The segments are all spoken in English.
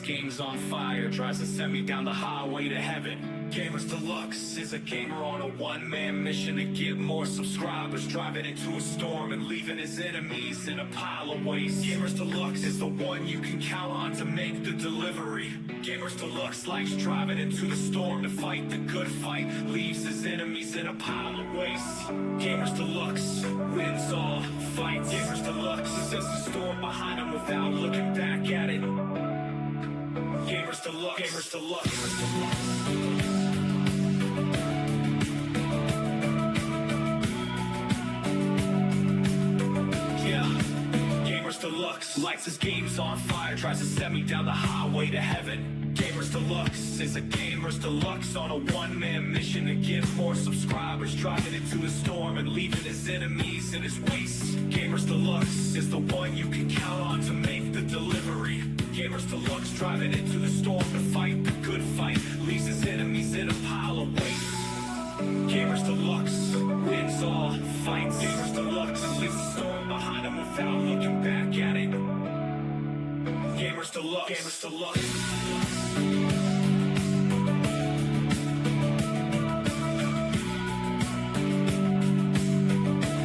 game's on fire, tries to send me down the highway to heaven. Gamers Deluxe is a gamer on a one-man mission to get more subscribers, driving into a storm and leaving his enemies in a pile of waste. Gamers Deluxe is the one you can count on to make the delivery. Gamers Deluxe likes driving into the storm to fight the good fight, leaves his enemies in a pile of waste. Gamers Deluxe wins all fights. Gamers Deluxe sends the storm behind him without looking back at it. Gamers Deluxe, Gamers Deluxe, Gamers Deluxe. Deluxe lights his games on fire, tries to set me down the highway to heaven. Gamers Deluxe is a Gamers Deluxe on a one-man mission to get more subscribers, driving into the storm and leaving his enemies in his waste. Gamers Deluxe is the one you can count on to make the delivery. Gamers Deluxe driving into the storm to fight the good fight, leaves his enemies in a pile of waste. Gamers Deluxe wins all fights. Gamers Deluxe leaves the storm behind him without looking back at it. Gamers Deluxe, Gamers Deluxe.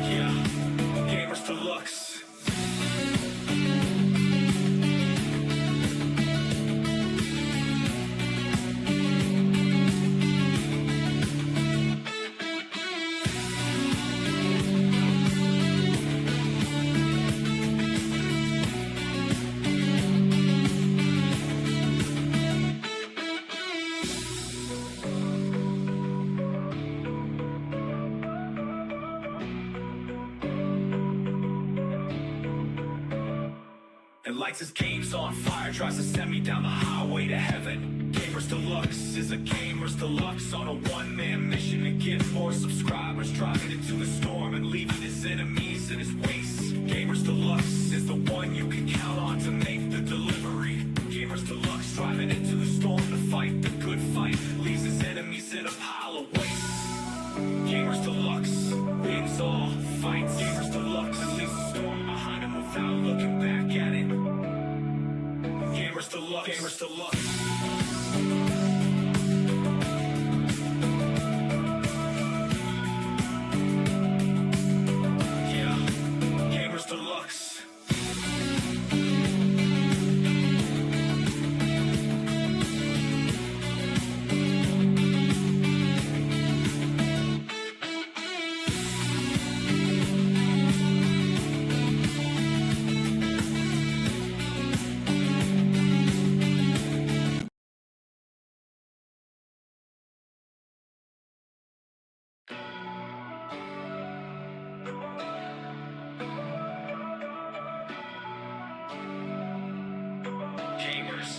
Yeah, Gamers Deluxe. And lights his games on fire, tries to send me down the highway to heaven. Gamers Deluxe is a Gamers Deluxe on a one-man mission to get more subscribers, driving into the storm and leaving his enemies in his waste. Gamers Deluxe is the one you can count on to make the delivery. Gamers Deluxe driving into the storm to fight the good fight, leaves his enemies in a pile of waste. Gamers Deluxe wins all fights. Gamers Deluxe leaves the storm behind him without looking back at it. Gamers Deluxe, Gamers Deluxe. Yeah, Gamers Deluxe. Gamers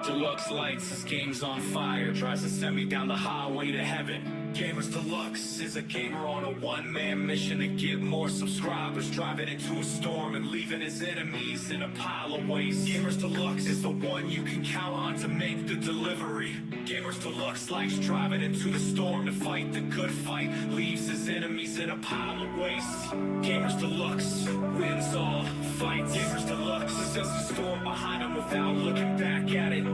Deluxe lights his game's on fire, tries to send me down the highway to heaven. Gamers Deluxe is a gamer on a one-man mission to get more subscribers, driving into a storm and leaving his enemies in a pile of waste. Gamers Deluxe is the one you can count on to make the delivery. Gamers Deluxe likes driving into the storm to fight the good fight, leaves his enemies in a pile of waste. Gamers Deluxe wins all fights. Gamers Deluxe sends the storm behind him without looking back at it.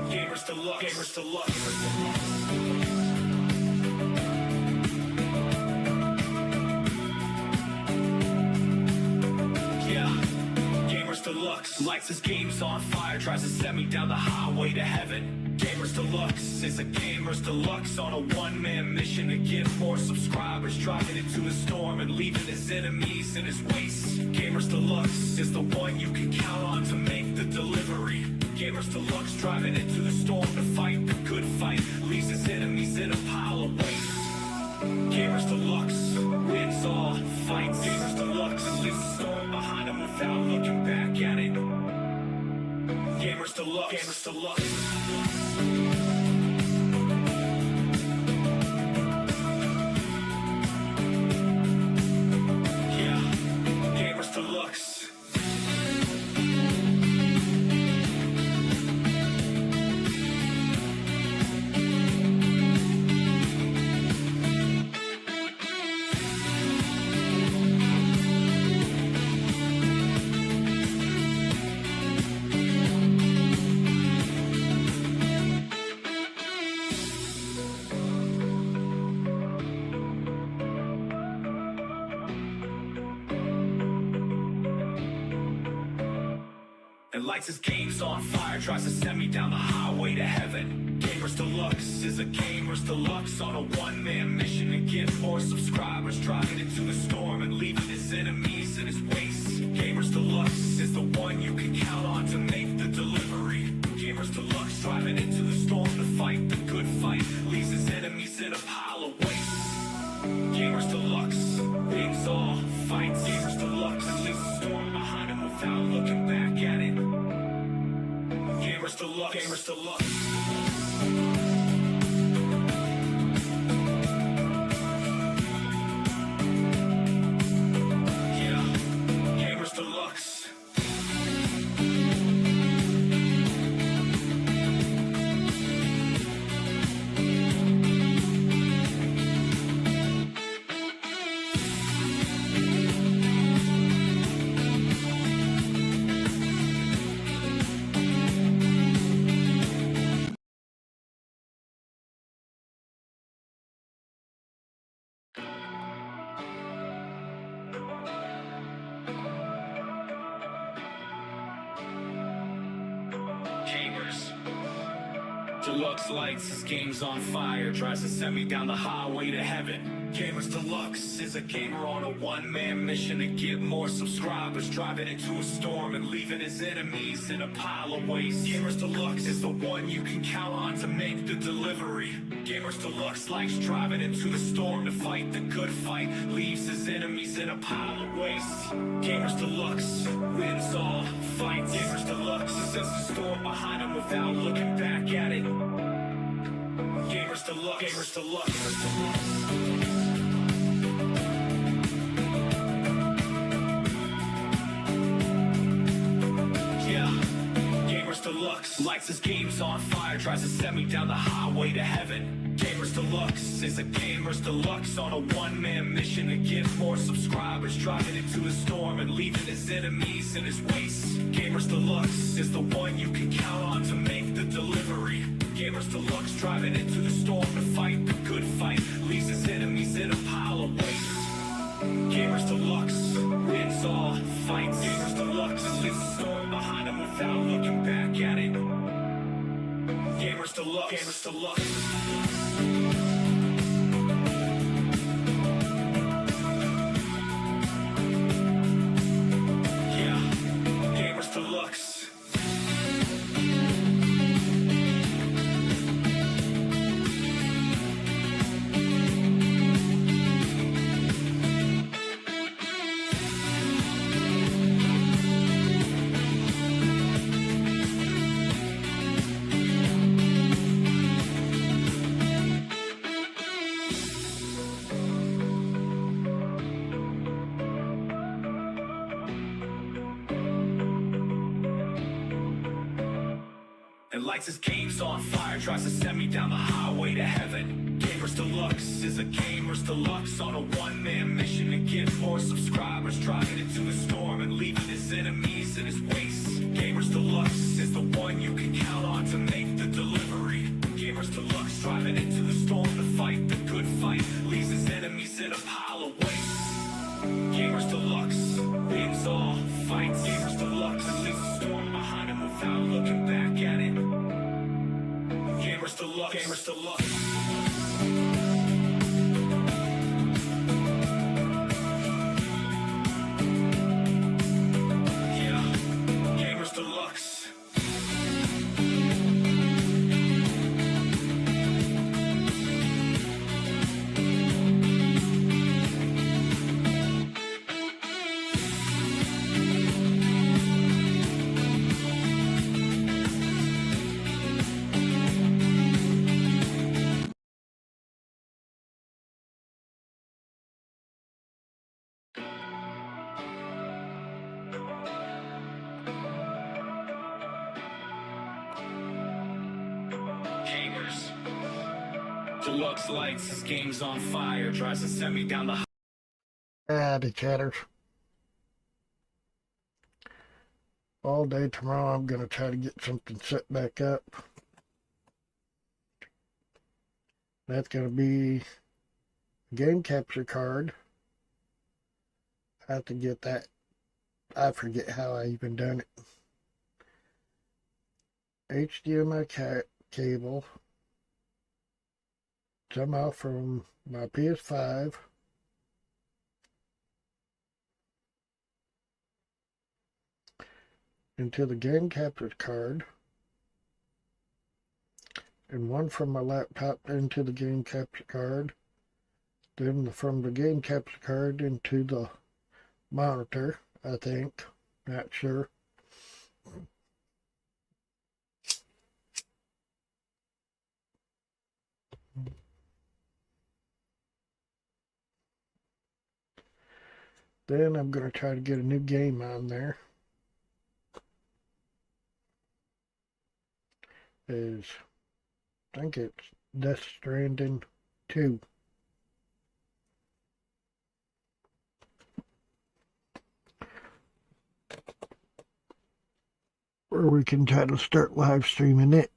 Gamers Deluxe, Gamers Deluxe, Gamers Deluxe. Deluxe lights his games on fire, tries to set me down the highway to heaven. Gamers Deluxe is a Gamers Deluxe on a one-man mission to get more subscribers, driving into the storm and leaving his enemies in his waste. Gamers Deluxe is the one you can count on to make the delivery. Gamers Deluxe driving into the storm to fight the good fight, leaves his enemies in a pile of waste. Gamers Deluxe wins all fights. Gamers Deluxe leaves the storm behind him without looking back at it. Gamers Deluxe, Gamers Deluxe. and lights his games on fire, tries to send me down the highway to heaven. Gamers Deluxe is a Gamers Deluxe on a one-man mission to get more subscribers, driving into the storm and leaving his enemies in his waste. Gamers Deluxe is the one you can count on to make the delivery. Gamers Deluxe driving into the storm to fight the good fight, leaves his enemies in a pile of waste. Gamers Deluxe wins all fights. Gamers Deluxe leaves the storm behind him without looking back at it. Gamers Deluxe. Gamers Deluxe. Yeah, Gamers Deluxe. Gamers Deluxe lights his games on fire, tries to send me down the highway to heaven. Gamers Deluxe is a gamer on a one-man mission to get more subscribers, driving into a storm and leaving his enemies in a pile of waste. Gamers Deluxe is the one you can count on to make the delivery. Gamers Deluxe likes driving into the storm to fight the good fight, leaves his enemies in a pile of waste. Gamers Deluxe wins all fights. Gamers Deluxe sends the storm behind him without looking back at it. Gamers Deluxe. Gamers Deluxe. Gamers Deluxe. Gamers Deluxe lights his games on fire, tries to send me down the highway to heaven. Gamers Deluxe is a Gamers Deluxe on a one-man mission to get more subscribers, driving into the storm and leaving his enemies in his waste. Gamers Deluxe is the one you can count on to make the delivery. Gamers Deluxe driving into the storm to fight the good fight, leaves his enemies in a pile of waste. Gamers Deluxe wins all fights. Gamers Deluxe leaves the storm behind him without looking back at it. Gamers Deluxe. Gamers Deluxe. Yeah, Gamers Deluxe. And lights his games on fire, tries to send me down the highway to heaven. Gamers Deluxe is a Gamers Deluxe on a one-man mission to get more subscribers, driving into the storm and leaving his enemies in his waste. Gamers Deluxe is the one you can count on to make the delivery. Gamers Deluxe driving into the storm to fight the good fight, leaves his enemies in a pile of waste. Gamers Deluxe wins all fights. Gamers Deluxe leaves the storm behind him without looking back at it. Gamers Deluxe. Gamers Deluxe. Yeah, Gamers Deluxe. Gamers Deluxe lights his games on fire, tries to send me down the Howdy, chatters. All day tomorrow I'm going to try to get something set back up. That's going to be a game capture card. I have to get that. I forget how I even done it. HDMI cable somehow from my PS5 into the game capture card, and one from my laptop into the game capture card, then from the game capture card into the monitor, I think, not sure. Then I'm going to try to get a new game on there. I think it's Death Stranding 2. Where we can try to start live streaming it.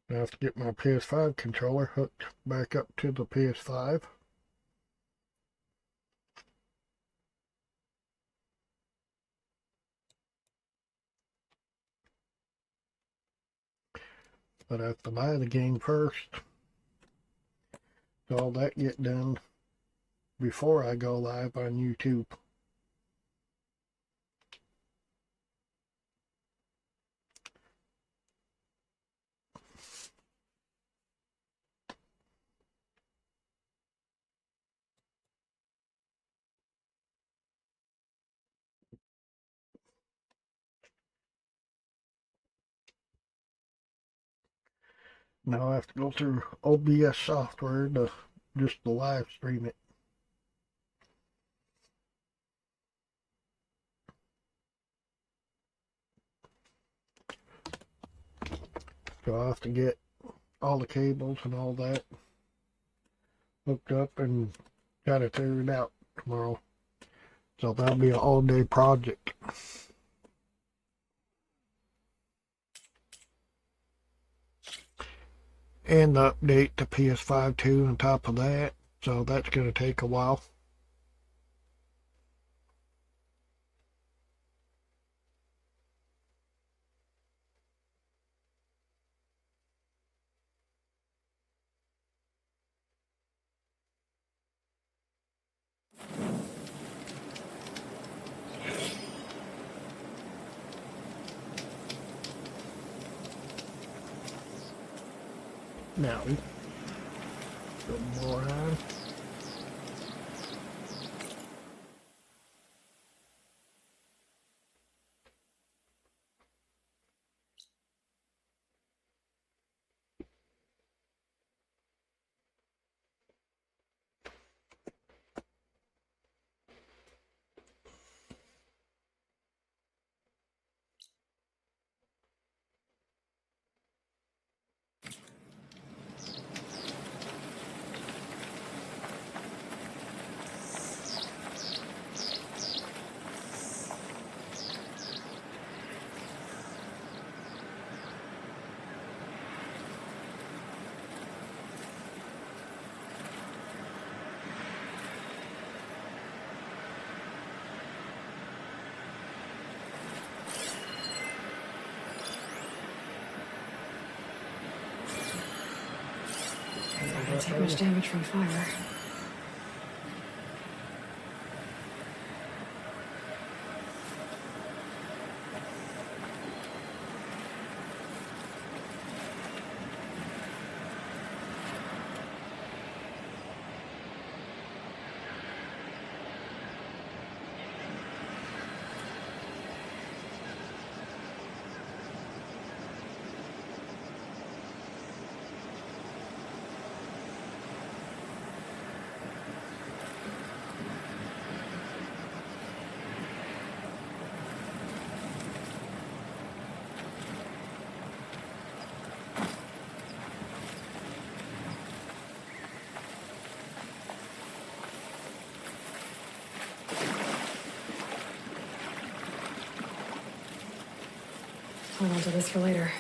I have to get my PS5 controller hooked back up to the PS5. But I have to buy the game first. So all that get done before I go live on YouTube. Now I have to go through OBS software to just to live stream it. So I have to get all the cables and all that hooked up and got it figured out tomorrow. So that'll be an all-day project. And update the PS5 too on top of that. So that's going to take a while. Now, some more on. I don't take much damage from fire. Hold on to this for later.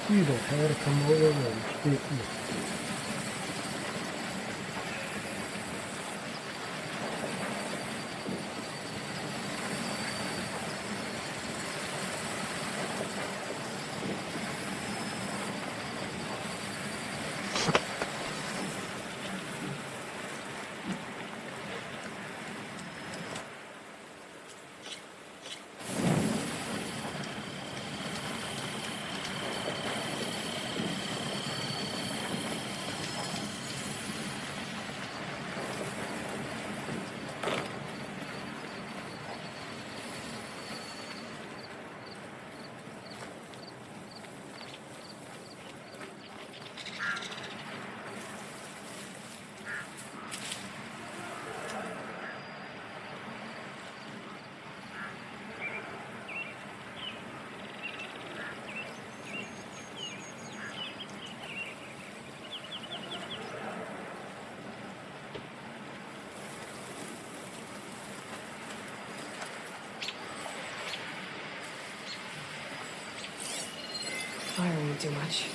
You don't have to come over and speak to me. Fire won't do much.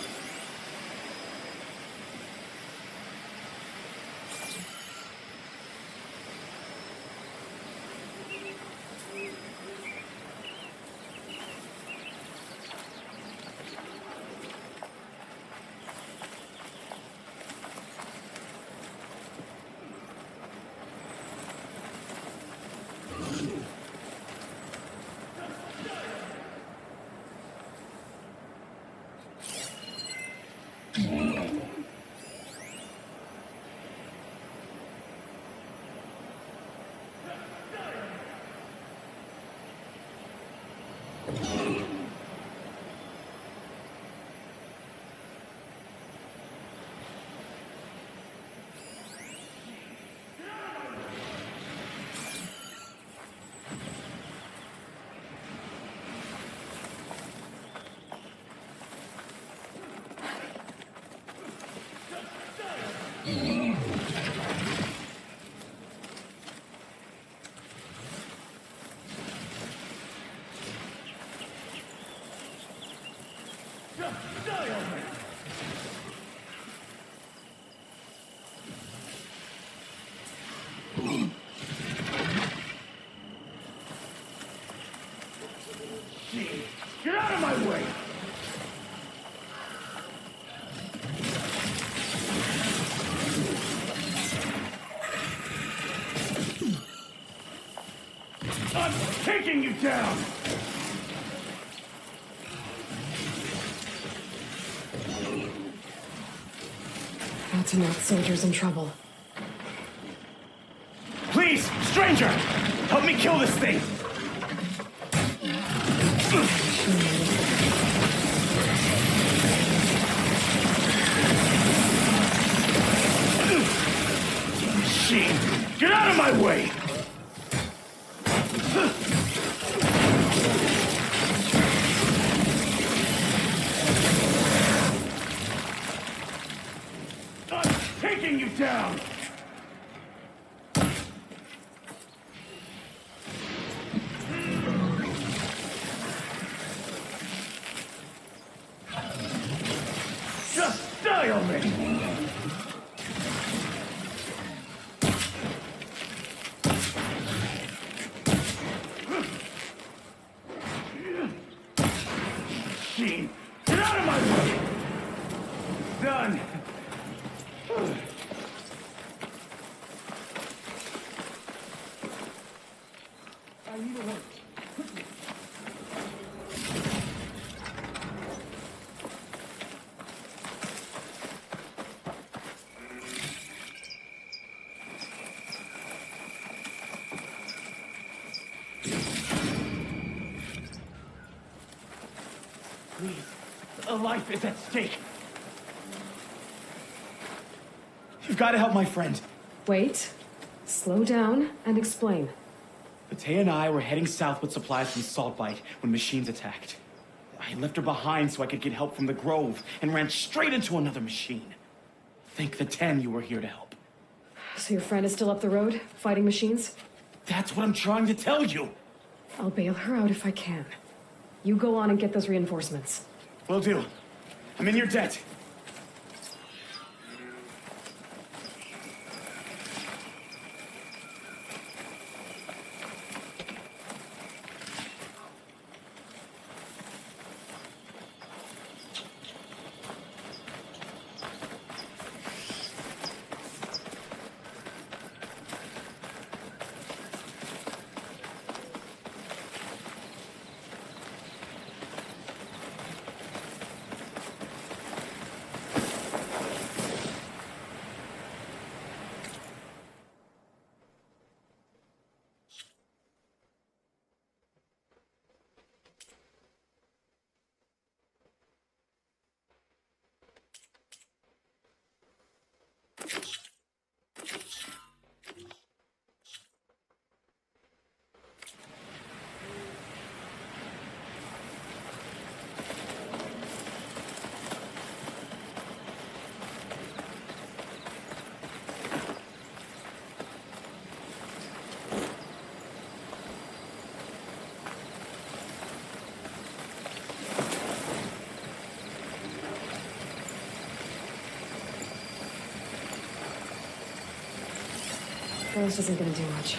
Get out of my way! I'm taking you down! That's enough soldiers in trouble. Please, stranger! Help me kill this thing! Machine! Get out of my way! I'm taking you down! Just die already! Machine! Get out of my way! Done! I need a light. Please, a life is at stake. You've got to help my friend. Wait. Slow down and explain. Matea and I were heading south with supplies from Saltbite when machines attacked. I left her behind so I could get help from the Grove and ran straight into another machine. Thank the 10 you were here to help. So your friend is still up the road, fighting machines? That's what I'm trying to tell you. I'll bail her out if I can. You go on and get those reinforcements. Will do. I'm in your debt. This isn't gonna do much.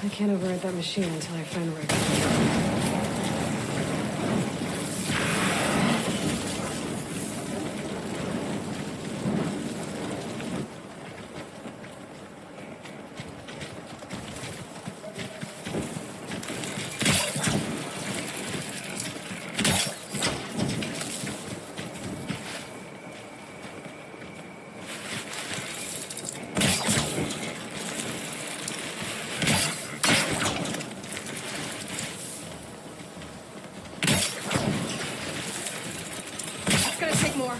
I can't override that machine until I find Rick. It's gonna take more.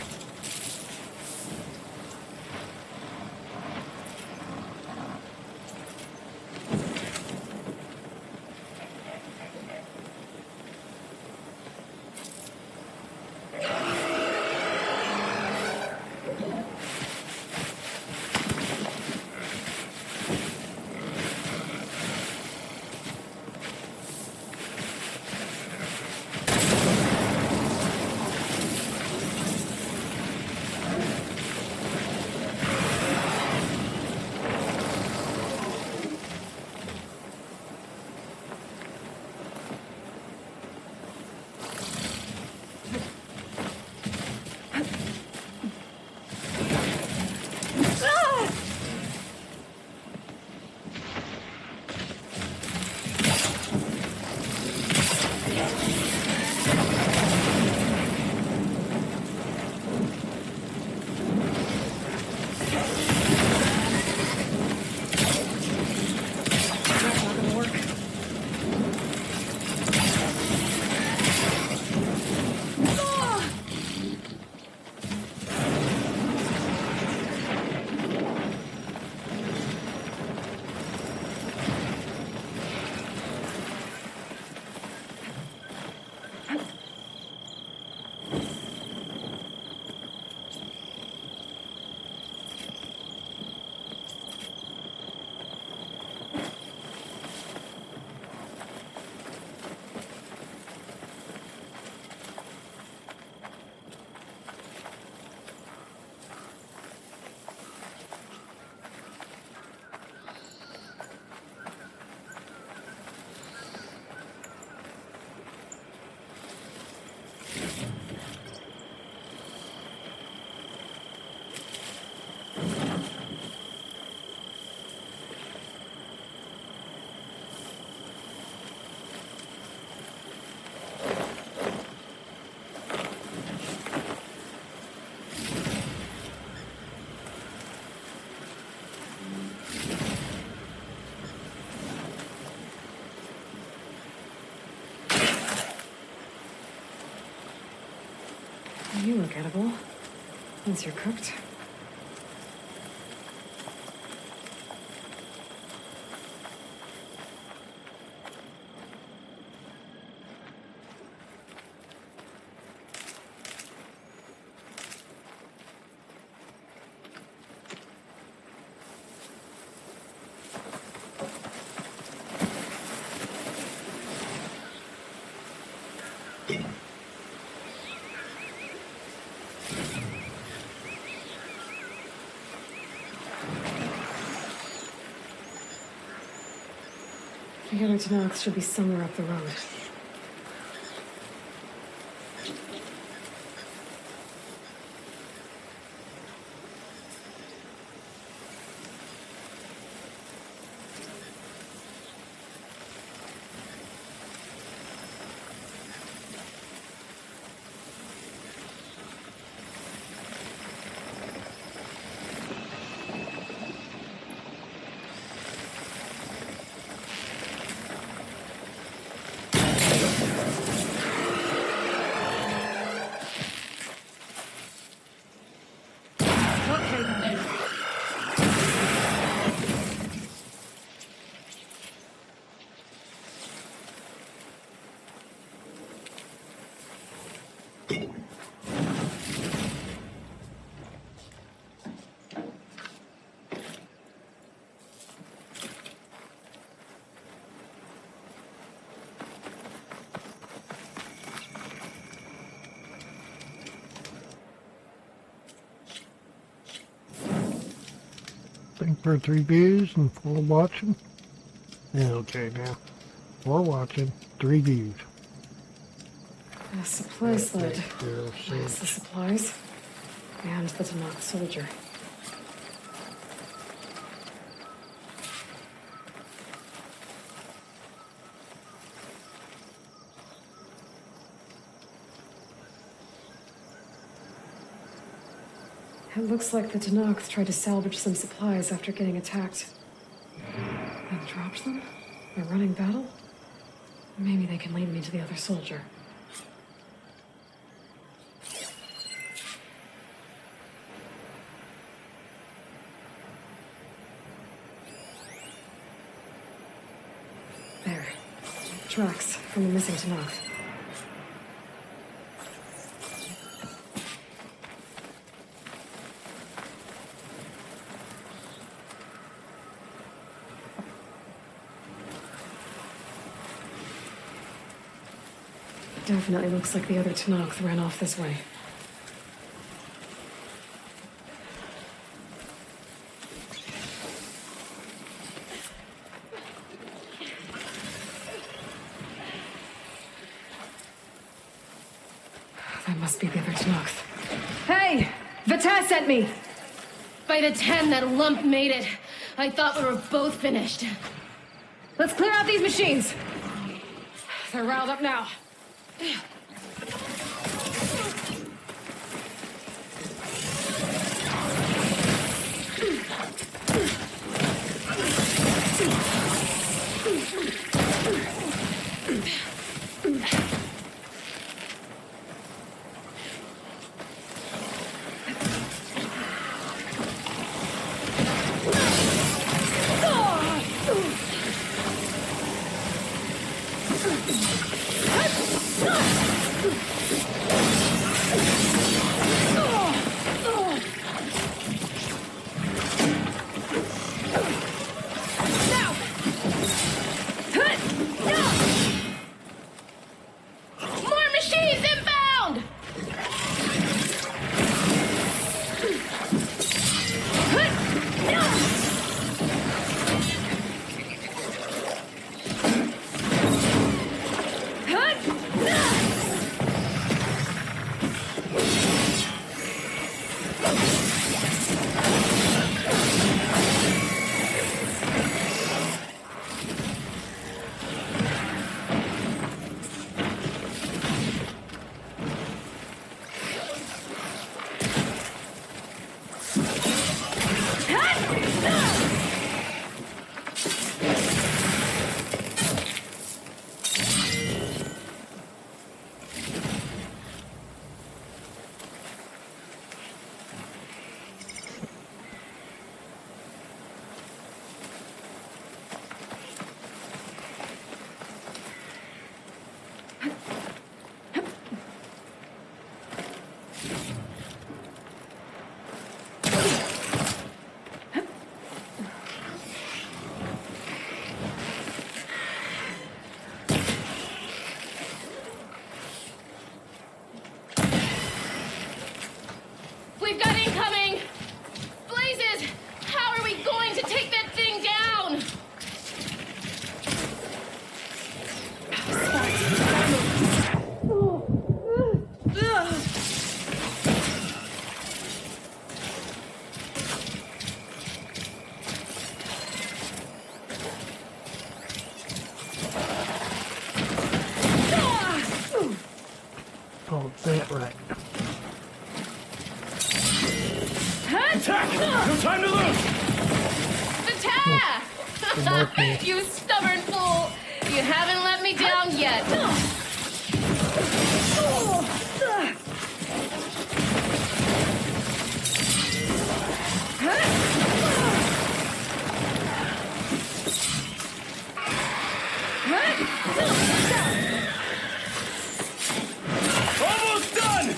You look edible. Once you're cooked. The other Tenaks should be somewhere up the road. Thanks for 3 views and for watching. Yeah, okay, now. We're watching 3 views. A supply sled. Zero Minus the six. supplies. And the Tanakh soldier. It looks like the Tanakh tried to salvage some supplies after getting attacked. And dropped them? A running battle? Maybe they can lead me to the other soldier. There. Tracks from the missing Tanakh. Definitely looks like the other Tanakh ran off this way. That must be the other Tanakh. Hey! Vita sent me! By the 10, that lump made it. I thought we were both finished. Let's clear out these machines! They're riled up now. More machines inbound! We've got incoming! Blazes! How are we going to take that thing down? Oh, that right. Attack! No time to lose! Attack! You stubborn fool! You haven't let me down yet. Almost done!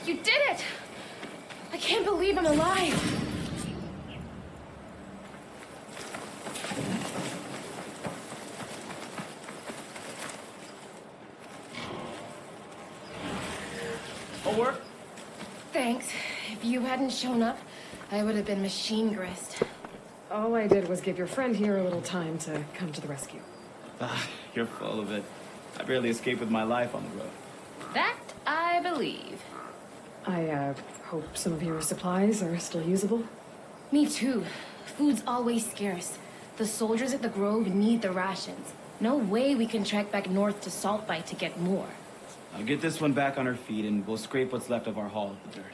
You did it! I can't believe I'm alive. all work? Thanks. If you hadn't shown up, I would have been machine grist. All I did was give your friend here a little time to come to the rescue. Ah, you're full of it. I barely escaped with my life on the road. That I believe. I hope some of your supplies are still usable. Me too. Food's always scarce. The soldiers at the Grove need the rations. No way we can trek back north to Saltbite to get more. I'll get this one back on her feet and we'll scrape what's left of our haul of the dirt.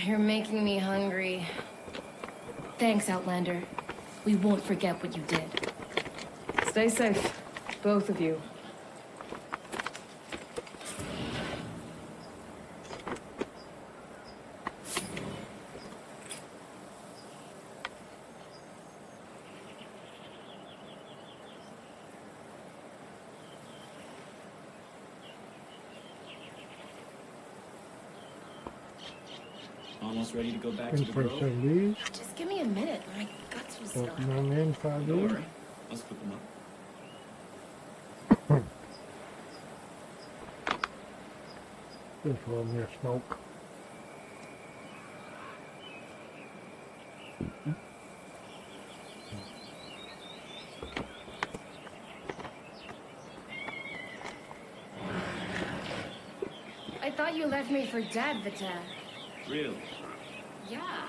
You're making me hungry. Thanks, Outlander. We won't forget what you did. Stay safe, both of you. Almost ready to go back to In the for grove? some of these. Just give me a minute. My guts will stop. Open on the inside Don't door. worry. I'll scoop them up. Just a little bit of smoke. I thought you left me for dead, Vita. Really? Yeah.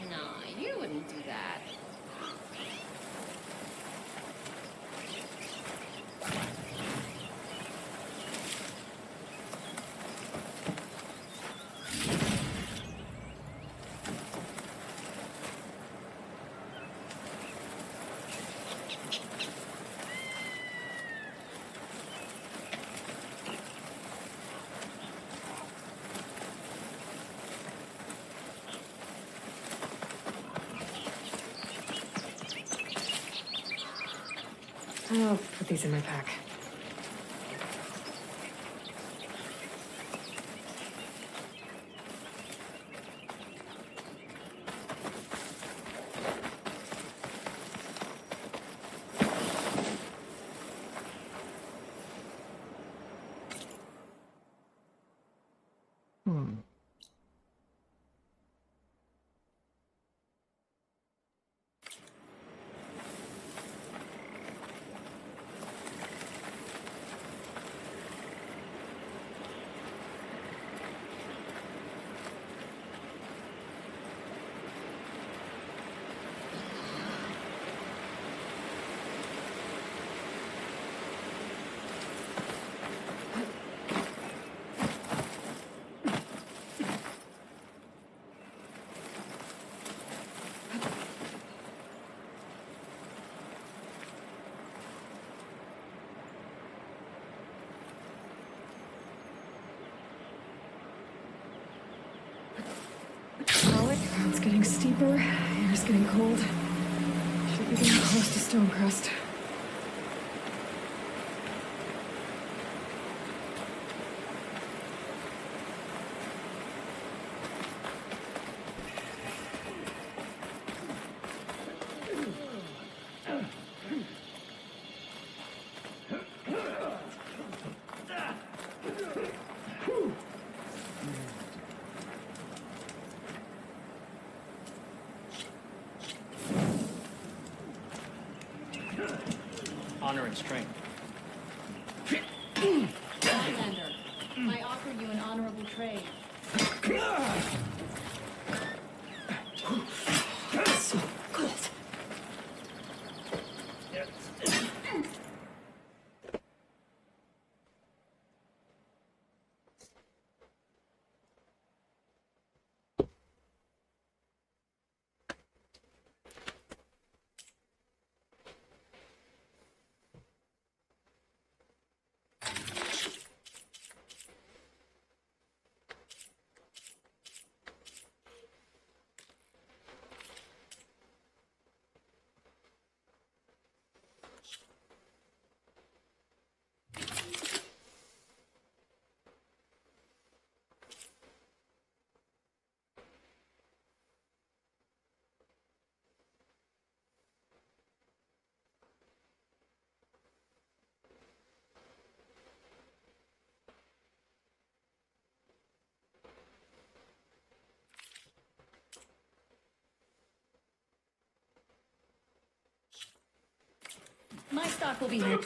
Nah, you wouldn't do that. I'll put these in my pack. It's getting steeper, air's getting cold. Should be getting close to Stonecrest. Honor and strength. Outlander, I offer you an honorable trade. So good. My stock will be here.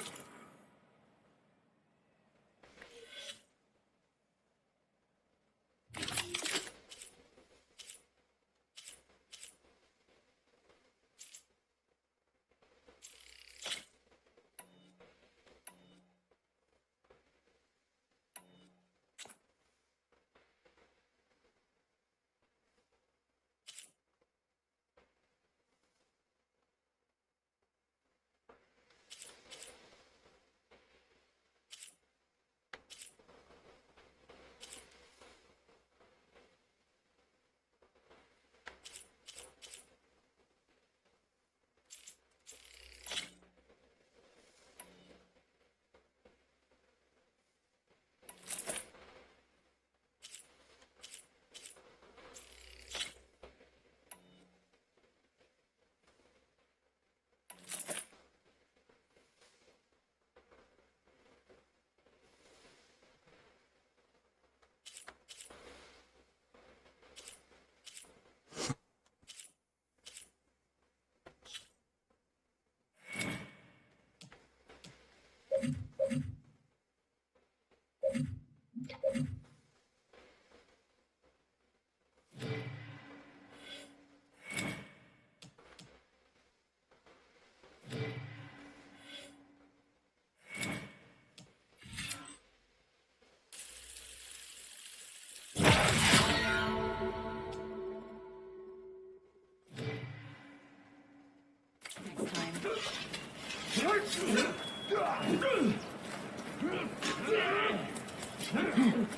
Next time.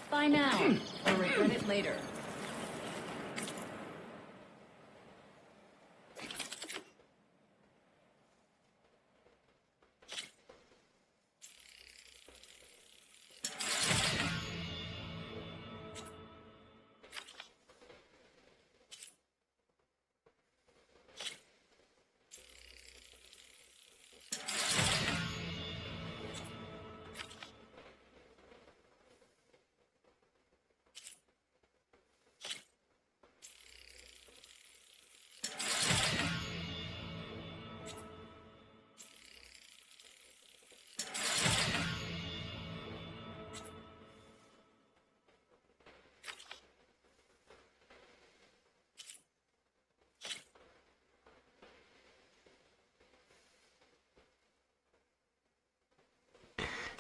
Bye now, or regret it later.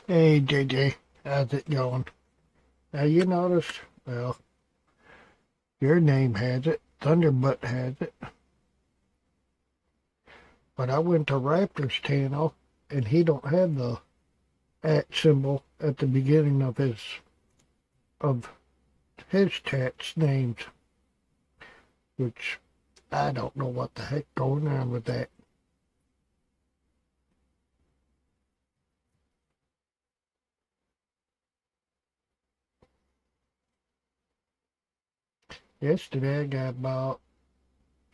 Hey, JJ, how's it going? Now, you noticed, well, your name has it, Thunderbutt has it, but I went to Raptor's channel, and he don't have the @ symbol at the beginning of his chat's names, which I don't know what the heck going on with that. Yesterday I got about,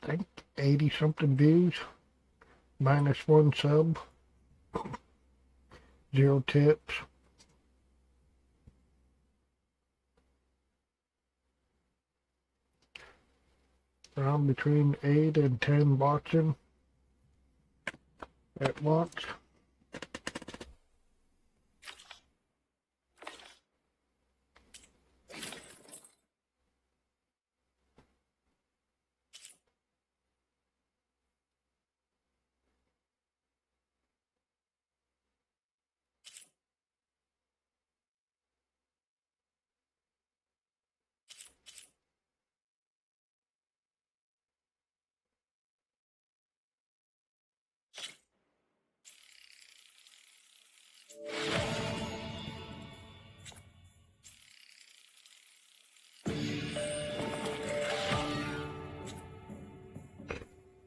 I think, 80 something views, minus 1 sub, 0 tips. Around between 8 and 10 watching at once.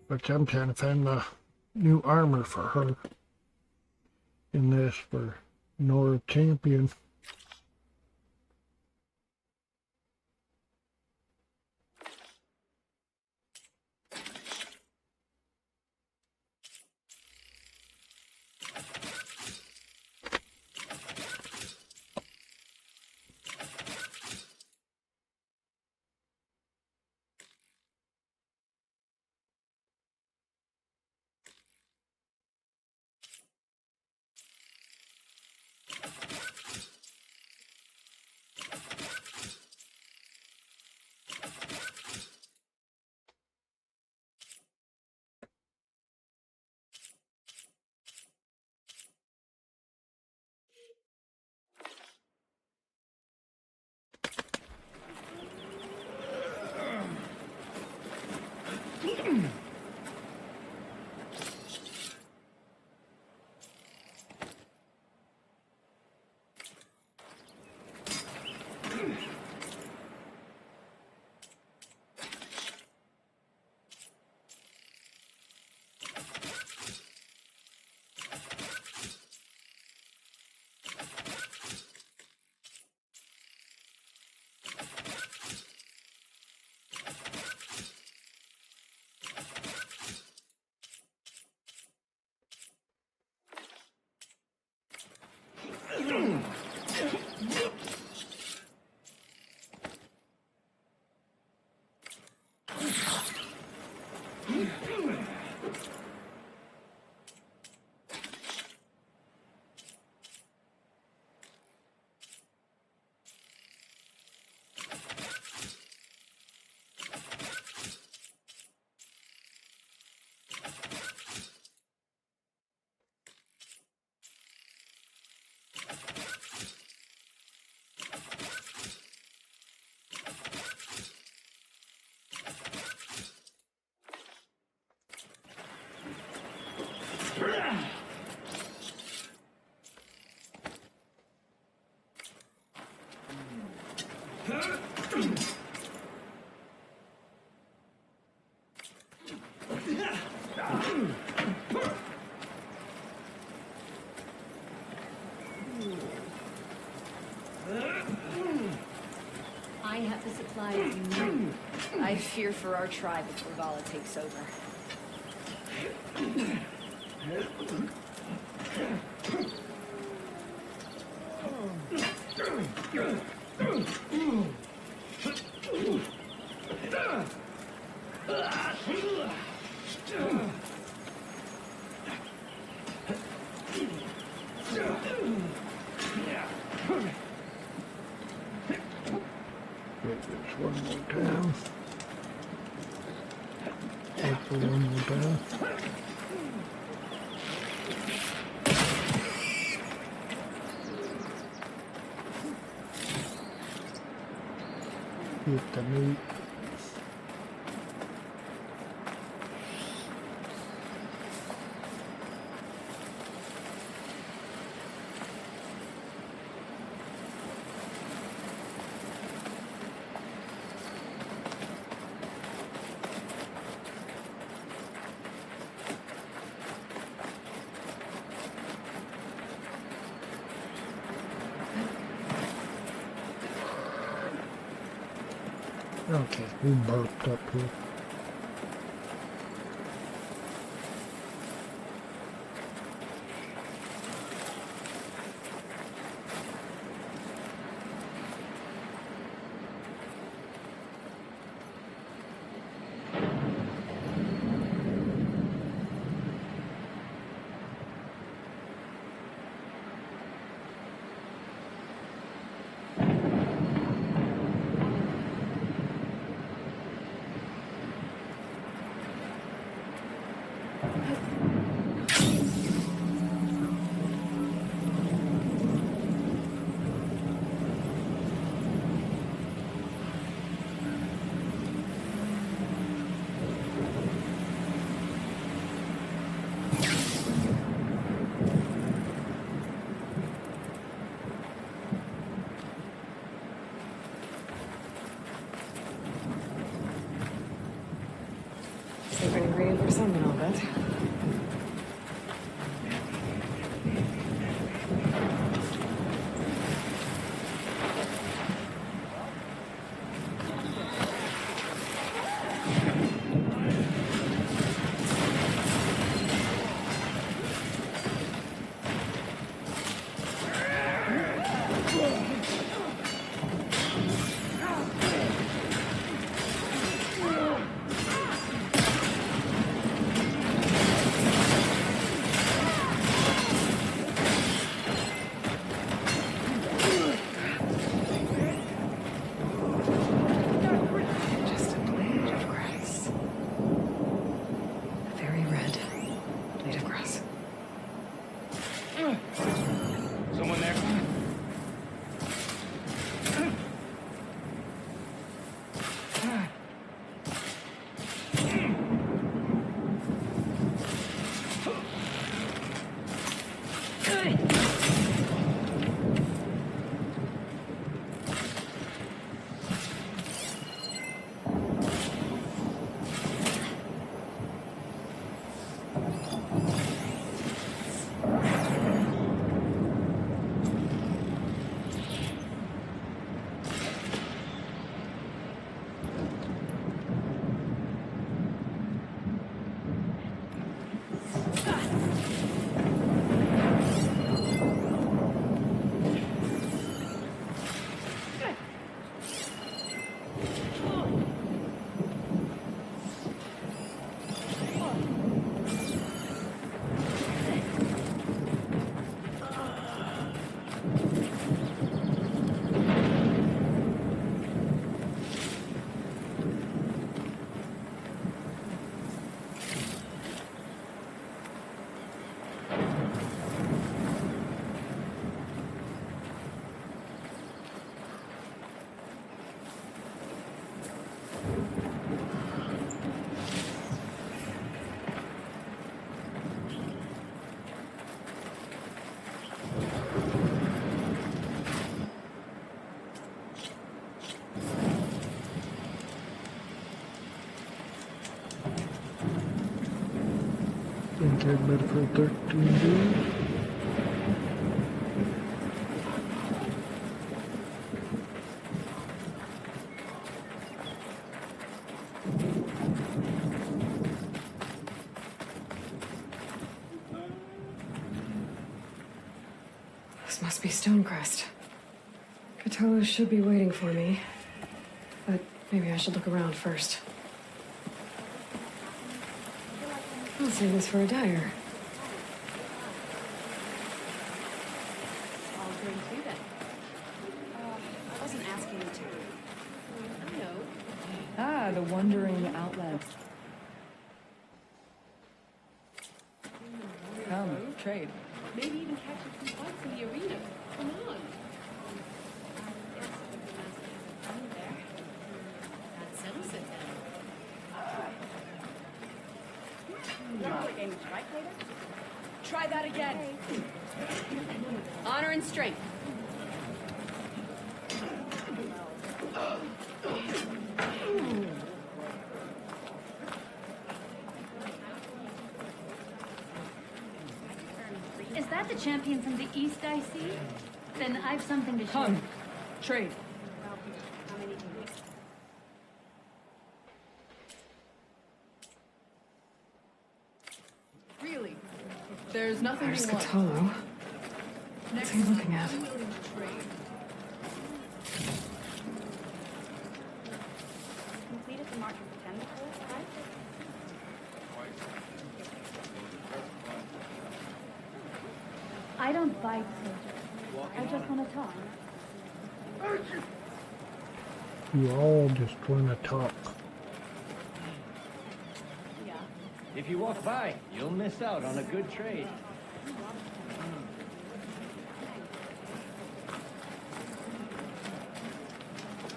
But I'm trying to find the new armor for her in this for Nora Champion. I have the supplies you need. I fear for our tribe if Ravala takes over. Hit this one more time. Hopefully one more time. Hit the meat. Okay, we burped up here. Secret ingredient for something, I'll bet. Dead medical 13 days. This must be Stonecrest. Catullus should be waiting for me. But maybe I should look around first. I'll save this for a dyer. I'll drink too then. I wasn't asking you to. I know. Ah, the wandering outlet. Come, trade. Maybe even catch a few fights in the arena. Come on. That settles it then. Try that again. Honor and strength. Is that the champion from the East I see? Then I've something to show. Come, trade. Really? There's nothing There's you want. Catullus. What's he looking at? Completed the March of the Tentacles, right? I don't bite, soldier. I just want to talk. You all just want to talk. If you walk by, you'll miss out on a good trade.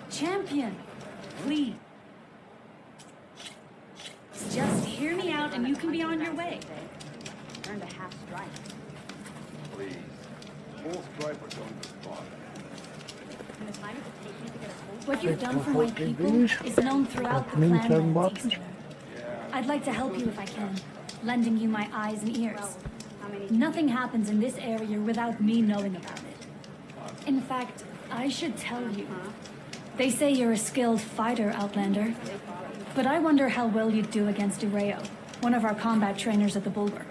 Champion, please. Just hear me out and you can be on your way. Earned a half strike. Please. Full striper don't respond. And the time it would take me to get a full What you've done for my 14 people days. is known throughout the Mean clan 7 lands bucks. eastern. I'd like to help you if I can, lending you my eyes and ears. how many Nothing happens in this area without me knowing about it. In fact, I should tell you. They say you're a skilled fighter, Outlander. But I wonder how well you'd do against Ureo, one of our combat trainers at the Bulwark.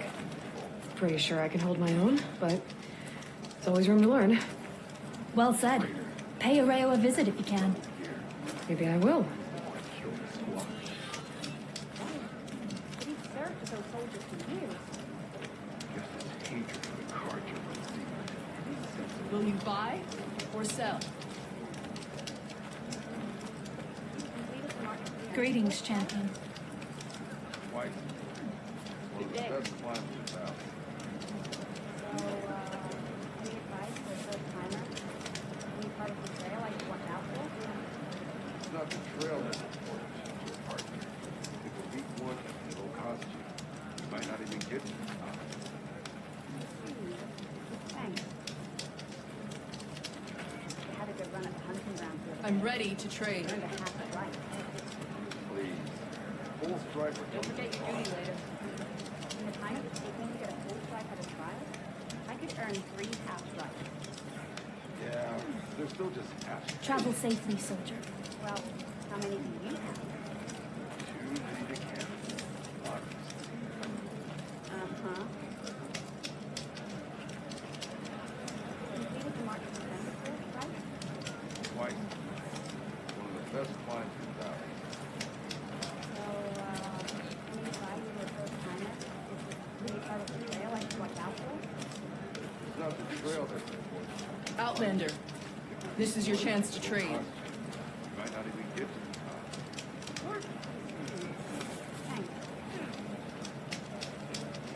Pretty sure I can hold my own, but there's always room to learn. Well said. Pay Ureo a visit if you can. Maybe I will. But he's served with those soldiers for years. Guess this hatred for the Carja runs deep. Will you buy or sell? Greetings, champion. Twice. One of the best plans in the valley. Any advice for a first timer? Any part of the trail I should watch out for? It's not the trail that's important to a partner. If you beat one, it'll cost you. You might not even get to the top. Thanks. I had a good run at the hunting ground here. I'm ready to trade. Earned a half strike. Please. Full striper Don't don't forget your respond. duty later. In the time it would take me to get a full strike at a trial, I could earn 3 half strikes. Yeah, they're still just half. Travel safely, soldier. Well, how many do you have? 2 needed candidates. Honest. Uh-huh. Completed the March of the Tentacles, right? Twice. One of the best climbs in the valley. So, any advice for a first timer? Is this really part of the trail I should watch out for? It's not the trail that's important. Outlander, this is your chance to trade. You might not even get to the top. Thanks.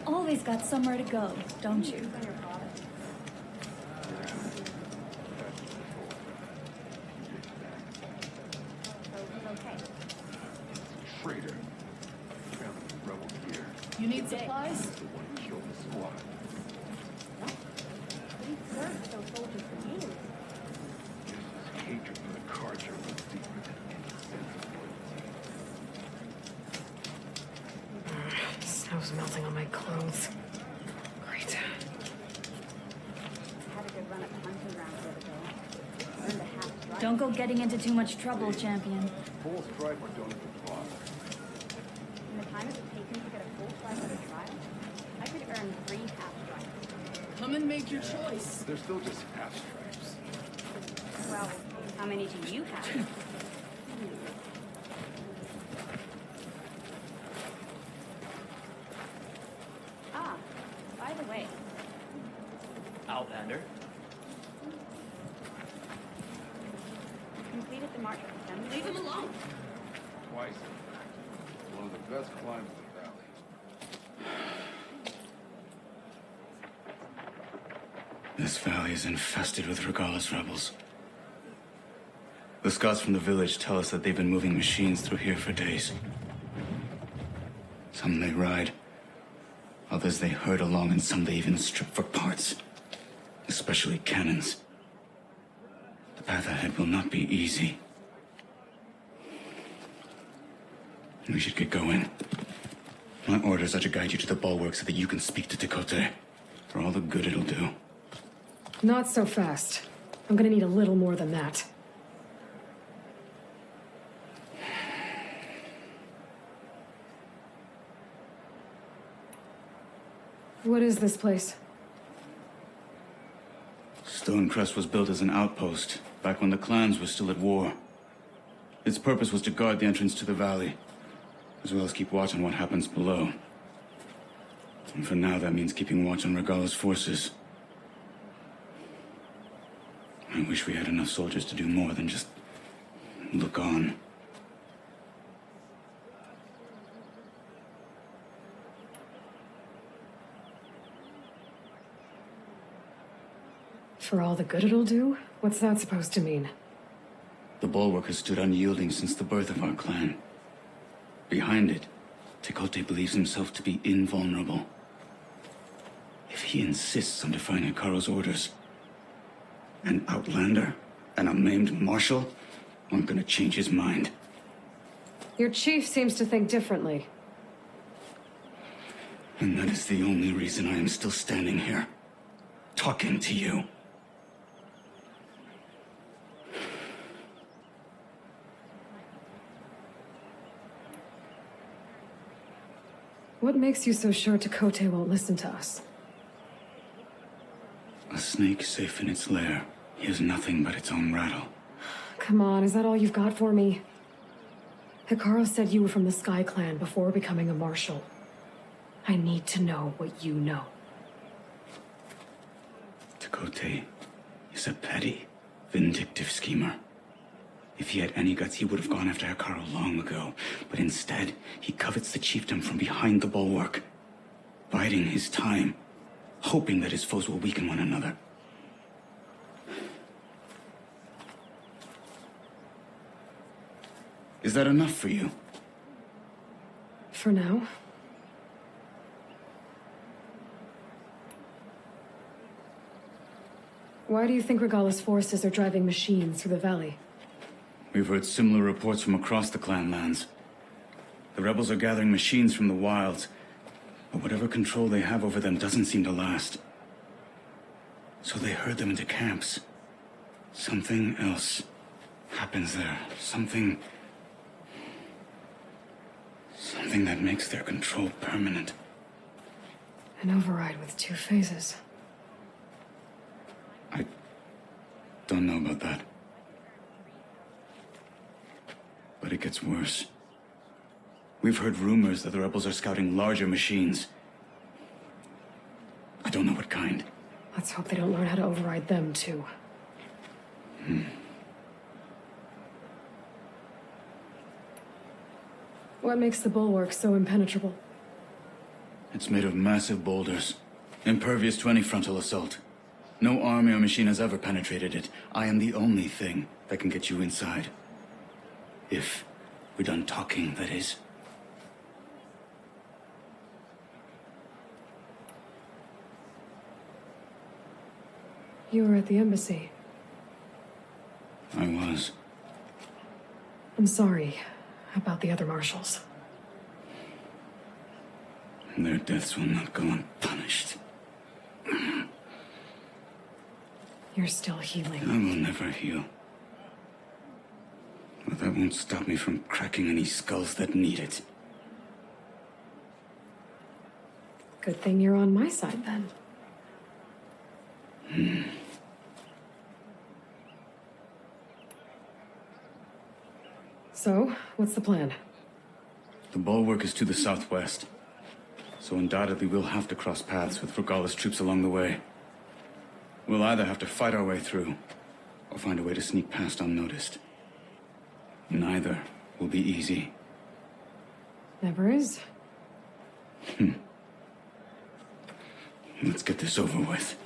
Always got somewhere to go, don't you? On your father. So he's okay. Traitor. Traveling with rebel gear. You need supplies? The one who killed the squad. But he's served with those soldiers for years. Guess his hatred for the Carja runs deeper than any sense of loyalty. I was melting on my clothes. Great. Had a good run at the hunting grounds the other day. Earned a half stripe. Don't go getting into too much trouble, champion. Full stripe or don't even bother. In the time it would take me to get a full stripe at a trial, I could earn 3 half stripes. Come and make your choice. They're still just half stripes. Well, how many do you have? Ah, by the way, Outlander? completed the march of Assembly. Leave him alone. Twice. One of the best climbs in the valley. This valley is infested with Regalis rebels. The scouts from the village tell us that they've been moving machines through here for days. Some they ride, others they herd along, and some they even strip for parts. Especially cannons. The path ahead will not be easy. We should get going. My orders are to guide you to the bulwark so that you can speak to Tekote. For all the good it'll do. Not so fast. I'm gonna need a little more than that. What is this place? Stonecrest was built as an outpost, back when the clans were still at war. Its purpose was to guard the entrance to the valley, as well as keep watch on what happens below. And for now, that means keeping watch on Regala's forces. I wish we had enough soldiers to do more than just look on. For all the good it'll do? What's that supposed to mean? The bulwark has stood unyielding since the birth of our clan. Behind it, Tekote believes himself to be invulnerable. If he insists on defying Hikaru's orders, an outlander, an unnamed marshal, I'm gonna change his mind. Your chief seems to think differently. And that is the only reason I am still standing here, talking to you. What makes you so sure Tekote won't listen to us? A snake safe in its lair hears nothing but its own rattle. Come on, is that all you've got for me? Hikaru said you were from the Sky Clan before becoming a marshal. I need to know what you know. Tekote is a petty, vindictive schemer. If he had any guts, he would have gone after Hikaru long ago. But instead, he covets the chiefdom from behind the bulwark, biding his time, hoping that his foes will weaken one another. Is that enough for you? For now. Why do you think Regala's forces are driving machines through the valley? We've heard similar reports from across the clan lands. The rebels are gathering machines from the wilds, but whatever control they have over them doesn't seem to last. So they herd them into camps. Something else happens there. Something that makes their control permanent. An override with 2 phases. I don't know about that. But it gets worse. We've heard rumors that the rebels are scouting larger machines. I don't know what kind. Let's hope they don't learn how to override them, too. What makes the bulwark so impenetrable? It's made of massive boulders, impervious to any frontal assault. No army or machine has ever penetrated it. I am the only thing that can get you inside. If we're done talking, that is. You were at the embassy. I was. I'm sorry about the other marshals. Their deaths will not go unpunished. You're still healing. I will never heal. But that won't stop me from cracking any skulls that need it. Good thing you're on my side, then. So, what's the plan? The bulwark is to the southwest. So undoubtedly we'll have to cross paths with Regala's troops along the way. We'll either have to fight our way through, or find a way to sneak past unnoticed. Neither will be easy. Never is. Let's get this over with.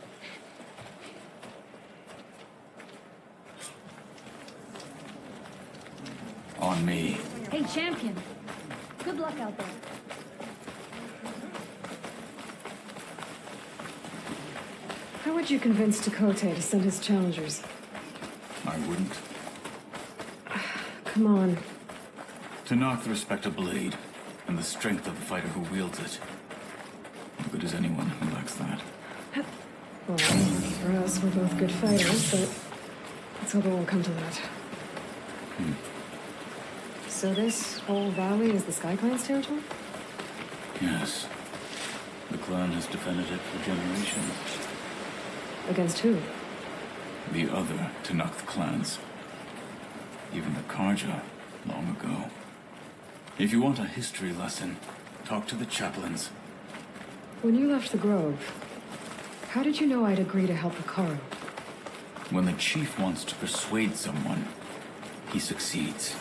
On me. Hey, champion. Good luck out there. How would you convince Dakota to send his challengers? I wouldn't. Come on. To knock the respect of blade, and the strength of the fighter who wields it. How good is anyone who lacks that? Well, for us, we're both good fighters, but let's hope it won't come to that. So this whole valley is the Sky Clan's territory? Yes. The clan has defended it for generations. Against who? The other to knock the clans. Even the Karja, long ago. If you want a history lesson, talk to the chaplains. When you left the Grove, how did you know I'd agree to help Hikaru? When the chief wants to persuade someone, he succeeds.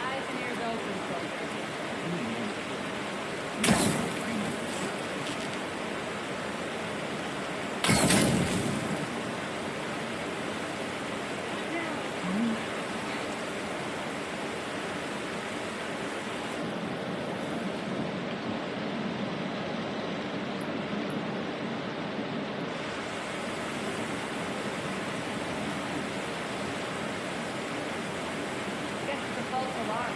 Eyes and ears open, soldier. Guess it's a false alarm.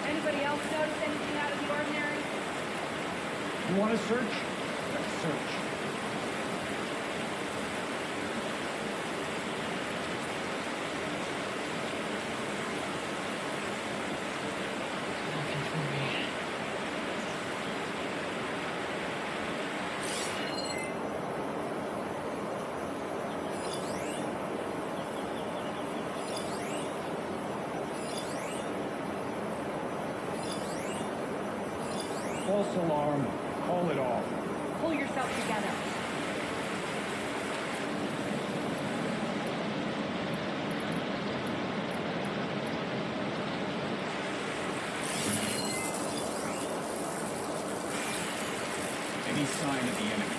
Anybody else notice anything out of the ordinary? You want to search? Let's search. Looking for me. False alarm. Call it off. Pull yourself together. Any sign of the enemy?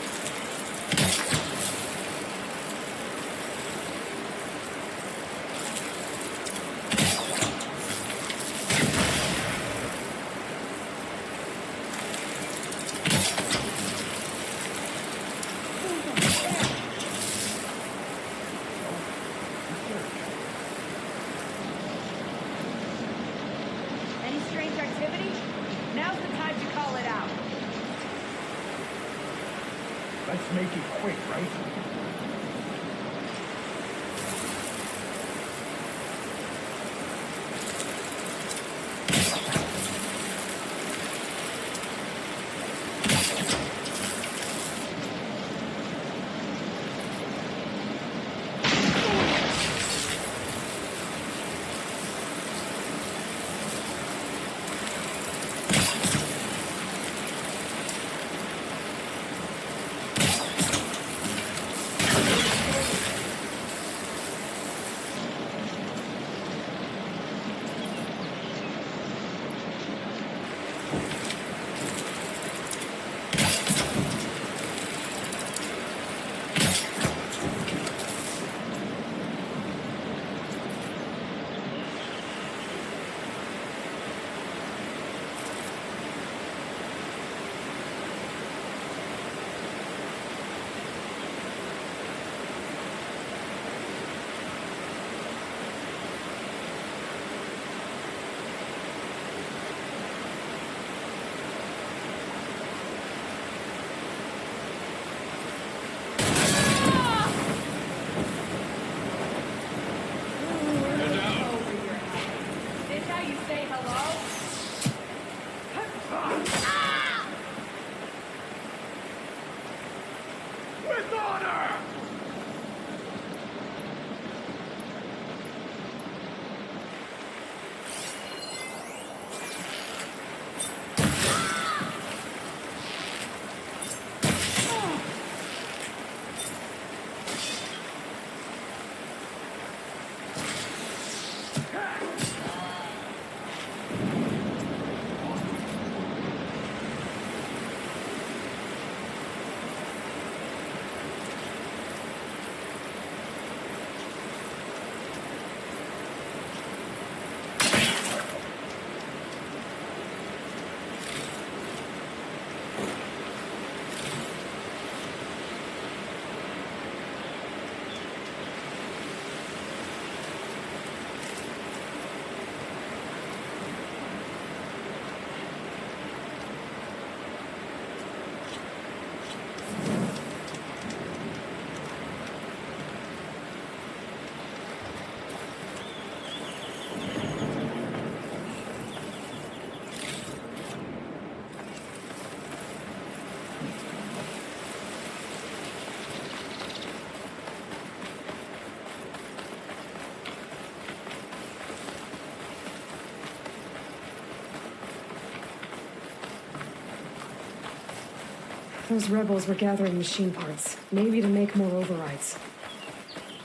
Those rebels were gathering machine parts, maybe to make more overrides.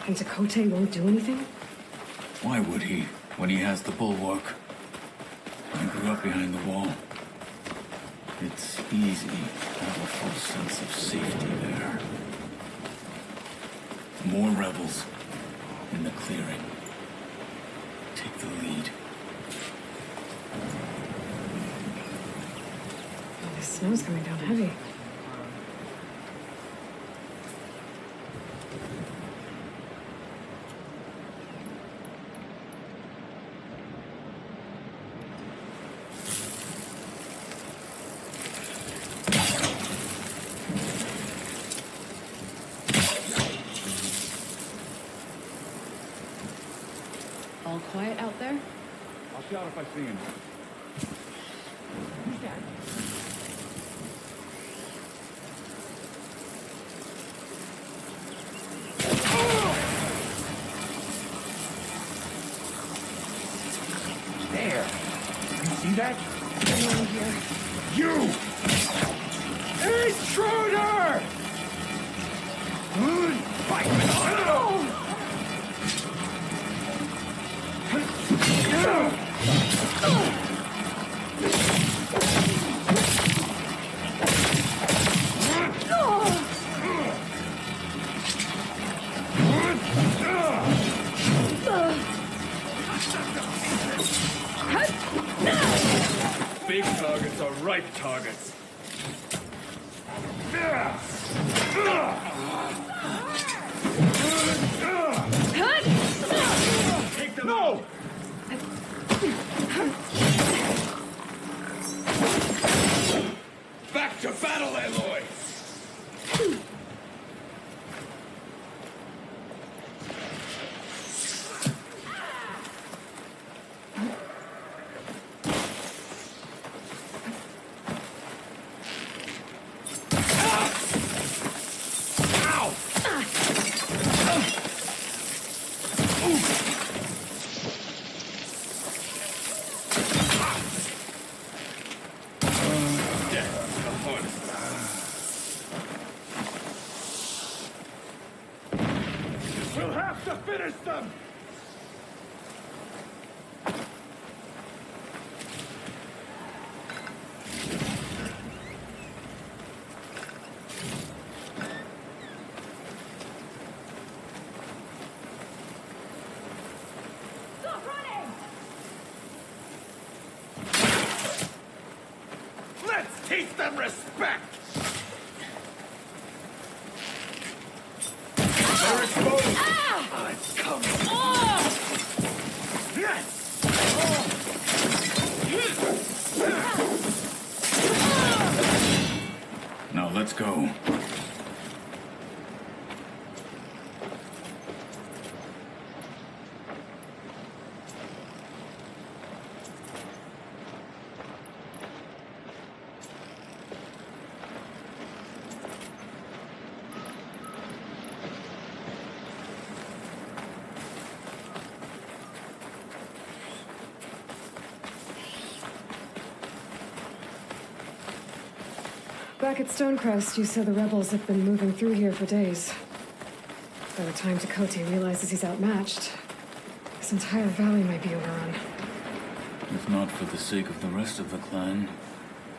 And Chakotay won't do anything? Why would he, when he has the bulwark? I grew up behind the wall. It's easy to have a false sense of safety there. More rebels in the clearing. Take the lead. Oh, the snow's coming down heavy. All quiet out there? I'll shout if I see him. There! You see that? Anyone here? You! Intruder! Good fight! Big targets are ripe targets. Take them out! Back to battle, Aloy! We'll have to finish them! Stop running! Let's teach them respect! They're exposed! I'm coming! Yes! Now let's go. Back at Stonecrest, you said the rebels have been moving through here for days. By the time Chakotay realizes he's outmatched, this entire valley might be overrun. If not for the sake of the rest of the clan,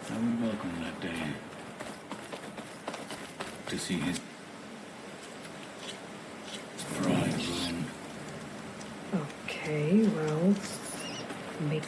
I would welcome that day. To see his pride ruined. Okay, well, maybe.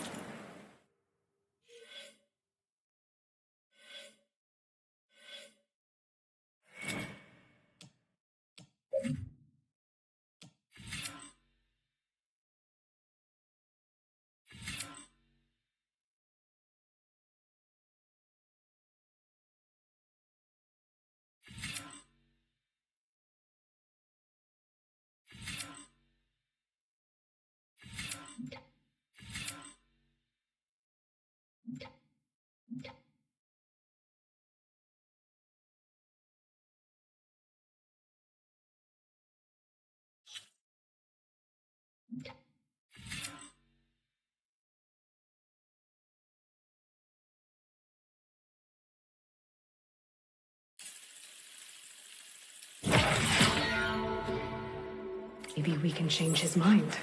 Maybe we can change his mind.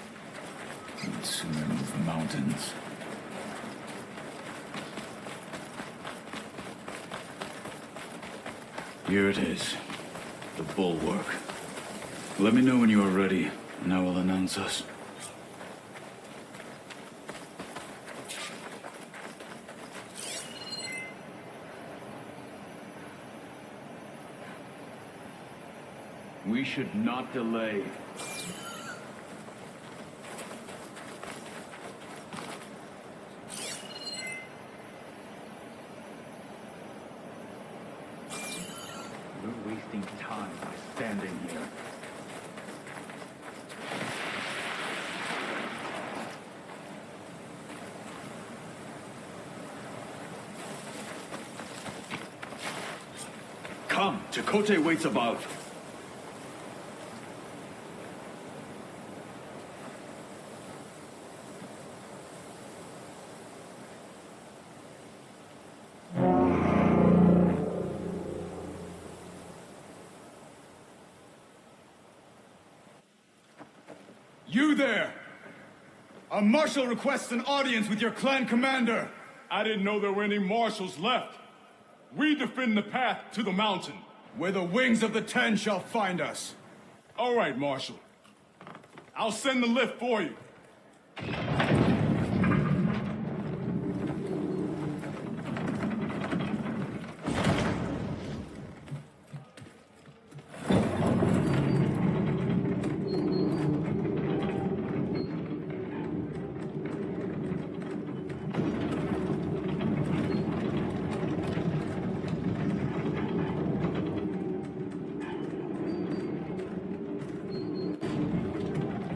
He would sooner move mountains. Here it is. The bulwark. Let me know when you are ready, and I will announce us. We should not delay. We're wasting time by standing here. Come, Chakotay waits above. You there! A marshal requests an audience with your clan commander. I didn't know there were any marshals left. We defend the path to the mountain, where the wings of the Ten shall find us. All right, Marshal. I'll send the lift for you.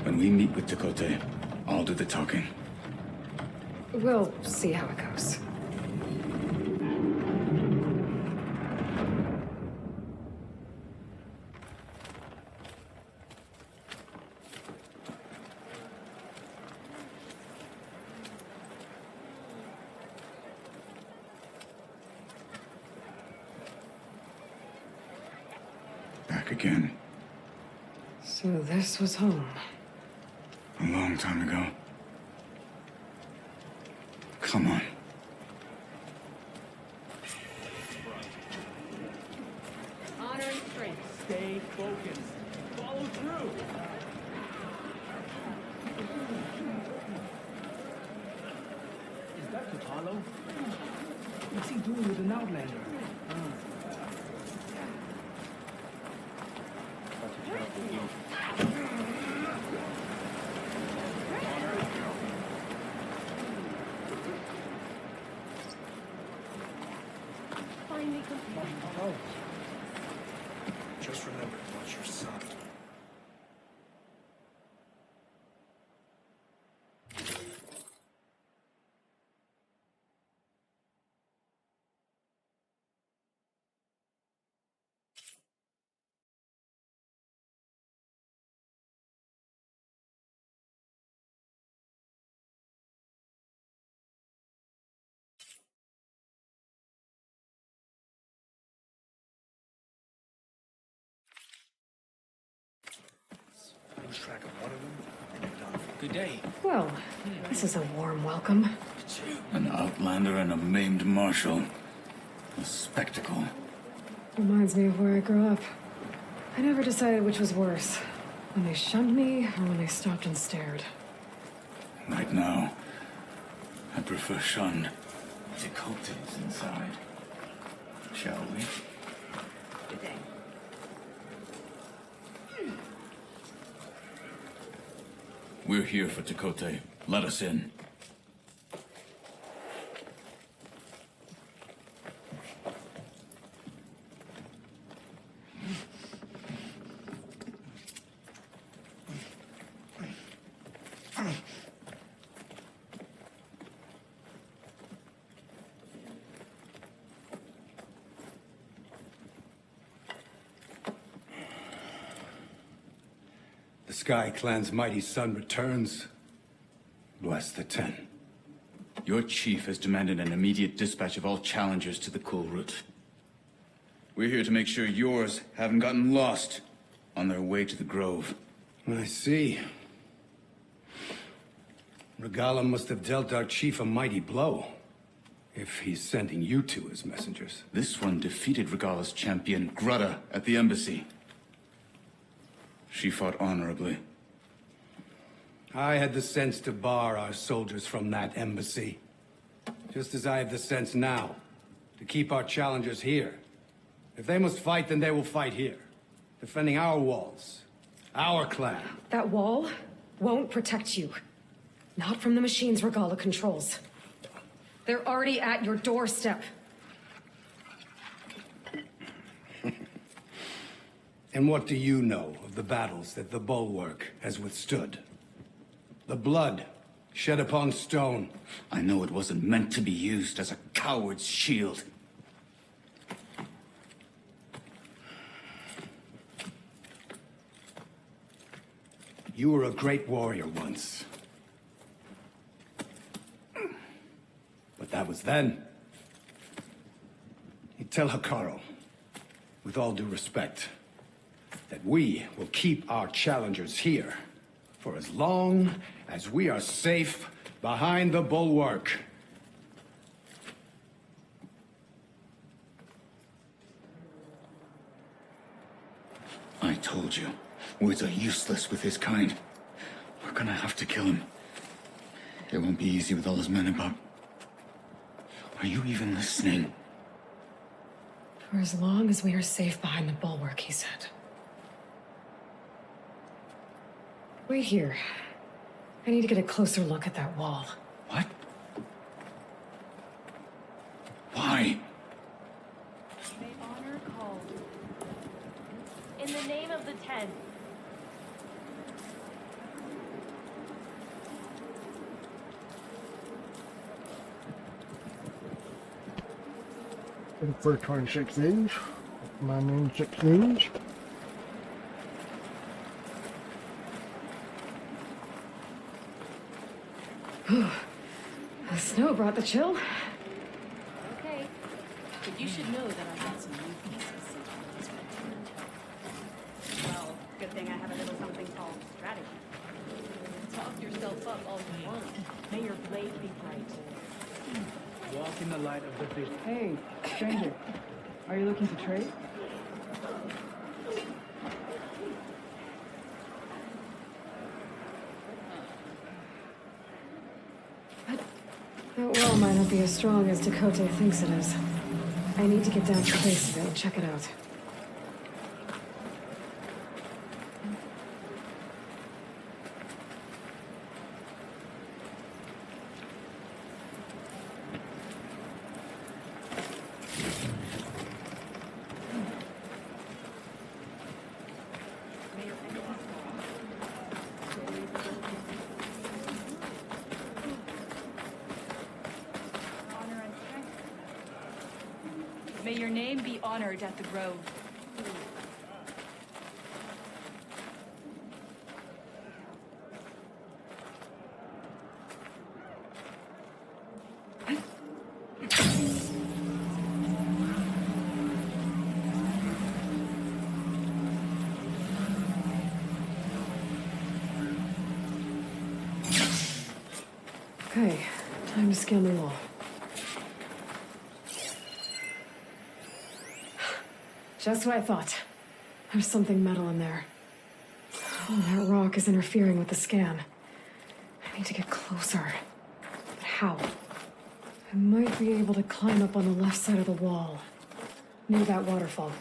When we meet with Chakotay, I'll do the talking. We'll see how it goes. Back again. So this was home. A long time ago. Come on. Honor and strength. Stay focused. Follow through. Is that Tutalo? What's he doing with an outlander? Finally complete. Oh. Just remember to watch your son. Lose track of one of them, and you're done. Good day. Well, this is a warm welcome. An outlander and a maimed marshal. A spectacle. Reminds me of where I grew up. I never decided which was worse. When they shunned me, or when they stopped and stared. Right now, I prefer shunned. Chakotay's inside. Shall we? Good day. We're here for Chakotay. Let us in. The Sky Clan's mighty son returns. Bless the Ten. Your chief has demanded an immediate dispatch of all challengers to the cool route. We're here to make sure yours haven't gotten lost on their way to the Grove. I see. Regala must have dealt our chief a mighty blow, if he's sending you two as messengers. This one defeated Regala's champion, Grutta, at the embassy. She fought honorably. I had the sense to bar our soldiers from that embassy. Just as I have the sense now to keep our challengers here. If they must fight, then they will fight here. Defending our walls. Our clan. That wall won't protect you. Not from the machines Regala controls. They're already at your doorstep. And what do you know of the battles that the Bulwark has withstood? The blood shed upon stone. I know it wasn't meant to be used as a coward's shield. You were a great warrior once. But that was then. You tell Hikaru, with all due respect, that we will keep our challengers here for as long as we are safe behind the Bulwark. I told you, words are useless with his kind. We're gonna have to kill him. It won't be easy with all his men about. Are you even listening? For as long as we are safe behind the bulwark, he said. Wait here. I need to get a closer look at that wall. What? Why? May honor call. In the name of the Ten. For 26 days. My name's 6 days. The snow brought the chill. Okay. But you should know that I got some new pieces. Well, good thing I have a little something called strategy. Talk yourself up all you want. May your blade be bright. Walk in the light of the vision. Hey, stranger. Are you looking to trade? That well might not be as strong as Dakota thinks it is. I need to get down to the base of it and check it out. Honor and strength. May your name be honored at the Grove. Okay, time to scan the wall. Just what I thought. There's something metal in there. Oh, that rock is interfering with the scan. I need to get closer. But how? I might be able to climb up on the left side of the wall, near that waterfall.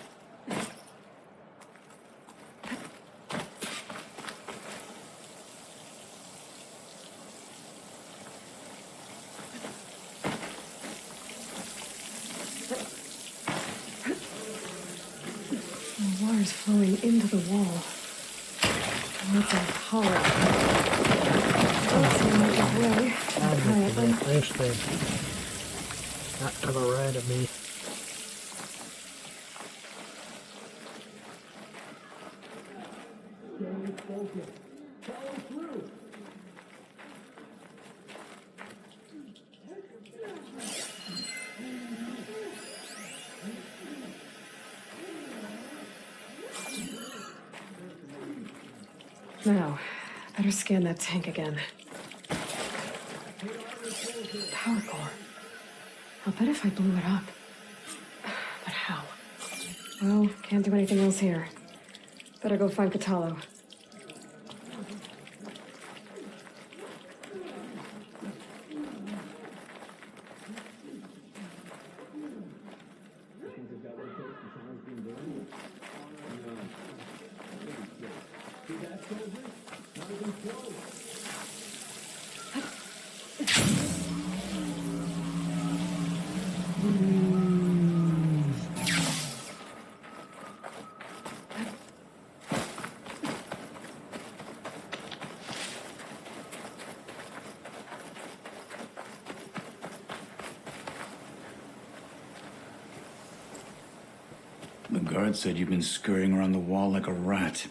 The water's flowing into the wall. And it's a hollow. Don't seem like a way. Quietly. This thing. Not to the right of me. Now, better scan that tank again. Power core. I'll bet if I blew it up. But how? Well, can't do anything else here. Better go find Catalo. The guard said you've been scurrying around the wall like a rat.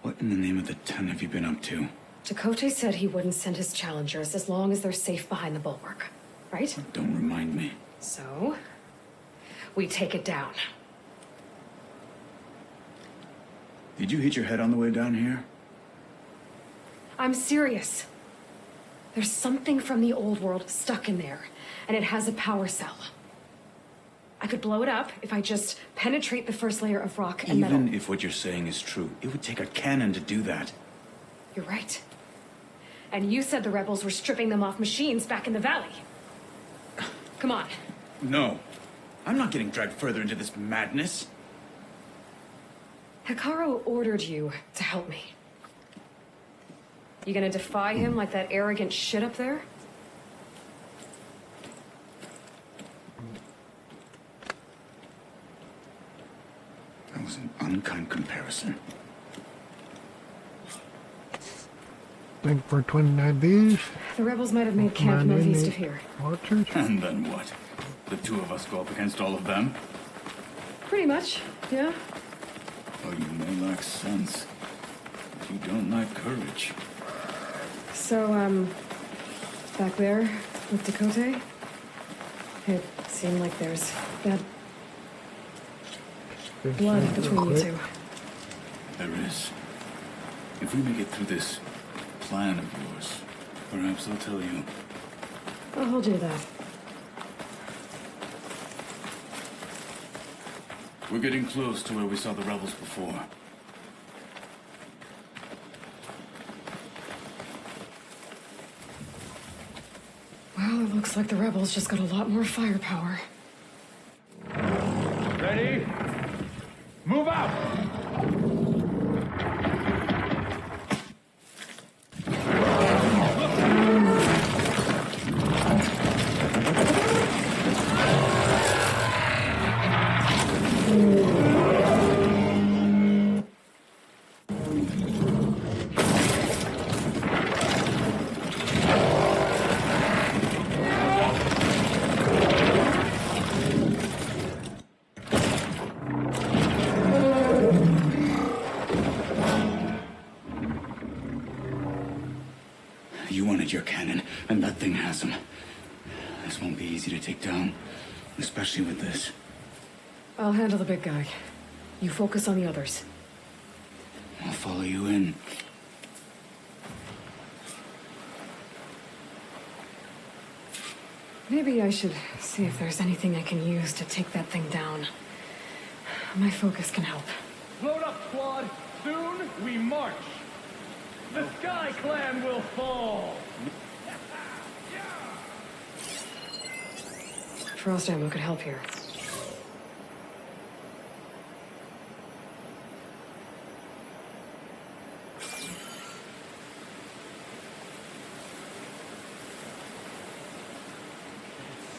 What in the name of the ton have you been up to? Chakotay said he wouldn't send his challengers as long as they're safe behind the bulwark, right? Don't remind me. So, we take it down. Did you hit your head on the way down here? I'm serious. There's something from the old world stuck in there, and it has a power cell. I could blow it up if I just penetrate the first layer of rock and metal. Even if what you're saying is true, it would take a cannon to do that. You're right. And you said the rebels were stripping them off machines back in the valley. Come on. No. I'm not getting dragged further into this madness. Hikaru ordered you to help me. You gonna defy him like that arrogant shit up there? That was an unkind comparison. Thank you for 29 Bs. The rebels might have made camp northeast of here. Watchers. And then what? The two of us go up against all of them? Pretty much, yeah. Well, you may lack sense, but you don't lack courage. So, back there with Chakotay, it seemed like there's bad blood between you two. There is. If we make it through this plan of yours, perhaps I'll tell you. I'll hold you to that. We're getting close to where we saw the rebels before. Well, it looks like the rebels just got a lot more firepower. Ready? Move out! You wanted your cannon, and that thing has him. This won't be easy to take down, especially with this. I'll handle the big guy. You focus on the others. I'll follow you in. Maybe I should see if there's anything I can use to take that thing down. My focus can help. Load up, squad. Soon we march. The Sky Clan will fall. Frost ammo could help here.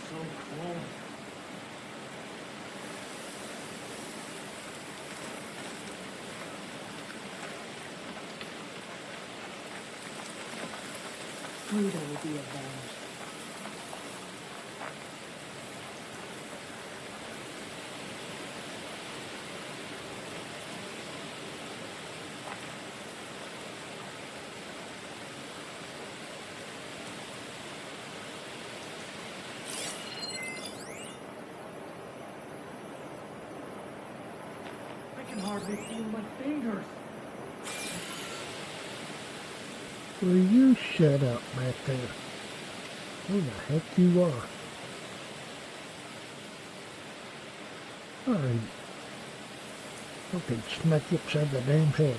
So close. Freedom will be avenged. I can hardly feel my fingers. Will you shut up back there? Who the heck you are? Alright. Okay, smack you upside the damn head.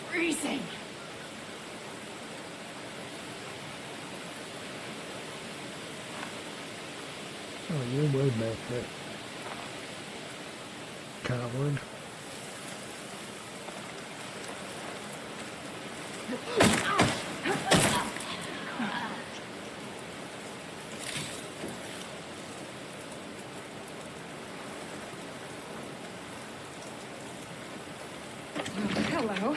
Freezing. Oh, you're way back there. Coward. Hello.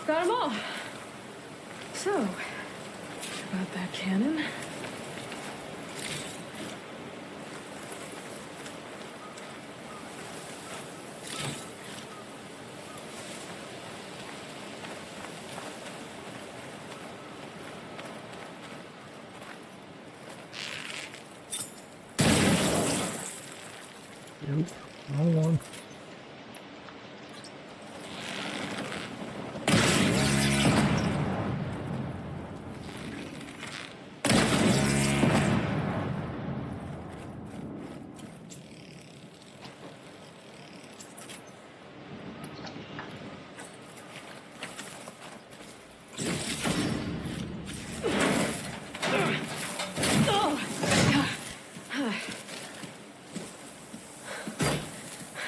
Got them all. So, about that cannon. Nope, wrong one.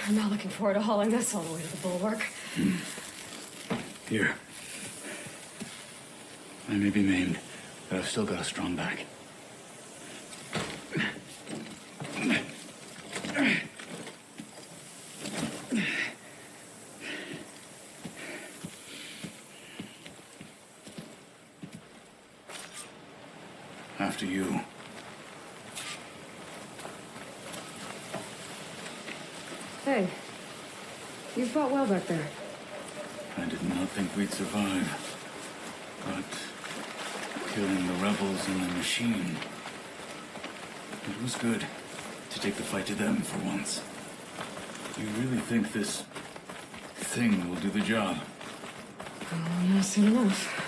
I'm not looking forward to hauling this all the way to the bulwark. Here. I may be maimed, but I've still got a strong back. After you. Hey, you fought well back there. I did not think we'd survive. But killing the rebels and the machine, it was good to take the fight to them for once. You really think this thing will do the job? Oh, not soon enough.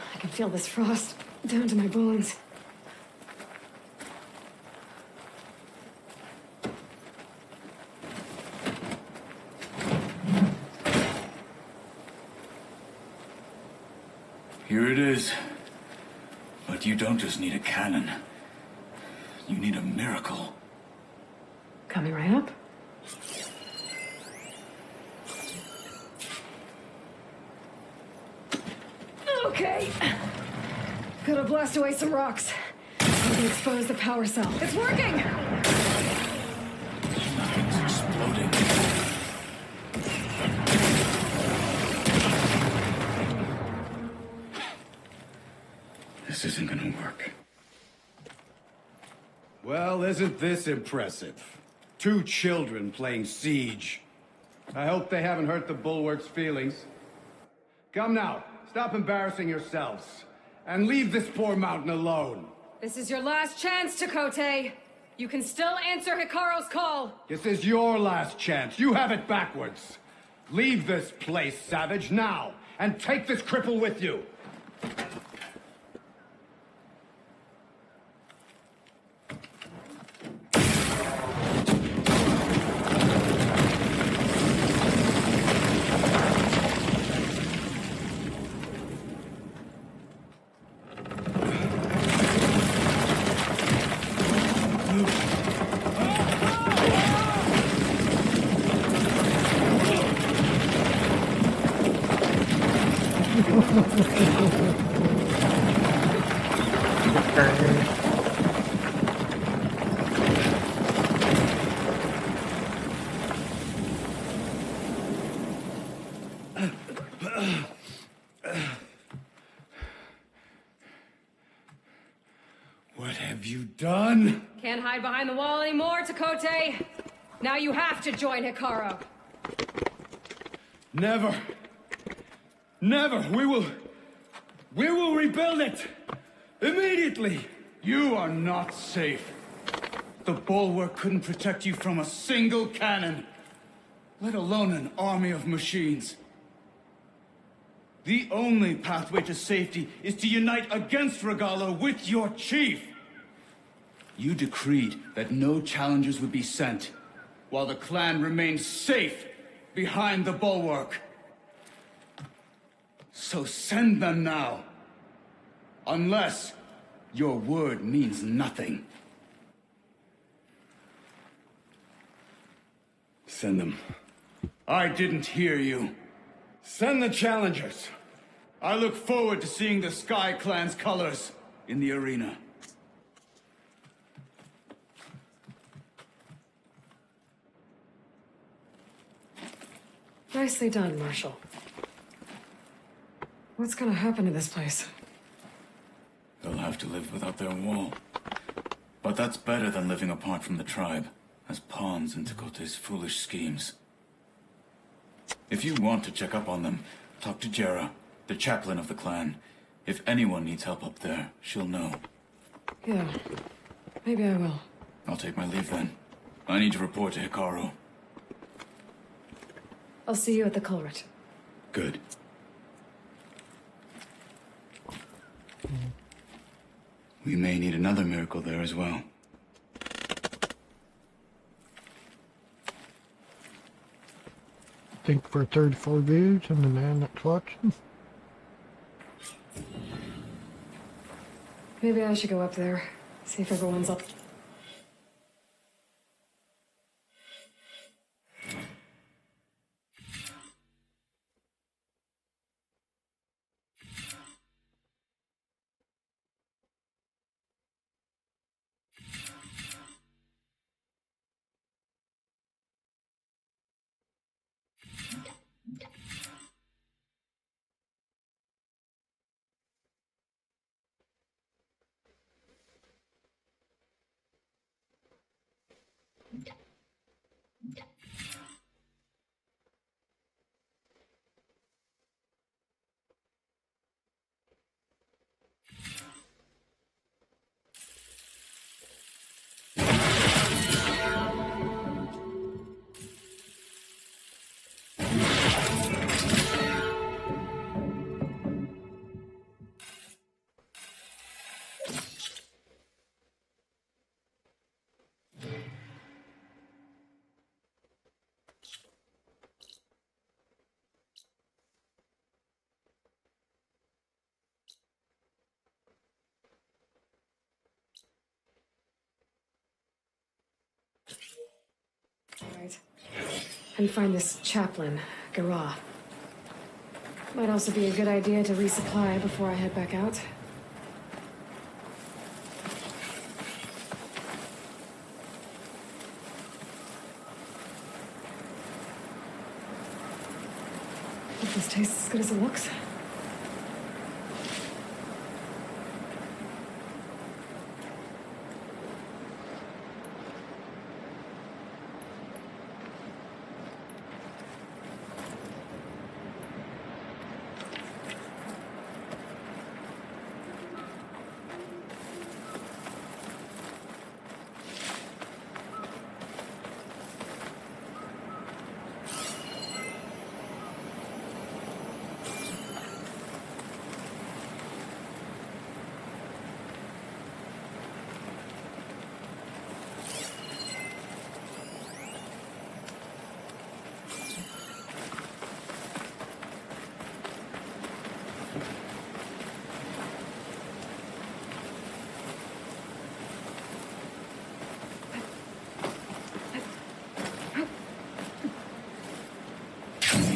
I can feel this frost down to my bones. Here it is. But you don't just need a cannon. You need a miracle. Coming right up. Okay. Gotta blast away some rocks. Maybe expose the power cell. It's working! Nothing's exploding. This isn't gonna work. Well, isn't this impressive? 2 children playing siege. I hope they haven't hurt the bulwark's feelings. Come now, stop embarrassing yourselves. And leave this poor mountain alone. This is your last chance, Chakotay. You can still answer Hikaru's call. This is your last chance. You have it backwards. Leave this place, Savage, now. And take this cripple with you. What have you done? Can't hide behind the wall anymore, Chakotay. Now you have to join Hikaru. Never. Never. We will rebuild it. Immediately. You are not safe. The bulwark couldn't protect you from a single cannon, let alone an army of machines. The only pathway to safety is to unite against Regala with your chief. You decreed that no challengers would be sent, while the clan remained safe behind the bulwark. So send them now. Unless your word means nothing. Send them. I didn't hear you. Send the challengers. I look forward to seeing the Sky Clan's colors in the arena. Nicely done, Marshal. What's gonna happen to this place? They'll have to live without their wall. But that's better than living apart from the tribe, as pawns in Chakotay's foolish schemes. If you want to check up on them, talk to Jera, the chaplain of the clan. If anyone needs help up there, she'll know. Yeah, maybe I will. I'll take my leave then. I need to report to Hikaru. I'll see you at the culvert. Good. We may need another miracle there as well. Think for 34 views and the man that's watching. Maybe I should go up there, see if everyone's up. Right. And find this chaplain, Garah. Might also be a good idea to resupply before I head back out. This tastes as good as it looks.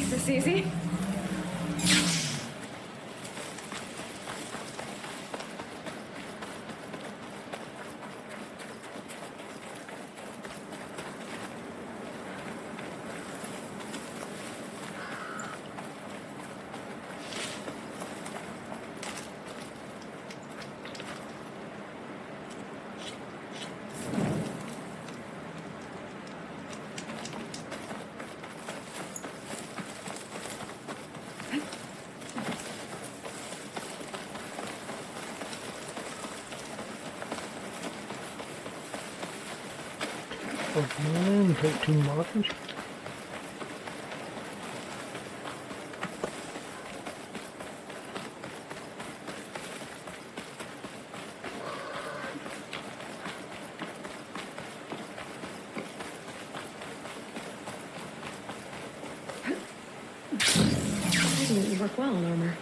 Is this easy? Okay, 13 markers. Doesn't work well in armor.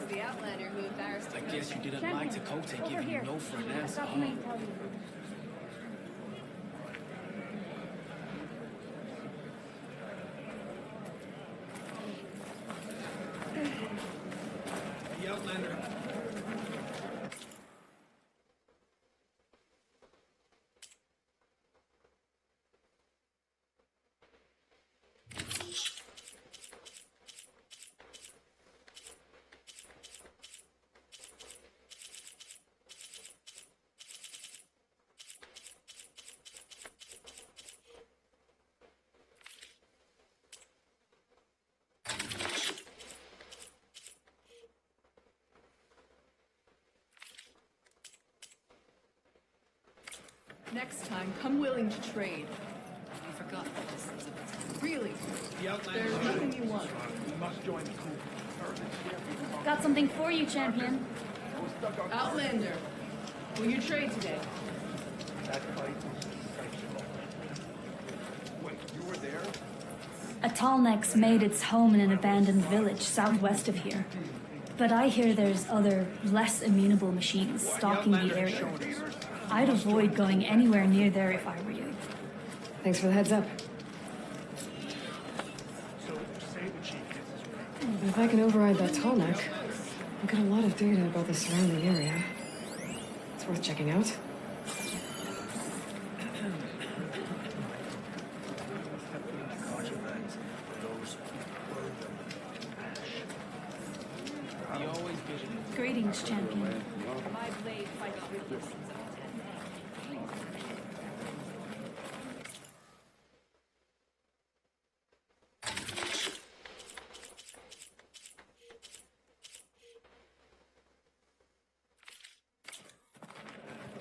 The Outlander who embarrassed I guess you didn't like Takote giving you no for an answer, huh? The Outlander. Next time, come willing to trade. I forgot that this is a... Really, there's nothing you want. You must join the crew. Got something for you, champion. Outlander, will you trade today? That fight was sensational. Wait, you were there? A tallneck's made its home in an abandoned village southwest of here. But I hear there's other, less amenable machines stalking the area. I'd avoid going anywhere near there if I were you. Thanks for the heads up. So, say the chief gets his way. If I can override that tall neck, I've got a lot of data about the surrounding area. It's worth checking out. Greetings, champion. My blade fights with the lessons of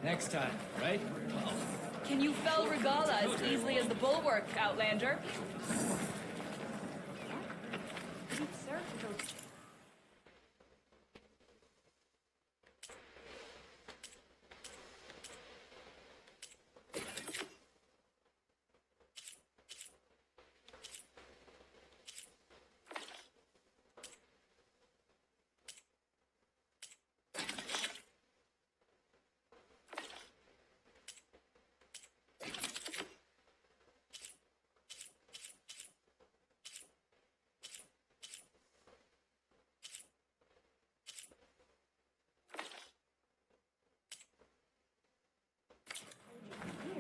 Next time, right? Oh. Can you fell Regala as easily as the bulwark, Outlander?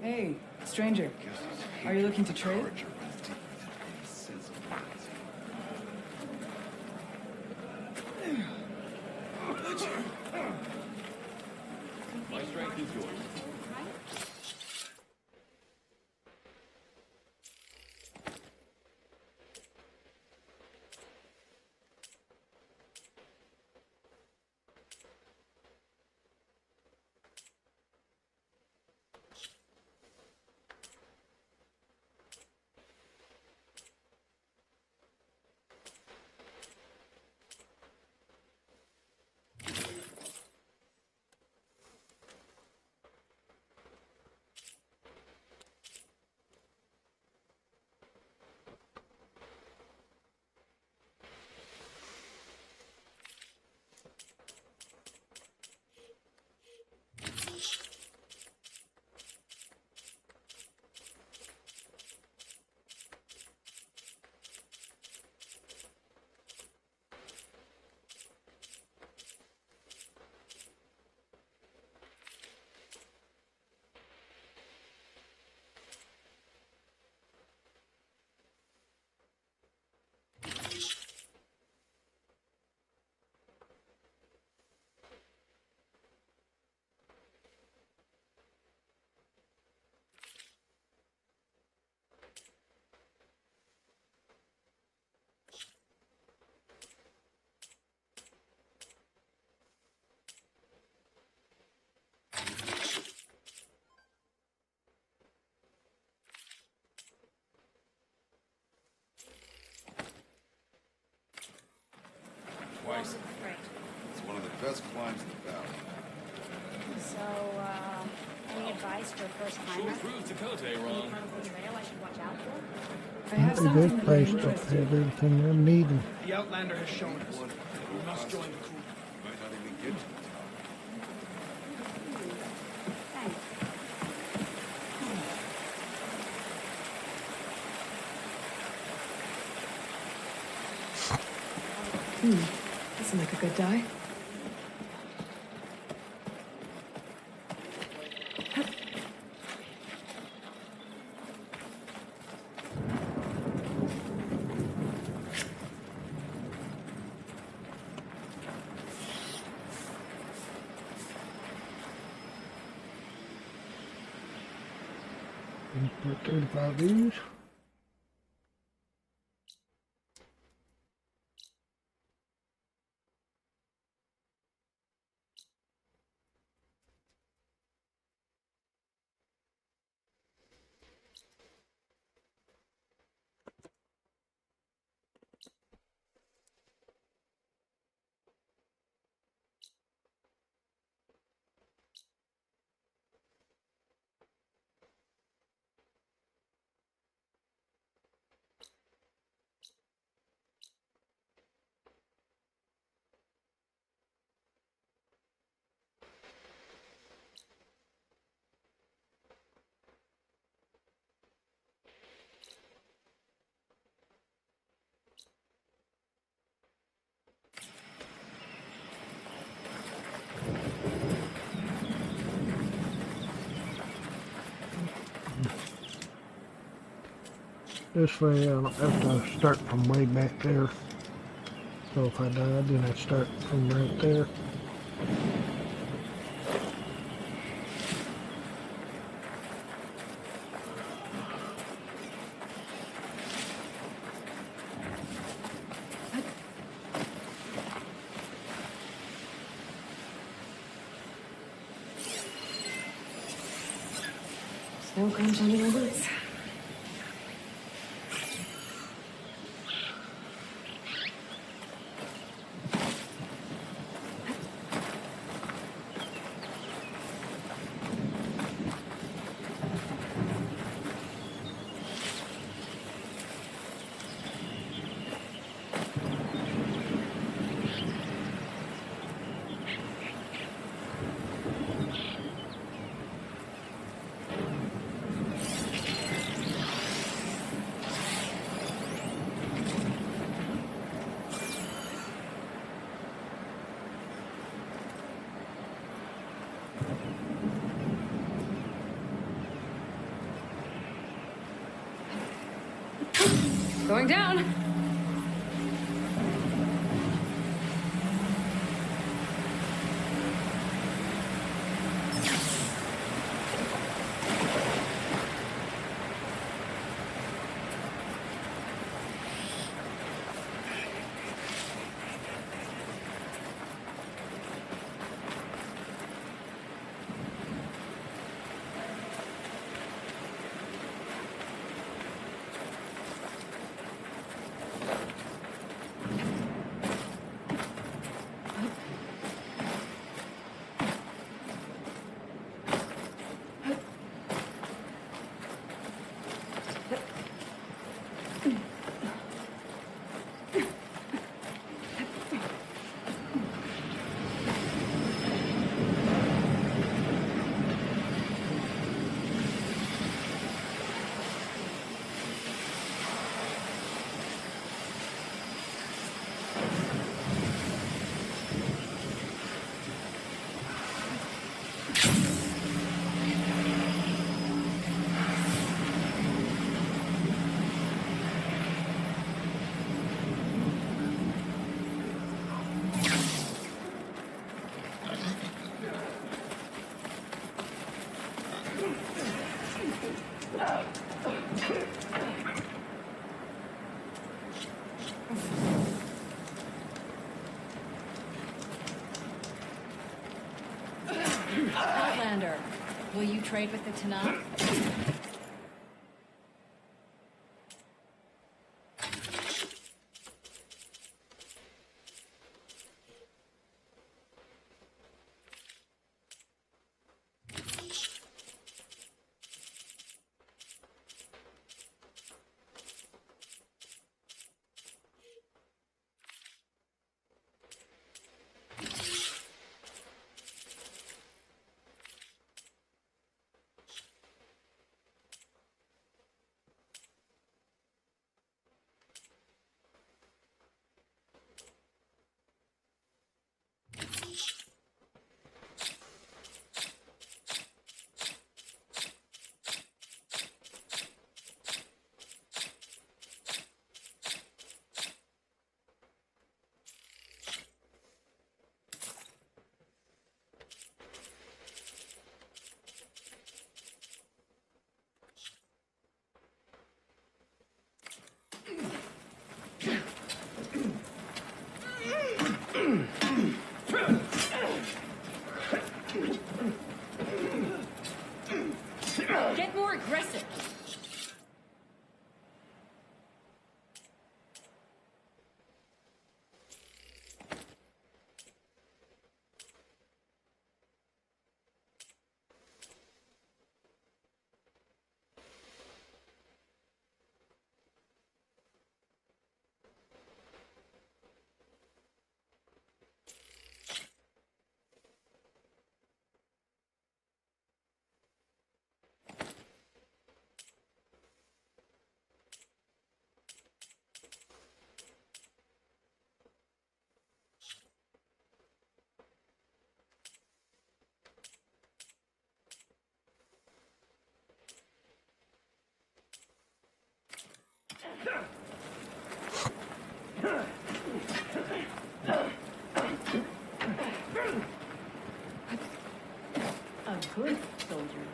Hey, stranger. Are you looking to trade? My strength is yours. Twice. It's one of the best climbs in the valley. So, any advice for a first climber? Proves Dakota Any wrong. part of the trail I should watch out for? I have A something good that place you're to interested have in. everything I'm needing. The Outlander has shown us. We must join the crew. You might not even get to the top. Thanks. That seemed like a good die. Put 35 these. This way I don't have to start from way back there. So if I died, then I start from right there. Snow crunch under my boots. Going down. Outlander, will you trade with the Tanakh? Get more aggressive. good soldier.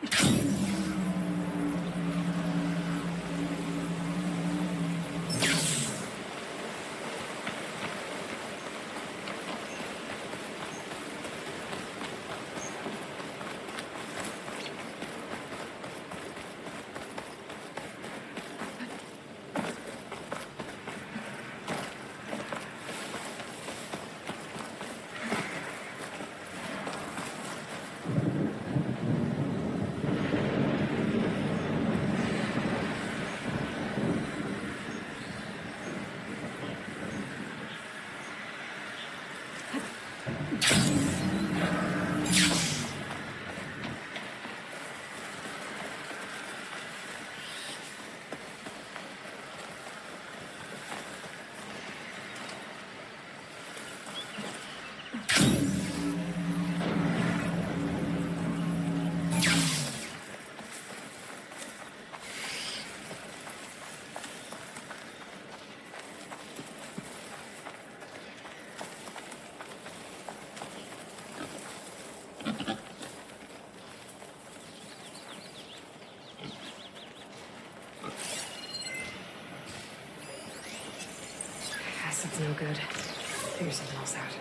Acid's no good. Figure something else out.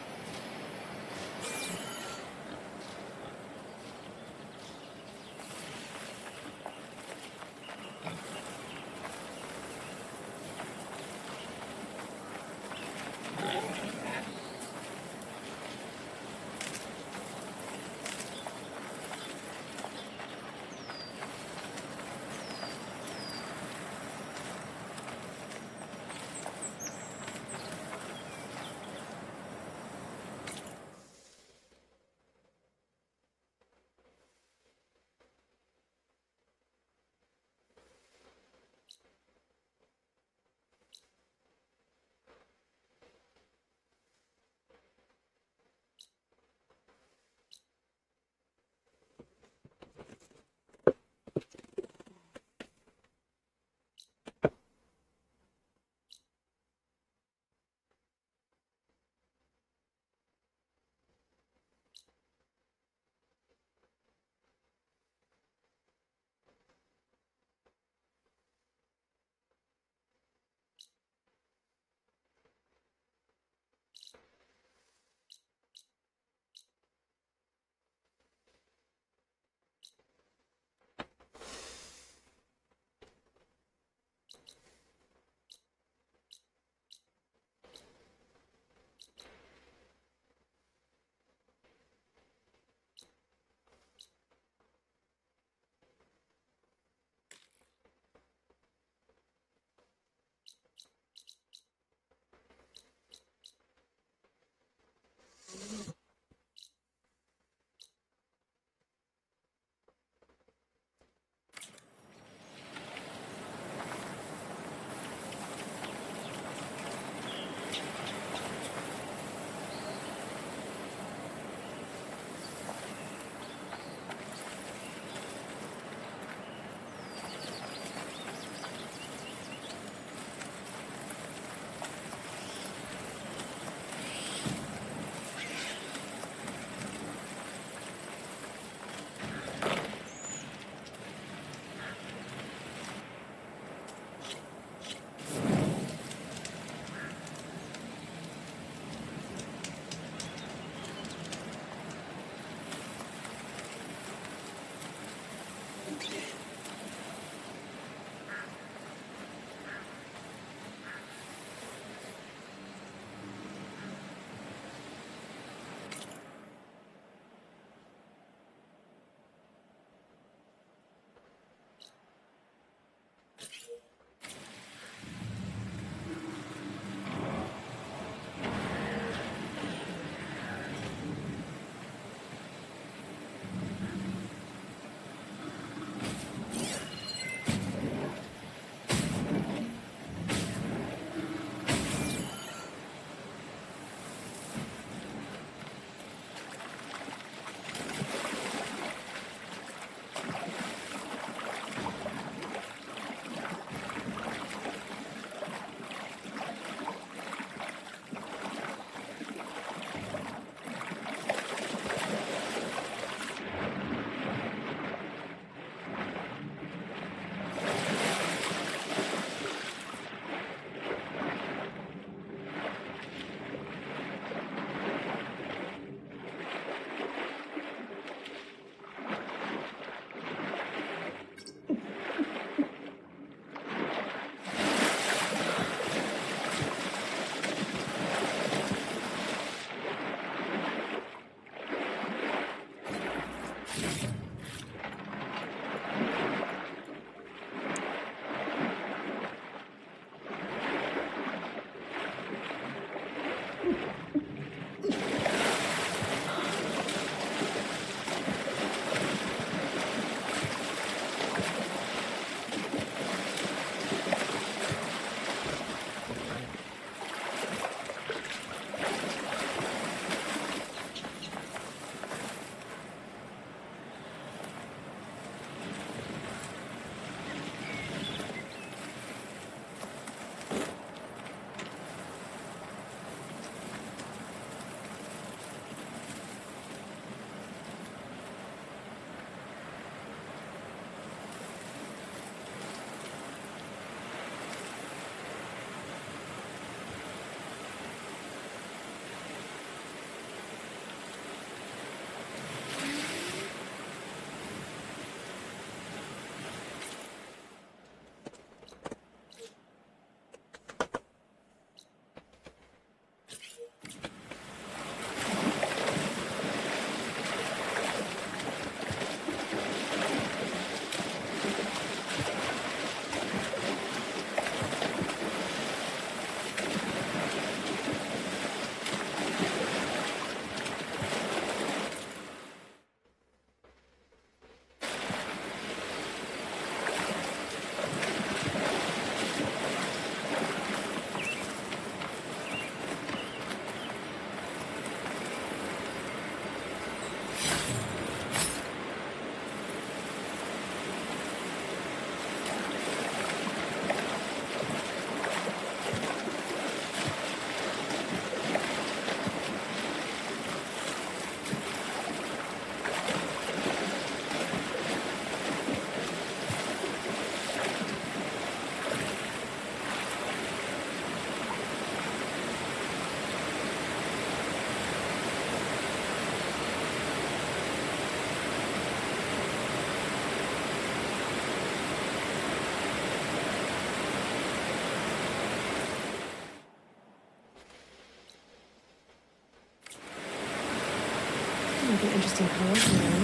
interesting colors.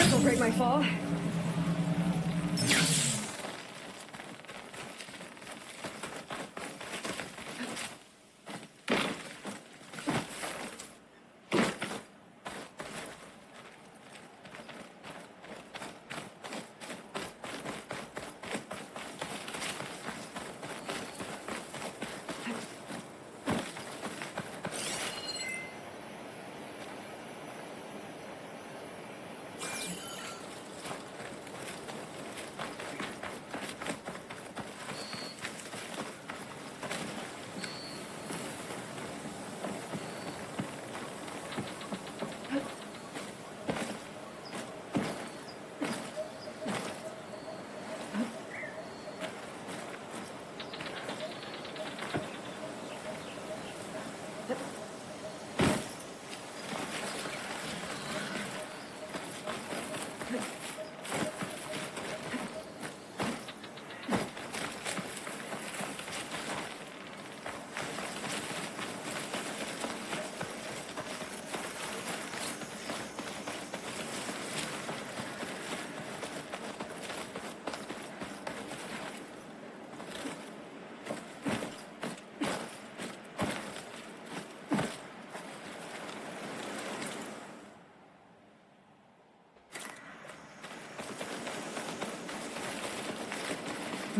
Don't break my fall.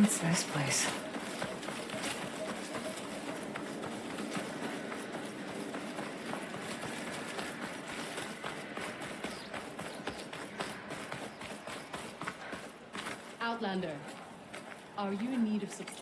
What's this place? Outlander, are you in need of support?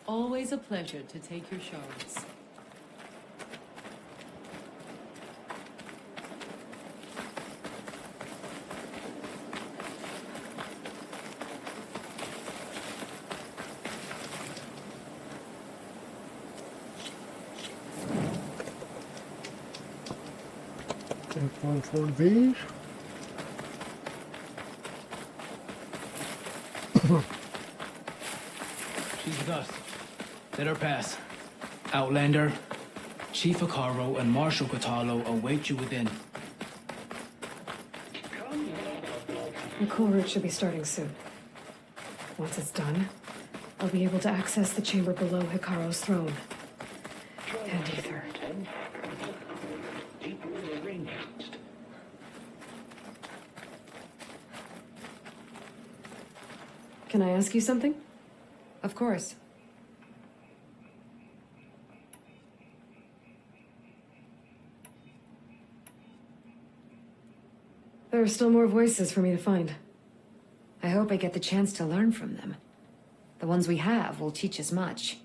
Always a pleasure to take your shards. Take one for these. She's with us. Let her pass. Outlander, Chief Akaro and Marshal Katalo await you within. The cool route should be starting soon. Once it's done, I'll be able to access the chamber below Hikaru's throne. And Ether. Can I ask you something? Of course. There are still more voices for me to find. I hope I get the chance to learn from them. The ones we have will teach us much.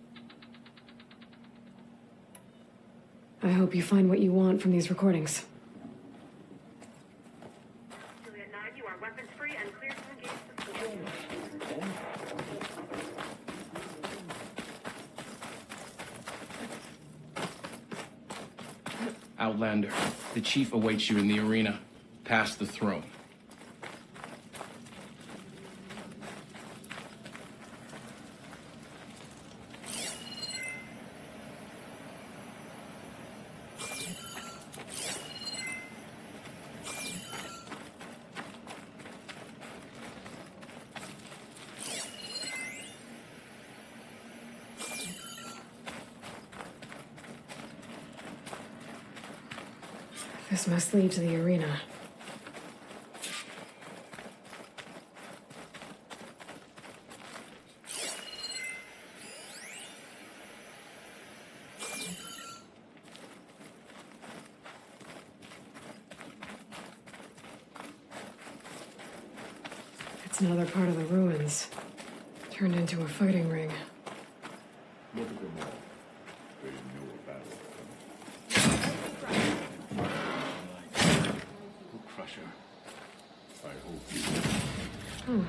I hope you find what you want from these recordings. Juliet 9, you are weapons free and cleared to engage the school. Outlander, the chief awaits you in the arena, past the throne. This must lead to the arena. It's another part of the ruins. Turned into a fighting ring. Look at them all. They know about it. Crusher. I hope you. Oh,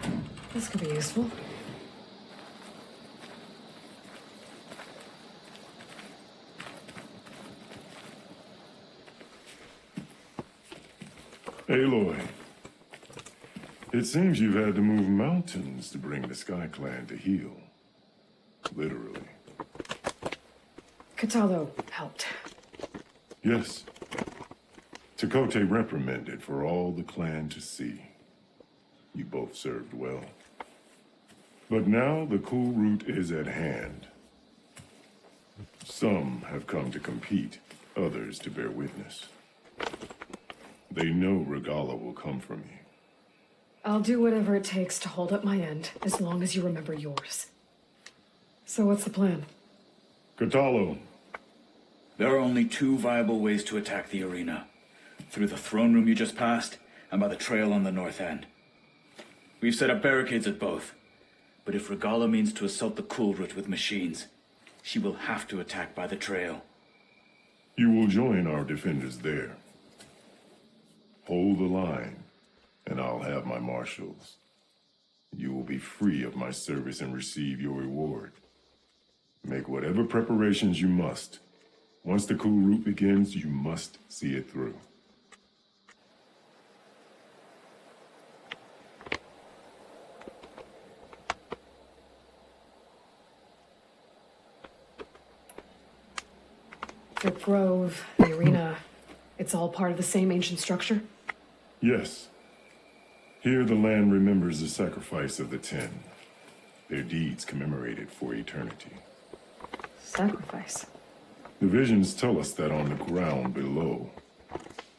this could be useful. Aloy, it seems you've had to move mountains to bring the Sky Clan to heal. Literally. Katalo helped. Yes. Chakotay reprimanded for all the clan to see. You both served well. But now the cool route is at hand. Some have come to compete, others to bear witness. They know Regala will come from you. I'll do whatever it takes to hold up my end, as long as you remember yours. So what's the plan? Katalo. There are only two viable ways to attack the arena. Through the throne room you just passed, and by the trail on the north end. We've set up barricades at both. But if Regala means to assault the cool route with machines, she will have to attack by the trail. You will join our defenders there. Hold the line, and I'll have my marshals. You will be free of my service and receive your reward. Make whatever preparations you must. Once the cool route begins, you must see it through. The grove, the arena, it's all part of the same ancient structure? Yes. Here the land remembers the sacrifice of the 10. Their deeds commemorated for eternity. Sacrifice? The visions tell us that on the ground below,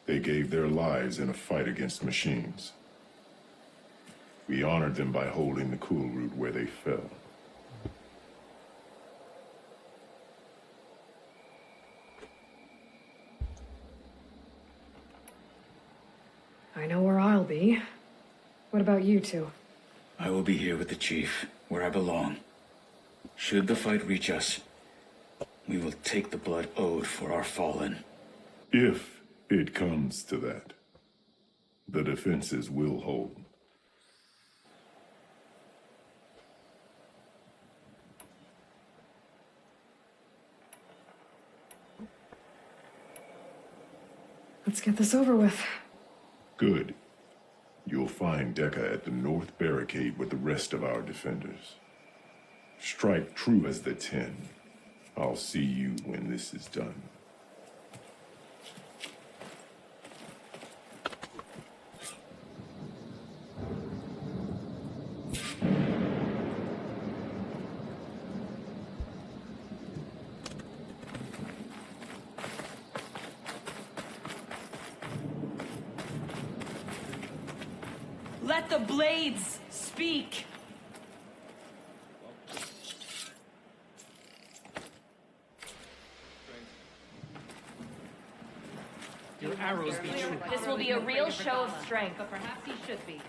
they gave their lives in a fight against machines. We honored them by holding the cool route where they fell. I know where I'll be. What about you two? I will be here with the chief, where I belong. Should the fight reach us, we will take the blood owed for our fallen. If it comes to that, the defenses will hold. Let's get this over with. Good. You'll find Dekka at the north barricade with the rest of our defenders. Strike true as the 10. I'll see you when this is done. Let the blades speak. Your arrows be true. This will be a real show of strength. But perhaps he should be.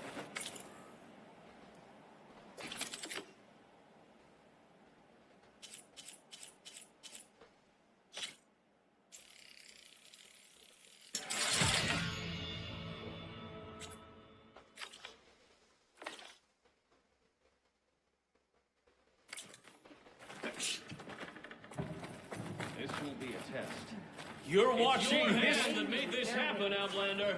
This will be a test. You're watching your hand that made this happen, Outlander.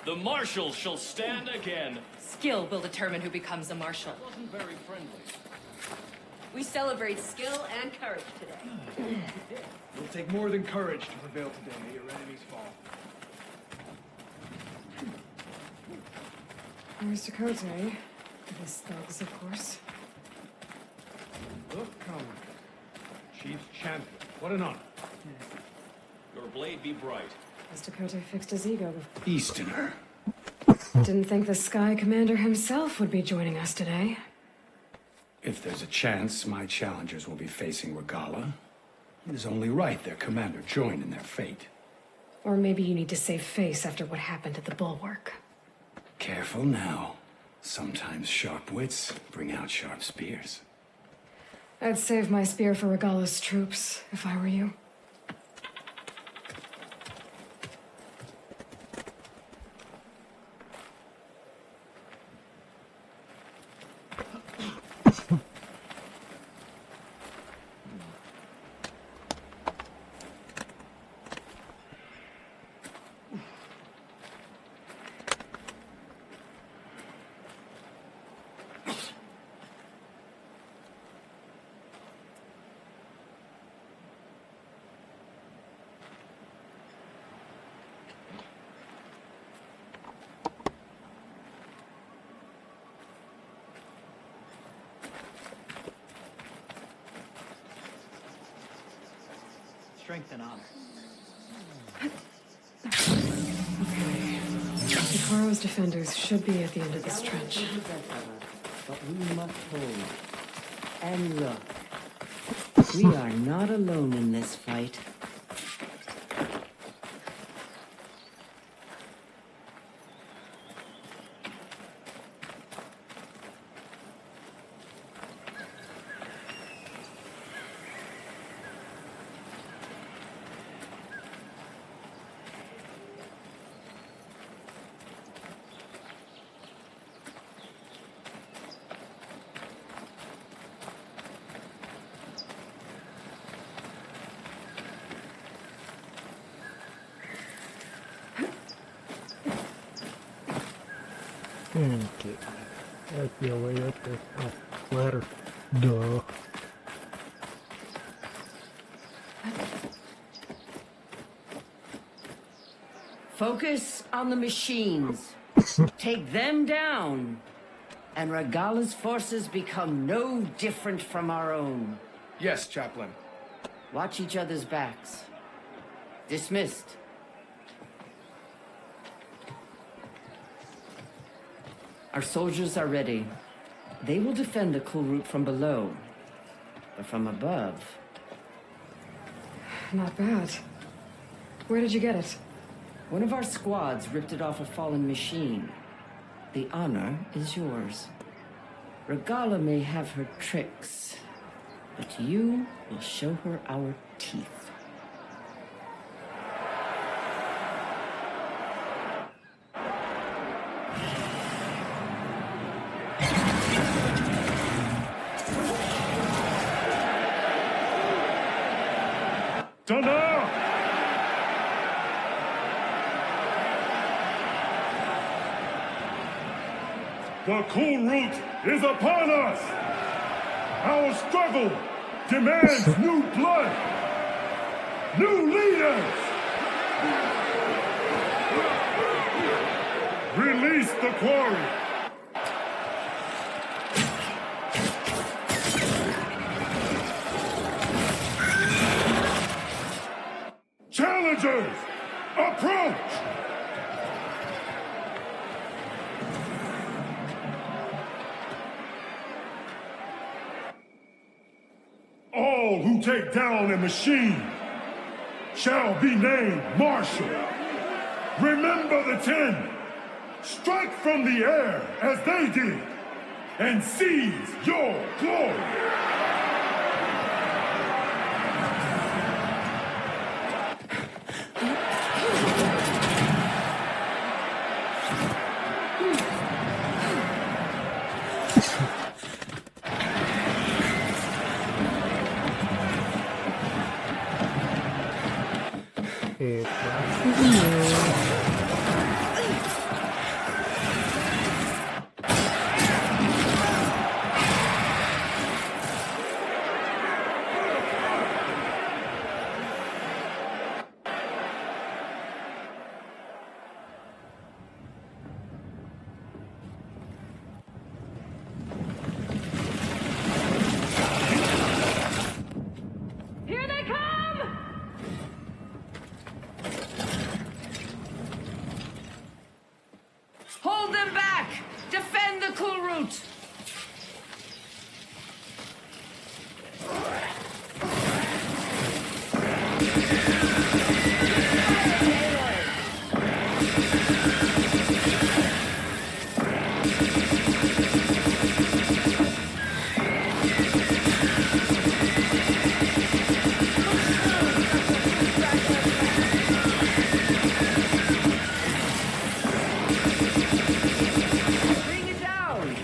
The marshals shall stand again. Skill will determine who becomes a marshal. Wasn't very friendly. We celebrate skill and courage today. It'll take more than courage to prevail today. May your enemies fall. Where's Dakota? This thugs, of course. Look, come. Chief's champion. What an honor. Your blade be bright. Has Dakota fixed his ego? Easterner. Didn't think the Sky Commander himself would be joining us today. If there's a chance my challengers will be facing Regala, it is only right their commander join in their fate. Or maybe you need to save face after what happened at the Bulwark. Careful now. Sometimes sharp wits bring out sharp spears. I'd save my spear for Regala's troops, if I were you. Strength and honor. Ikaro's defenders should be at the end of this trench. But we must hold. And look, we are not alone in this fight. Okay. That's the way up there. Oh, ladder. Duh. Focus on the machines. Take them down. And Regala's forces become no different from our own. Yes, Chaplain. Watch each other's backs. Dismissed. Our soldiers are ready. They will defend the cool route from below. But from above... Not bad. Where did you get it? One of our squads ripped it off a fallen machine. The honor is yours. Regala may have her tricks, but you will show her our teeth. Tada! The cool route is upon us! Our struggle demands new blood, new leaders! Release the quarry! Challengers, approach! All who take down a machine shall be named Marshal. Remember the 10. Strike from the air as they did, and seize your glory! Here they come! Hold them back! Defend the cool route! Bring it down!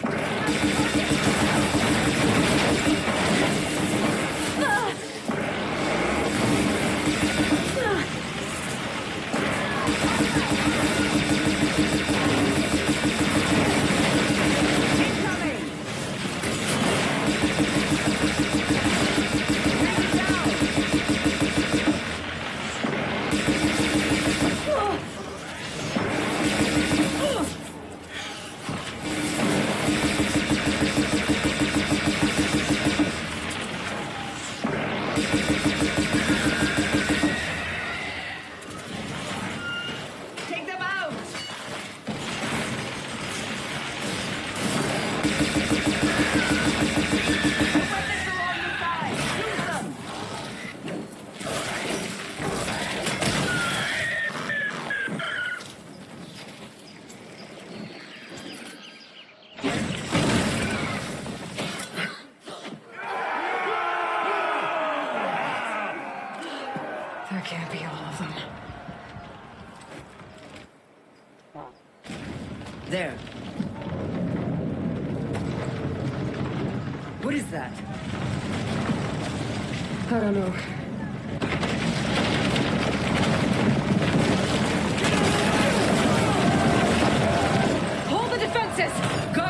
Take them out! Weapons along the side! Use them! That can't be all of them. There. What is that? I don't know. Hold the defenses! Go!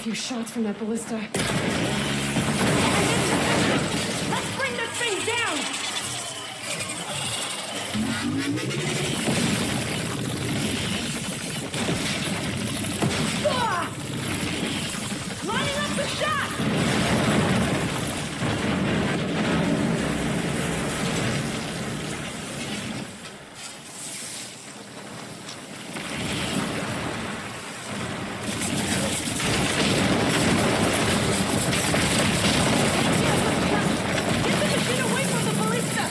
few shots from that ballista. Let's bring this thing down! Ah! Lining up the shot! Get the machine away from the ballista!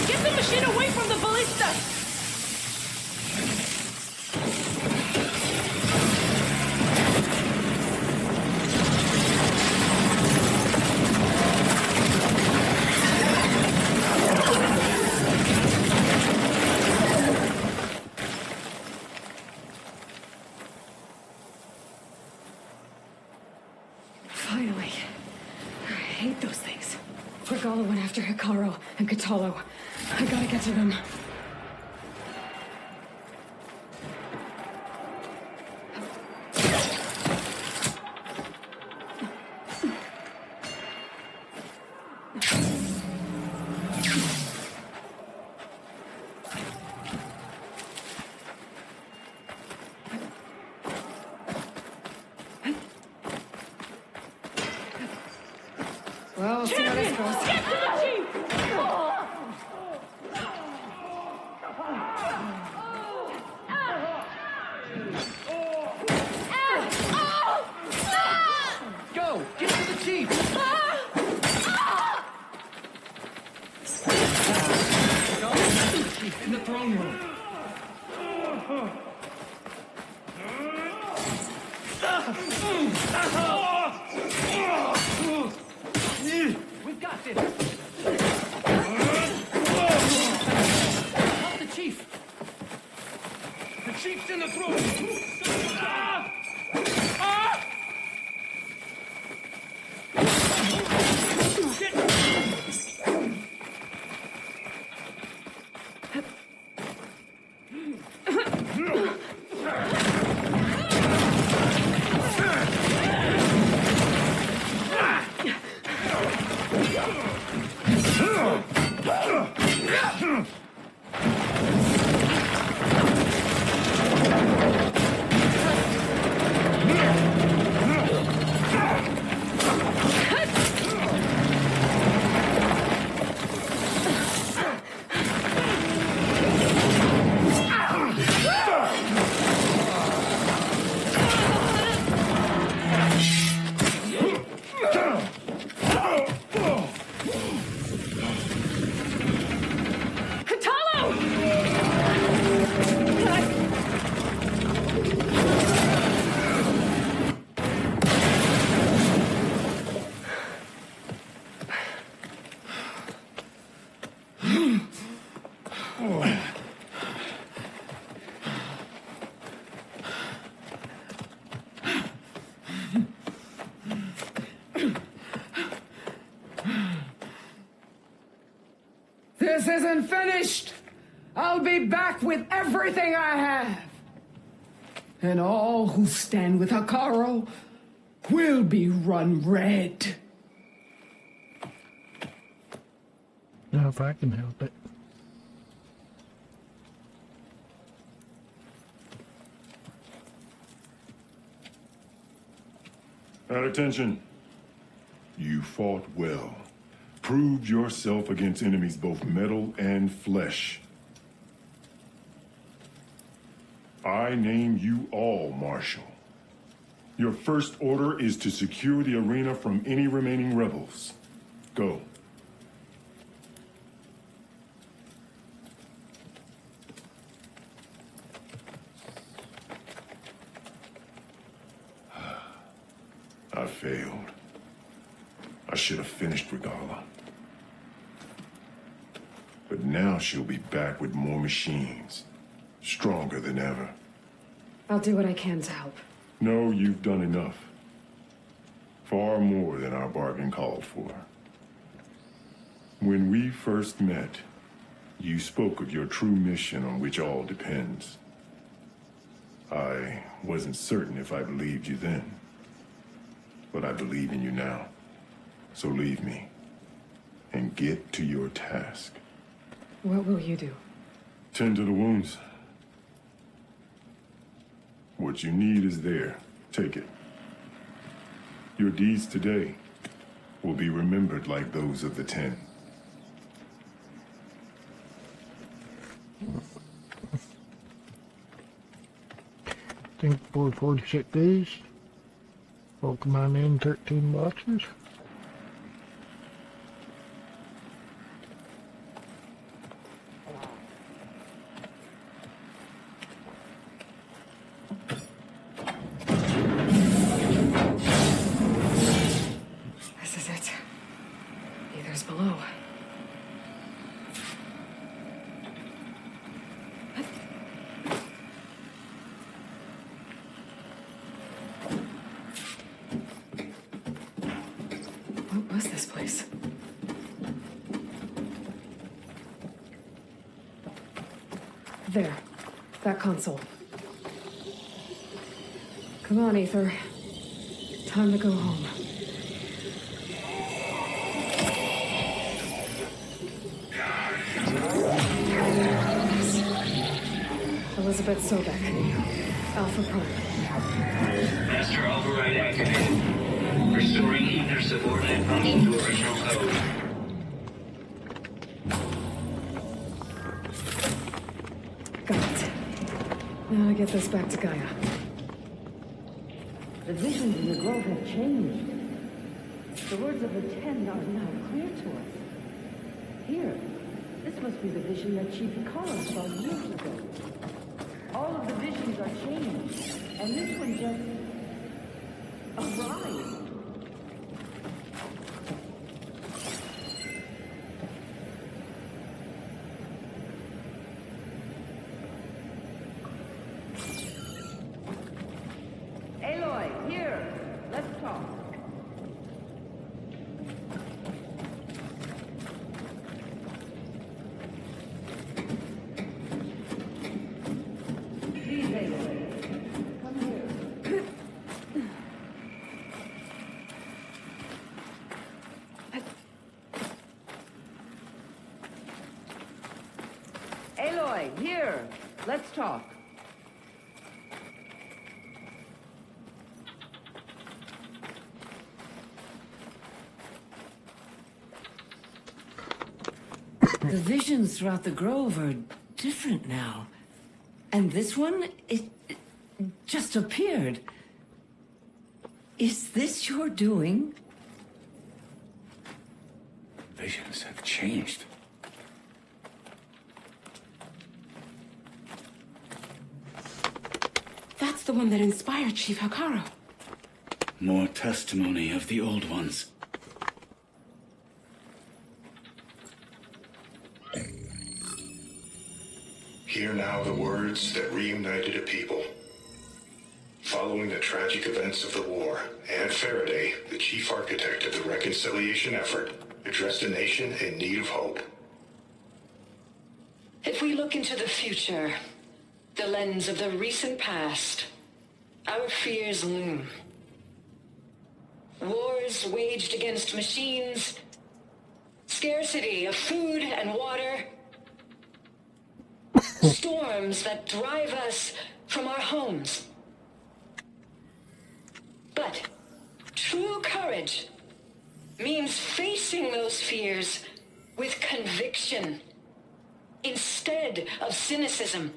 Get the machine away from the ballista! Finally. I hate those things. Regala went after Hikaru and Katalo. I gotta get to them. Well, we'll see how this goes. Get to the chief! Go! Get to the chief! Go! Get to the chief in the throne room. We've got this. Help the chief. The chief's in the throne. This isn't finished. I'll be back with everything I have. And all who stand with Hikaru will be run red. Now, if I can help it. At attention. You fought well. Proved yourself against enemies both metal and flesh. I name you all Marshal. Your first order is to secure the arena from any remaining rebels. Go. I failed. I should have finished Regala. But now she'll be back with more machines. Stronger than ever. I'll do what I can to help. No, you've done enough. Far more than our bargain called for. When we first met, you spoke of your true mission on which all depends. I wasn't certain if I believed you then, but I believe in you now. So leave me, and get to your task. What will you do? Tend to the wounds. What you need is there. Take it. Your deeds today will be remembered like those of the 10. I think for 46 days. Pokemon in 13 boxes. This is it. Ether's below. What was this place? There. That console. Come on, Ether. Time to go home. Elizabeth Sobek. Alpha Prime. Master override activated. Restoring ether subordinate function to original code. Got it. Now to get this back to Gaia. The visions in the grove have changed. The words of the 10 are now clear to us. Here, this must be the vision that Chief Collins saw years ago. All of the visions are changed, and this one just arrived. Aloy, here. Let's talk. Please, Aloy. Come here. Aloy, here. Let's talk. The visions throughout the grove are different now. And this one, it just appeared. Is this your doing? Visions have changed. That's the one that inspired Chief Hakaro. More testimony of the old ones. Hear now the words that reunited a people. Following the tragic events of the war, Anne Faraday, the chief architect of the reconciliation effort, addressed a nation in need of hope. If we look into the future, the lens of the recent past, our fears loom. Wars waged against machines, scarcity of food and water, storms that drive us from our homes. But true courage means facing those fears with conviction instead of cynicism.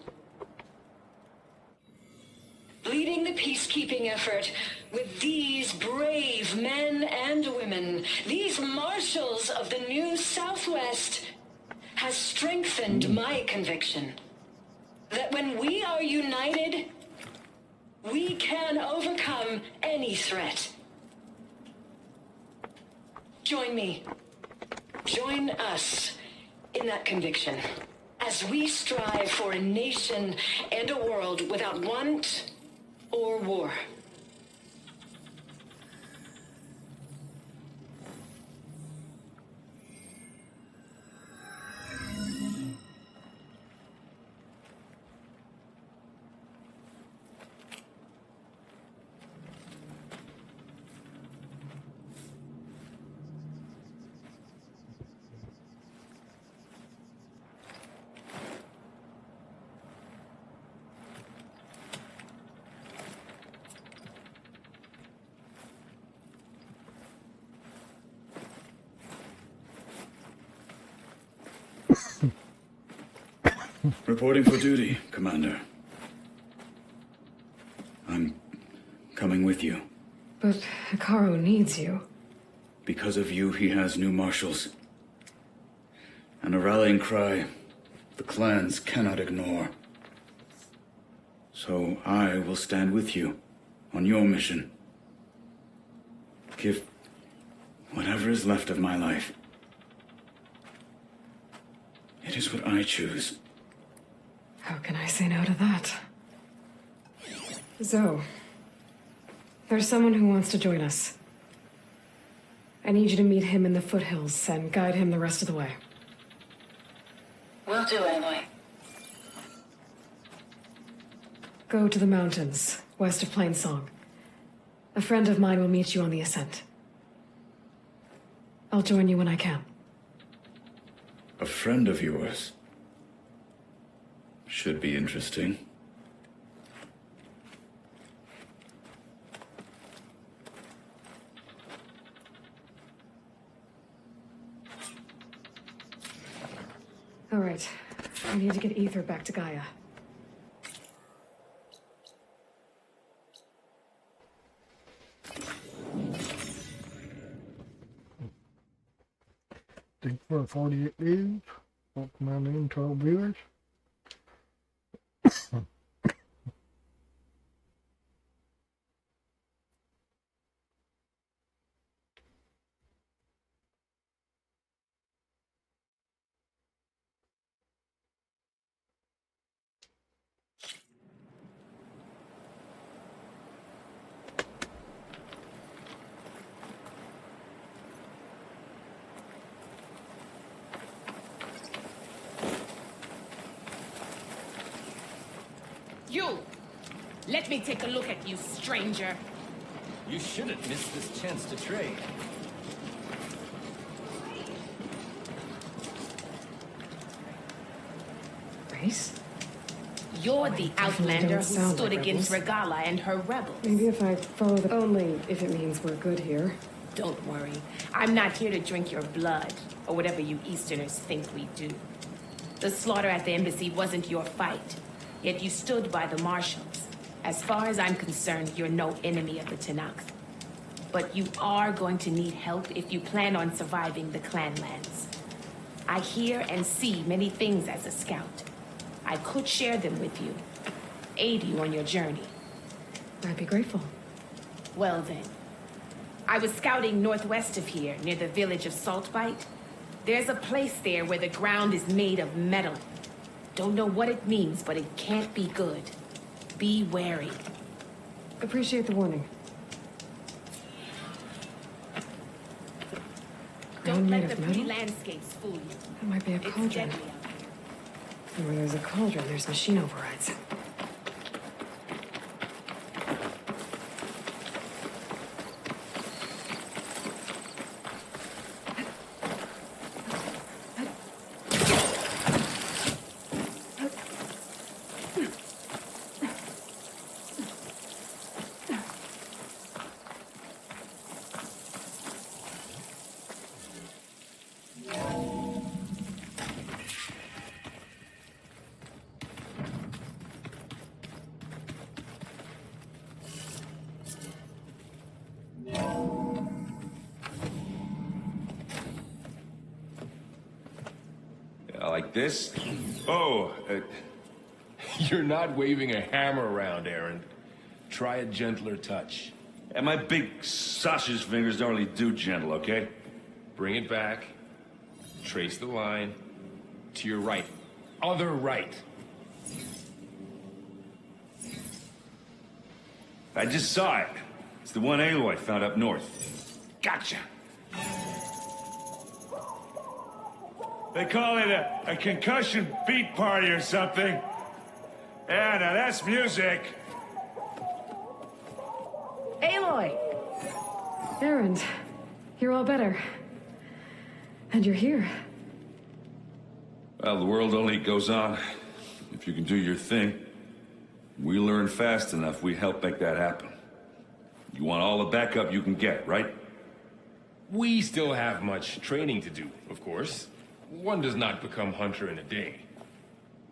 Leading the peacekeeping effort with these brave men and women, these marshals of the new Southwest, has strengthened my conviction that when we are united, we can overcome any threat. Join me. Join us in that conviction as we strive for a nation and a world without want or war. Reporting for duty, Commander. I'm coming with you. But Hikaru needs you. Because of you, he has new marshals. And a rallying cry the clans cannot ignore. So I will stand with you on your mission. Give whatever is left of my life. It is what I choose. How can I say no to that? Zoe, there's someone who wants to join us. I need you to meet him in the foothills and guide him the rest of the way. Will do, Aloy. Go to the mountains, west of Plainsong. A friend of mine will meet you on the ascent. I'll join you when I can. A friend of yours? Should be interesting. All right. I need to get Ether back to Gaia. Thanks for 48 days. Welcome on in, 12 viewers. You! Let me take a look at you, stranger. You shouldn't miss this chance to trade. Grace? You're the outlander who sound stood like against rebels. Regala and her rebels. Maybe if I follow the... Only if it means we're good here. Don't worry. I'm not here to drink your blood, or whatever you Easterners think we do. The slaughter at the embassy wasn't your fight, yet you stood by the marshals. As far as I'm concerned, you're no enemy of the Tenakth. But you are going to need help if you plan on surviving the clanlands. I hear and see many things as a scout. I could share them with you, aid you on your journey. I'd be grateful. Well then, I was scouting northwest of here, near the village of Saltbite. There's a place there where the ground is made of metal. Don't know what it means, but it can't be good. Be wary. Appreciate the warning. Don't Ground made let the of pretty metal? landscapes fool you. That might be a It's cauldron. deadly out here. And where there's a cauldron, there's machine overrides. Like this? Oh, you're not waving a hammer around, Aaron. Try a gentler touch. And my big sausage fingers don't really do gentle, okay? Bring it back. Trace the line. To your right. Other right. I just saw it. It's the one Aloy found up north. Gotcha. They call it a concussion beat party or something. Yeah, now that's music. Aloy! Erend, you're all better. And you're here. Well, the world only goes on. If you can do your thing. We learn fast enough, we help make that happen. You want all the backup you can get, right? We still have much training to do, of course. One does not become hunter in a day.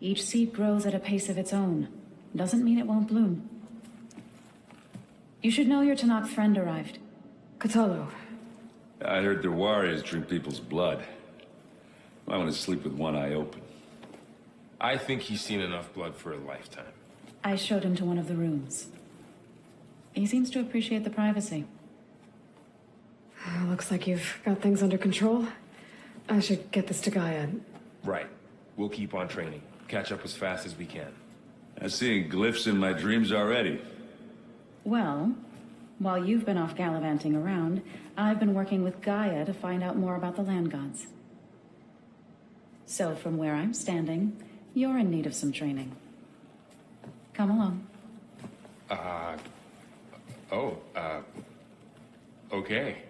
Each seed grows at a pace of its own. Doesn't mean it won't bloom. You should know your Tanakh friend arrived. Katalo. I heard their warriors drink people's blood. I want to sleep with one eye open. I think he's seen enough blood for a lifetime. I showed him to one of the rooms. He seems to appreciate the privacy. Looks like you've got things under control. I should get this to Gaia. Right. We'll keep on training. Catch up as fast as we can. I'm seeing glyphs in my dreams already. Well, while you've been off gallivanting around, I've been working with Gaia to find out more about the land gods. So from where I'm standing, you're in need of some training. Come along. Okay.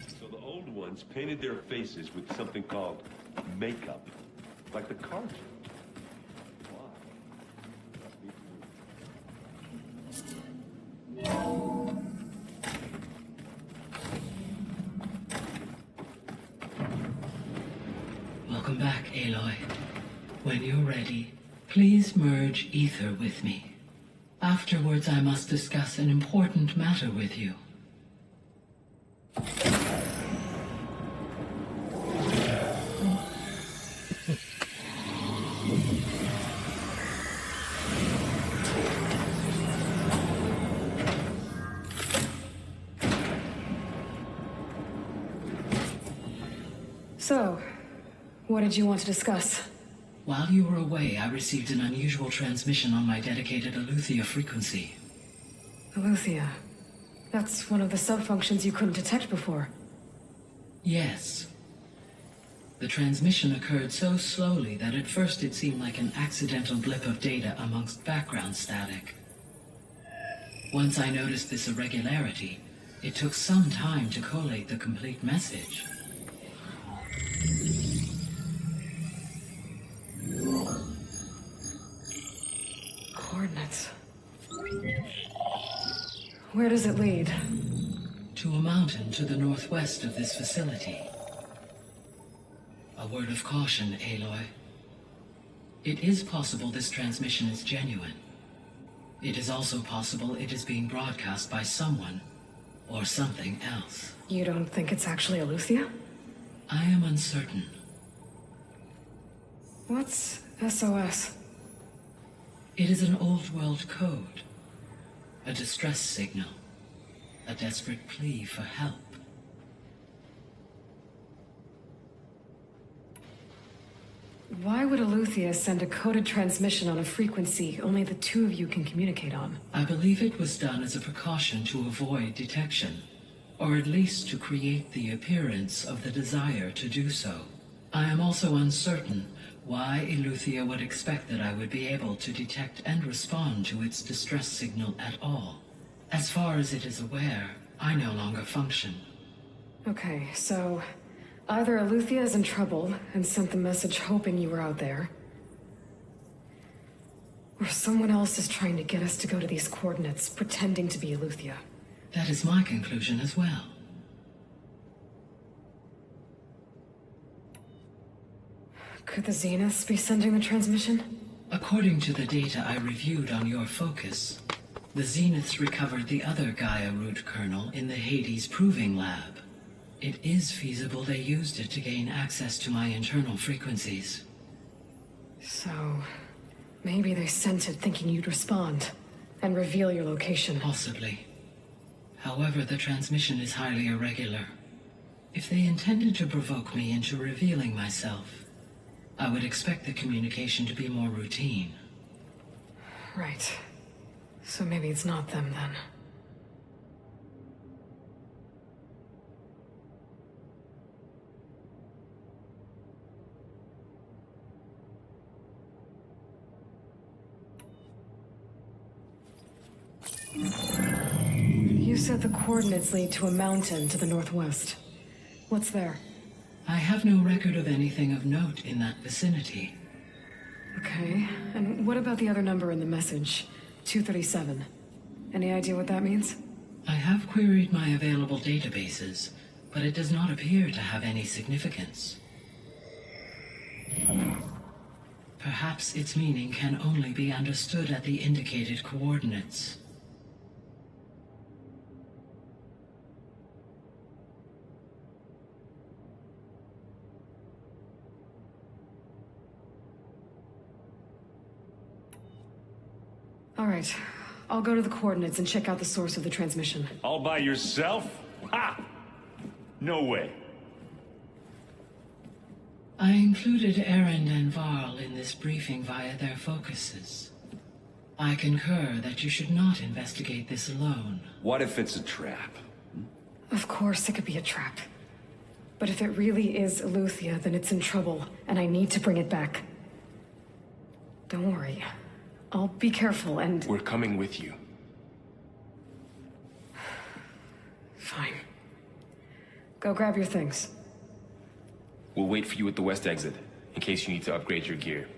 So the old ones painted their faces with something called makeup, like the cartoon. Welcome back, Aloy. When you're ready, please merge ether with me. Afterwards, I must discuss an important matter with you. So, what did you want to discuss? While you were away, I received an unusual transmission on my dedicated Aletheia frequency. Aletheia. That's one of the sub-functions you couldn't detect before. Yes. The transmission occurred so slowly that at first it seemed like an accidental blip of data amongst background static. Once I noticed this irregularity, it took some time to collate the complete message. Coordinates. Where does it lead? To a mountain to the northwest of this facility. A word of caution, Aloy. It is possible this transmission is genuine. It is also possible it is being broadcast by someone or something else. You don't think it's actually Aletheia? I am uncertain. What's SOS? It is an old-world code. A distress signal. A desperate plea for help. Why would Aletheia send a coded transmission on a frequency only the two of you can communicate on? I believe it was done as a precaution to avoid detection, or at least to create the appearance of the desire to do so. I am also uncertain why Aletheia would expect that I would be able to detect and respond to its distress signal at all. As far as it is aware, I no longer function. Okay, so either Aletheia is in trouble and sent the message hoping you were out there, or someone else is trying to get us to go to these coordinates, pretending to be Aletheia. That is my conclusion as well. Could the Zeniths be sending the transmission? According to the data I reviewed on your focus, the Zeniths recovered the other Gaia root kernel in the Hades Proving Lab. It is feasible they used it to gain access to my internal frequencies. So, maybe they sent it thinking you'd respond and reveal your location. Possibly. However, the transmission is highly irregular. If they intended to provoke me into revealing myself, I would expect the communication to be more routine. Right. So maybe it's not them then. You said the coordinates lead to a mountain to the northwest. What's there? I have no record of anything of note in that vicinity. Okay, and what about the other number in the message? 237. Any idea what that means? I have queried my available databases, but it does not appear to have any significance. Perhaps its meaning can only be understood at the indicated coordinates. All right, I'll go to the coordinates and check out the source of the transmission. All by yourself? Ha! No way. I included Erend and Varl in this briefing via their focuses. I concur that you should not investigate this alone. What if it's a trap? Of course it could be a trap. But if it really is Eleuthia, then it's in trouble, and I need to bring it back. Don't worry. I'll be careful and... We're coming with you. Fine. Go grab your things. We'll wait for you at the west exit, in case you need to upgrade your gear.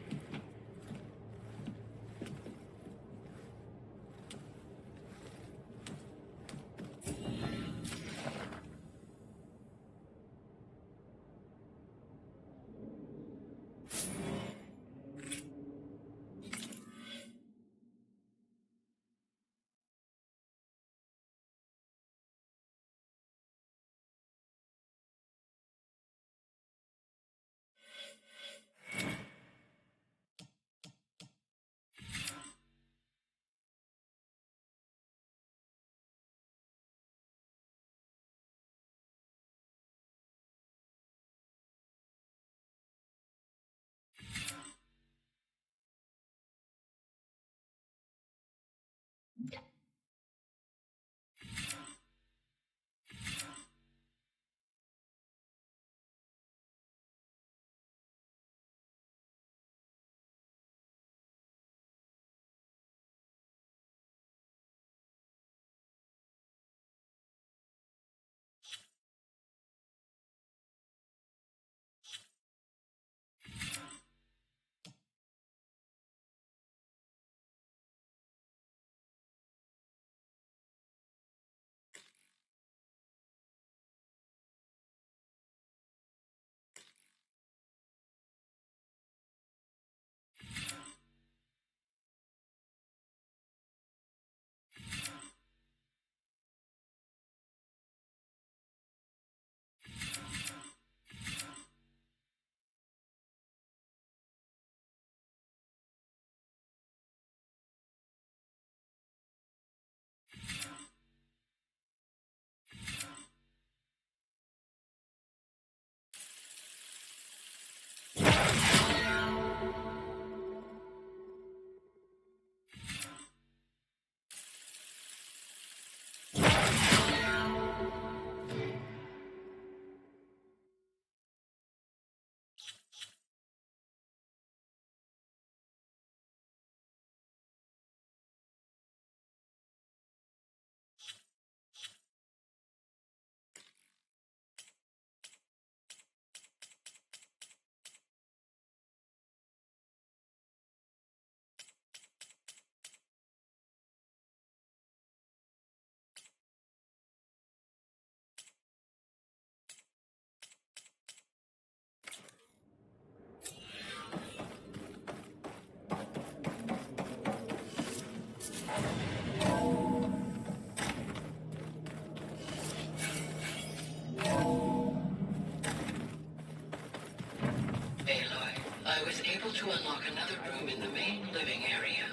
to unlock another room in the main living area.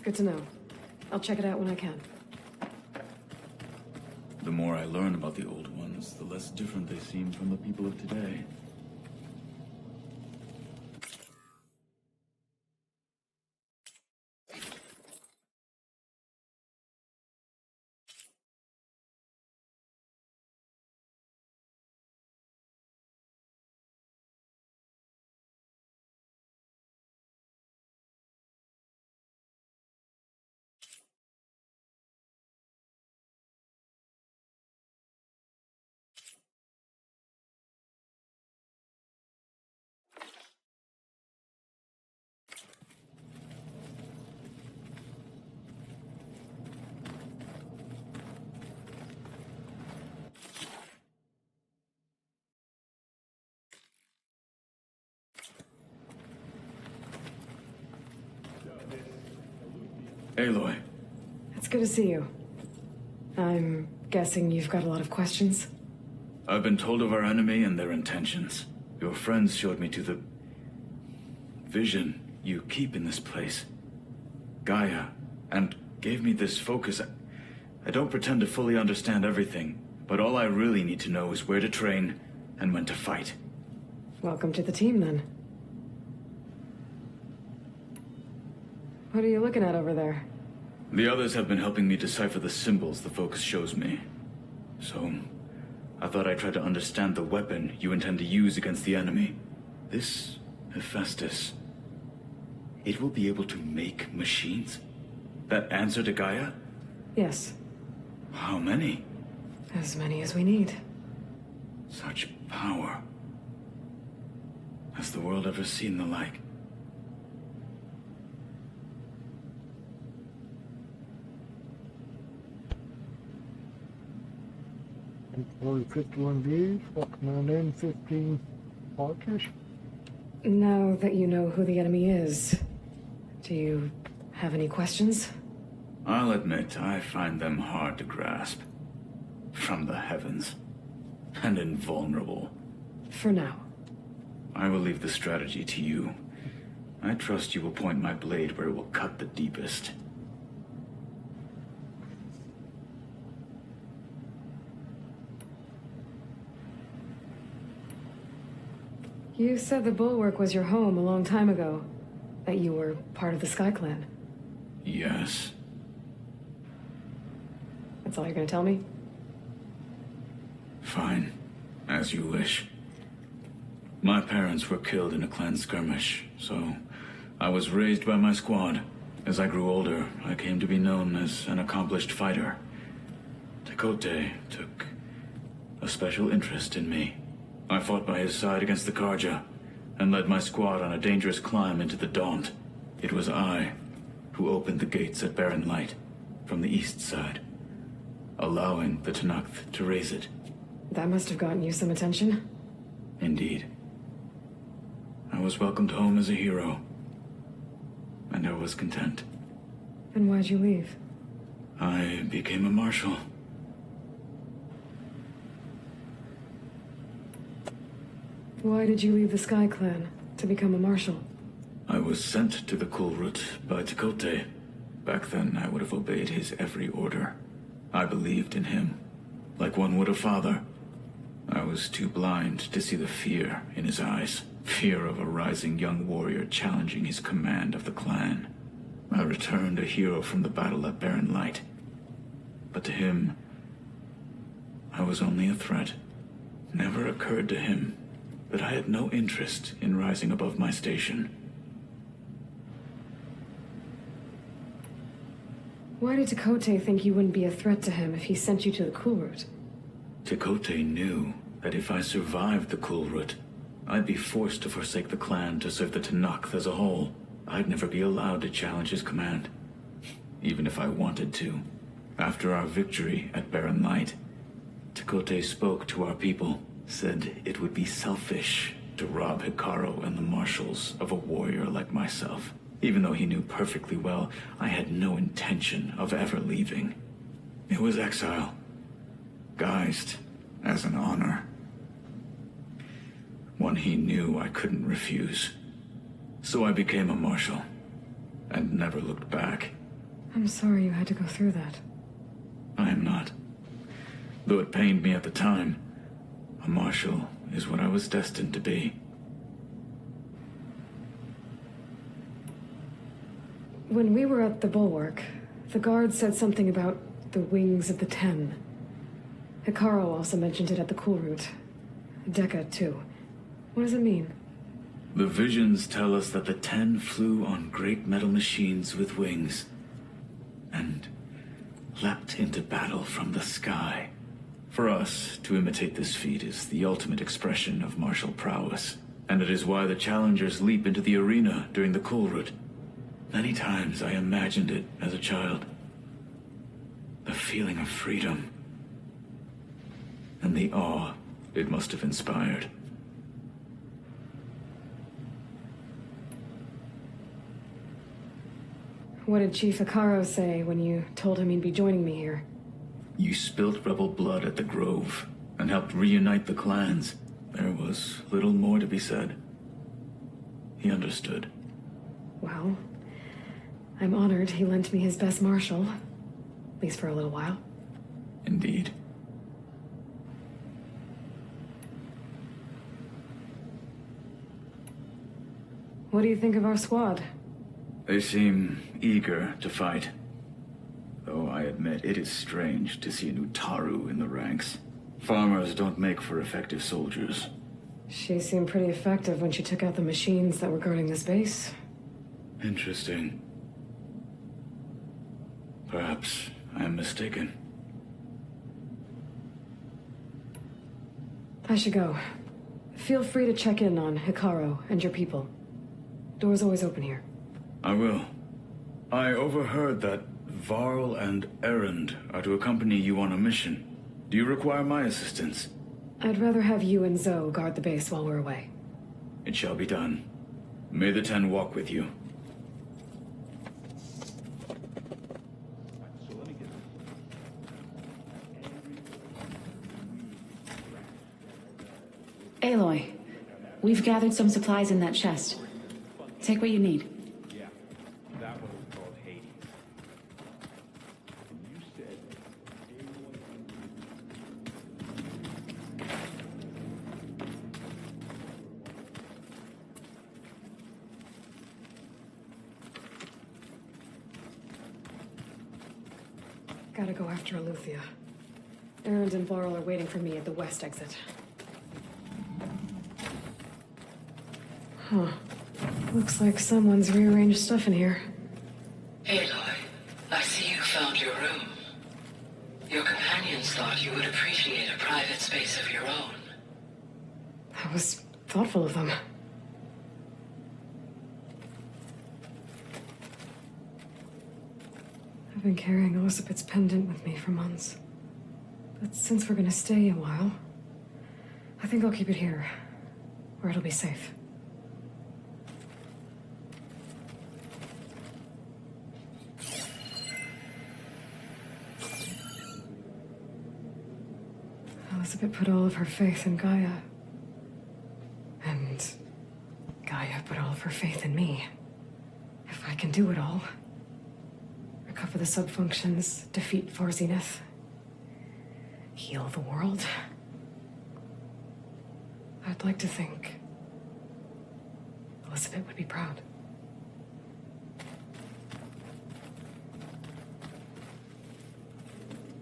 Good to know. I'll check it out when I can. The more I learn about the Old Ones, the less different they seem from the people of today. Aloy. It's good to see you. I'm guessing you've got a lot of questions? I've been told of our enemy and their intentions. Your friends showed me to the vision you keep in this place, Gaia, and gave me this focus. I don't pretend to fully understand everything, but all I really need to know is where to train and when to fight. Welcome to the team, then. What are you looking at over there? The others have been helping me decipher the symbols the focus shows me. So, I thought I'd try to understand the weapon you intend to use against the enemy. This Hephaestus, it will be able to make machines that answer to Gaia? Yes. How many? As many as we need. Such power. Has the world ever seen the like? Only 51 views, walking around in 15 watchers. Now that you know who the enemy is, do you have any questions? I'll admit, I find them hard to grasp. From the heavens. And invulnerable. For now. I will leave the strategy to you. I trust you will point my blade where it will cut the deepest. You said the Bulwark was your home a long time ago. That you were part of the Sky Clan. Yes. That's all you're gonna tell me? Fine. As you wish. My parents were killed in a clan skirmish, so I was raised by my squad. As I grew older, I came to be known as an accomplished fighter. Tekote took a special interest in me. I fought by his side against the Karja, and led my squad on a dangerous climb into the Daunt. It was I who opened the gates at Barren Light, from the east side, allowing the Tenakth to raise it. That must have gotten you some attention. Indeed. I was welcomed home as a hero, and I was content. And why'd you leave? I became a marshal. Why did you leave the Sky Clan to become a marshal? I was sent to the Kulrut by Tekote. Back then, I would have obeyed his every order. I believed in him, like one would a father. I was too blind to see the fear in his eyes. Fear of a rising young warrior challenging his command of the clan. I returned a hero from the battle at Barren Light. But to him, I was only a threat. Never occurred to him that I had no interest in rising above my station. Why did Tekote think you wouldn't be a threat to him if he sent you to the Kulrut? Tekote knew that if I survived the Kulrut, I'd be forced to forsake the clan to serve the Tenakth as a whole. I'd never be allowed to challenge his command, even if I wanted to. After our victory at Barren Light, Tekote spoke to our people, said it would be selfish to rob Hikaru and the marshals of a warrior like myself, even though he knew perfectly well I had no intention of ever leaving. It was exile, guised as an honor. One he knew I couldn't refuse. So I became a marshal, and never looked back. I'm sorry you had to go through that. I am not. Though it pained me at the time, a marshal is what I was destined to be. When we were at the bulwark, the guard said something about the wings of the Ten. Hikaru also mentioned it at the cool route. Dekka, too. What does it mean? The visions tell us that the Ten flew on great metal machines with wings, and leapt into battle from the sky. For us, to imitate this feat is the ultimate expression of martial prowess, and it is why the challengers leap into the arena during the cool route. Many times I imagined it as a child. The feeling of freedom, and the awe it must have inspired. What did Chief Hikaru say when you told him he'd be joining me here? You spilt rebel blood at the Grove, and helped reunite the clans. There was little more to be said. He understood. Well, I'm honored he lent me his best marshal. At least for a little while. Indeed. What do you think of our squad? They seem eager to fight. Though I admit it is strange to see an Utaru in the ranks. Farmers don't make for effective soldiers. She seemed pretty effective when she took out the machines that were guarding this base. Interesting. Perhaps I am mistaken. I should go. Feel free to check in on Hikaru and your people. Door's always open here. I will. I overheard that Varl and Erend are to accompany you on a mission. Do you require my assistance? I'd rather have you and Zoe guard the base while we're away. It shall be done. May the Ten walk with you. Aloy, we've gathered some supplies in that chest. Take what you need. Yeah, that one was called Hades. And you said Gotta go after Aletheia. Erend and Varl are waiting for me at the west exit. Huh. Looks like someone's rearranged stuff in here. Aloy, I see you found your room. Your companions thought you would appreciate a private space of your own. That was thoughtful of them. I've been carrying Elizabeth's pendant with me for months. But since we're gonna stay a while, I think I'll keep it here, where it'll be safe. Elizabeth put all of her faith in Gaia. And Gaia put all of her faith in me. If I can do it all, recover the subfunctions, defeat Zenith, heal the world, I'd like to think Elizabeth would be proud.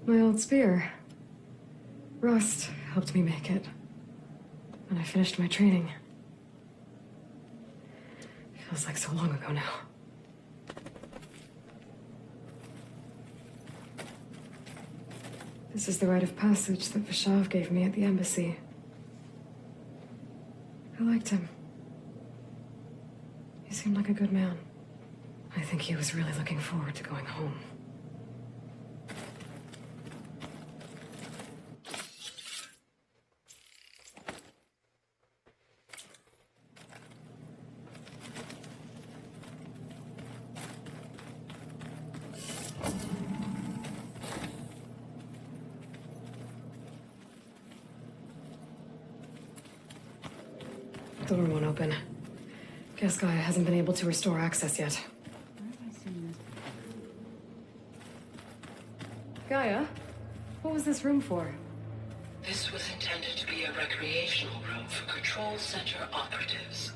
My old spear. Rust helped me make it when I finished my training. Feels like so long ago now. This is the rite of passage that Vishav gave me at the embassy. I liked him. He seemed like a good man. I think he was really looking forward to going home. Door won't open. Guess Gaia hasn't been able to restore access yet. Gaia, what was this room for? This was intended to be a recreational room for Control Center operatives.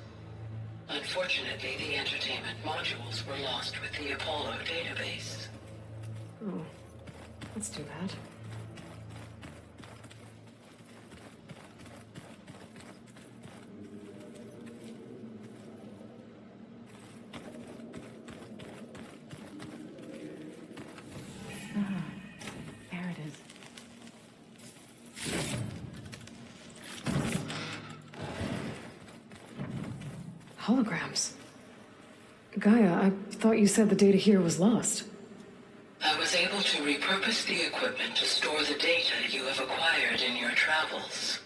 Unfortunately, the entertainment modules were lost with the Apollo database. Oh, that's too bad. There it is. Holograms. Gaia, I thought you said the data here was lost. I was able to repurpose the equipment to store the data you have acquired in your travels.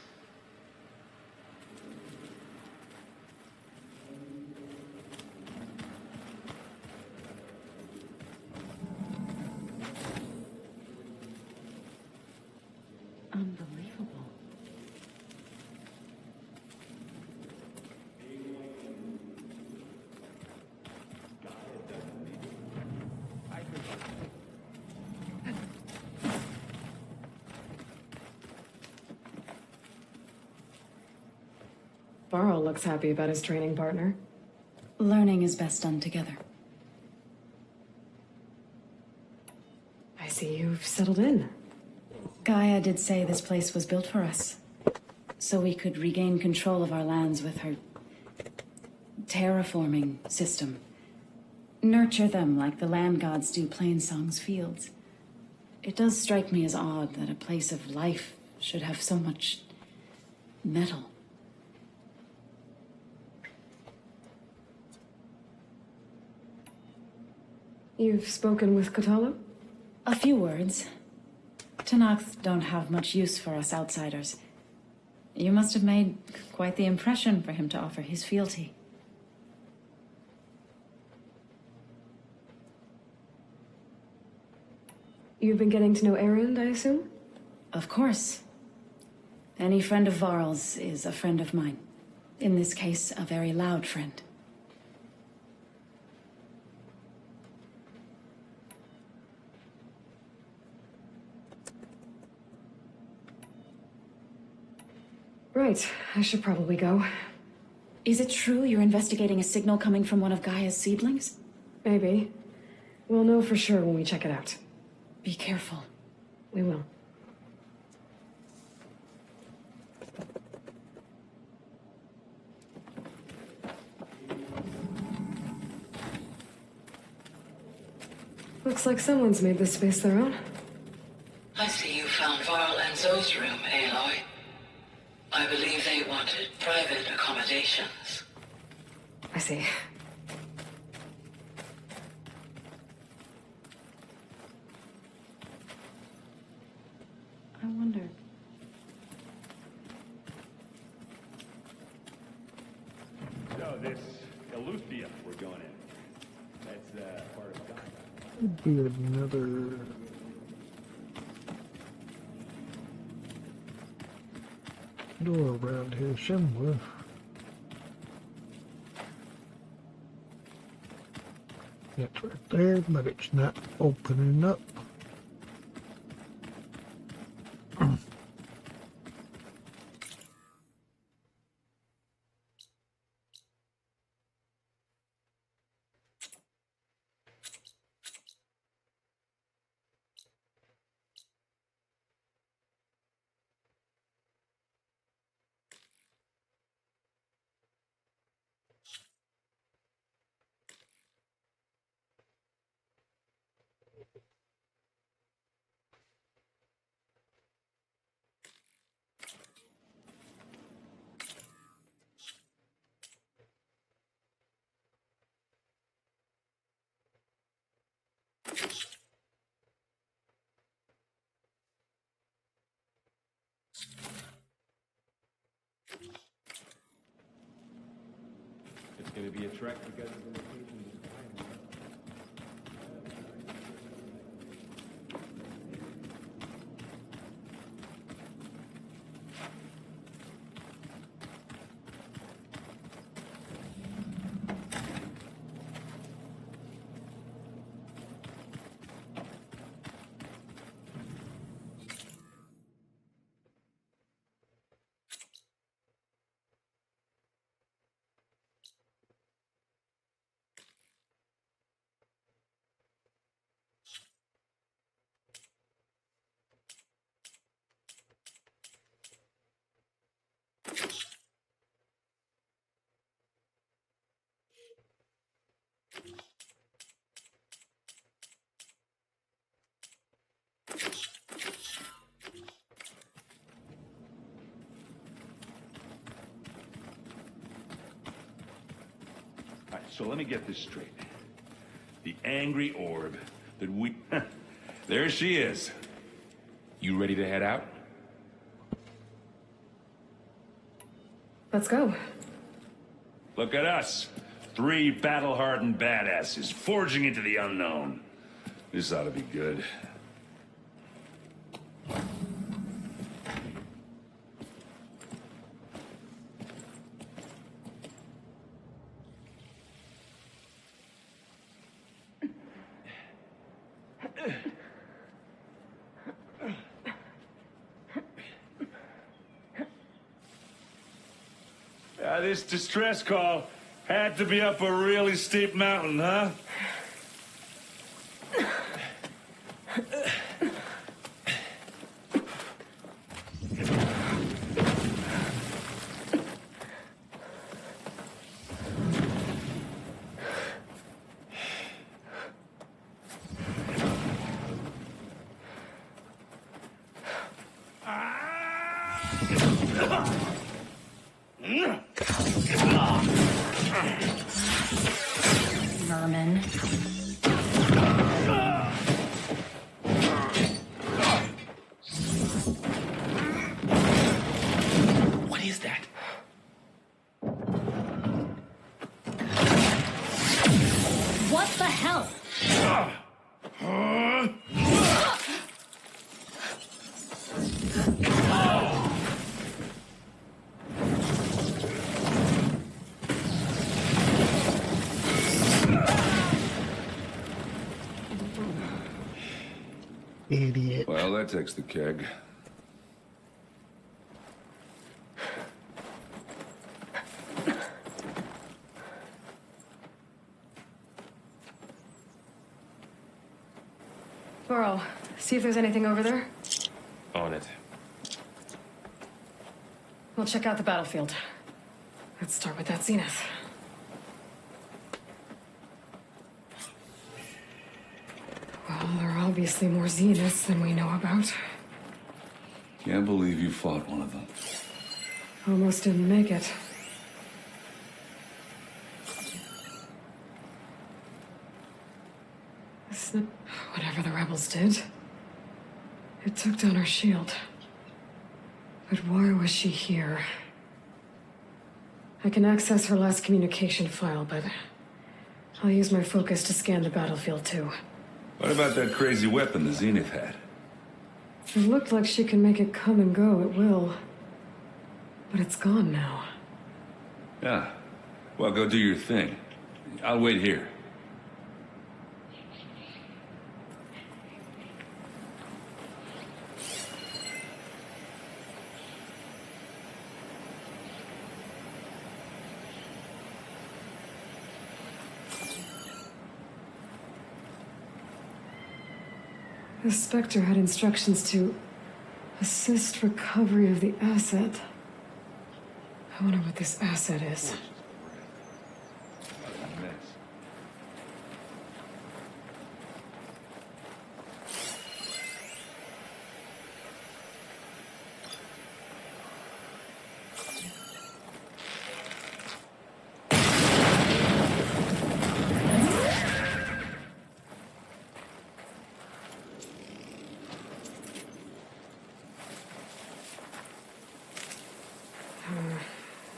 Unbelievable. Varl looks happy about his training partner. Learning is best done together. I see you've settled in. Gaia did say this place was built for us, so we could regain control of our lands with her terraforming system. Nurture them like the land gods do Plainsong's fields. It does strike me as odd that a place of life should have so much metal. You've spoken with Katalu? A few words. Tanakh don't have much use for us outsiders. You must have made quite the impression for him to offer his fealty. You've been getting to know Erend, I assume? Of course. Any friend of Varl's is a friend of mine. In this case, a very loud friend. Right, I should probably go. Is it true you're investigating a signal coming from one of Gaia's seedlings? Maybe. We'll know for sure when we check it out. Be careful. We will. Looks like someone's made this space their own. I see you found Varl and Zoe's room, Aloy. I believe they wanted private accommodations. I see. I wonder. So this Eleuthia we're going in. That's part of Gaia. Could be another. Door around here somewhere. It's right there, but it's not opening up. It's going to be a trek because of the location. So let me get this straight. The angry orb that we... There she is. You ready to head out? Let's go. Look at us. 3 battle-hardened badasses forging into the unknown. This ought to be good. This distress call had to be up a really steep mountain, huh? Vermin. What is that? What the hell? Idiot. Well, that takes the keg. Burrow, see if there's anything over there. On it. We'll check out the battlefield. Let's start with that zenith. Well, there are obviously more zeniths than we know about. Can't believe you fought one of them. Almost didn't make it. Whatever the rebels did, it took down her shield. But why was she here? I can access her last communication file, but I'll use my focus to scan the battlefield too. What about that crazy weapon the Zenith had? It looked like she can make it come and go at will. But it's gone now. Yeah. Well, go do your thing. I'll wait here. The Spectre had instructions to assist recovery of the asset. I wonder what this asset is.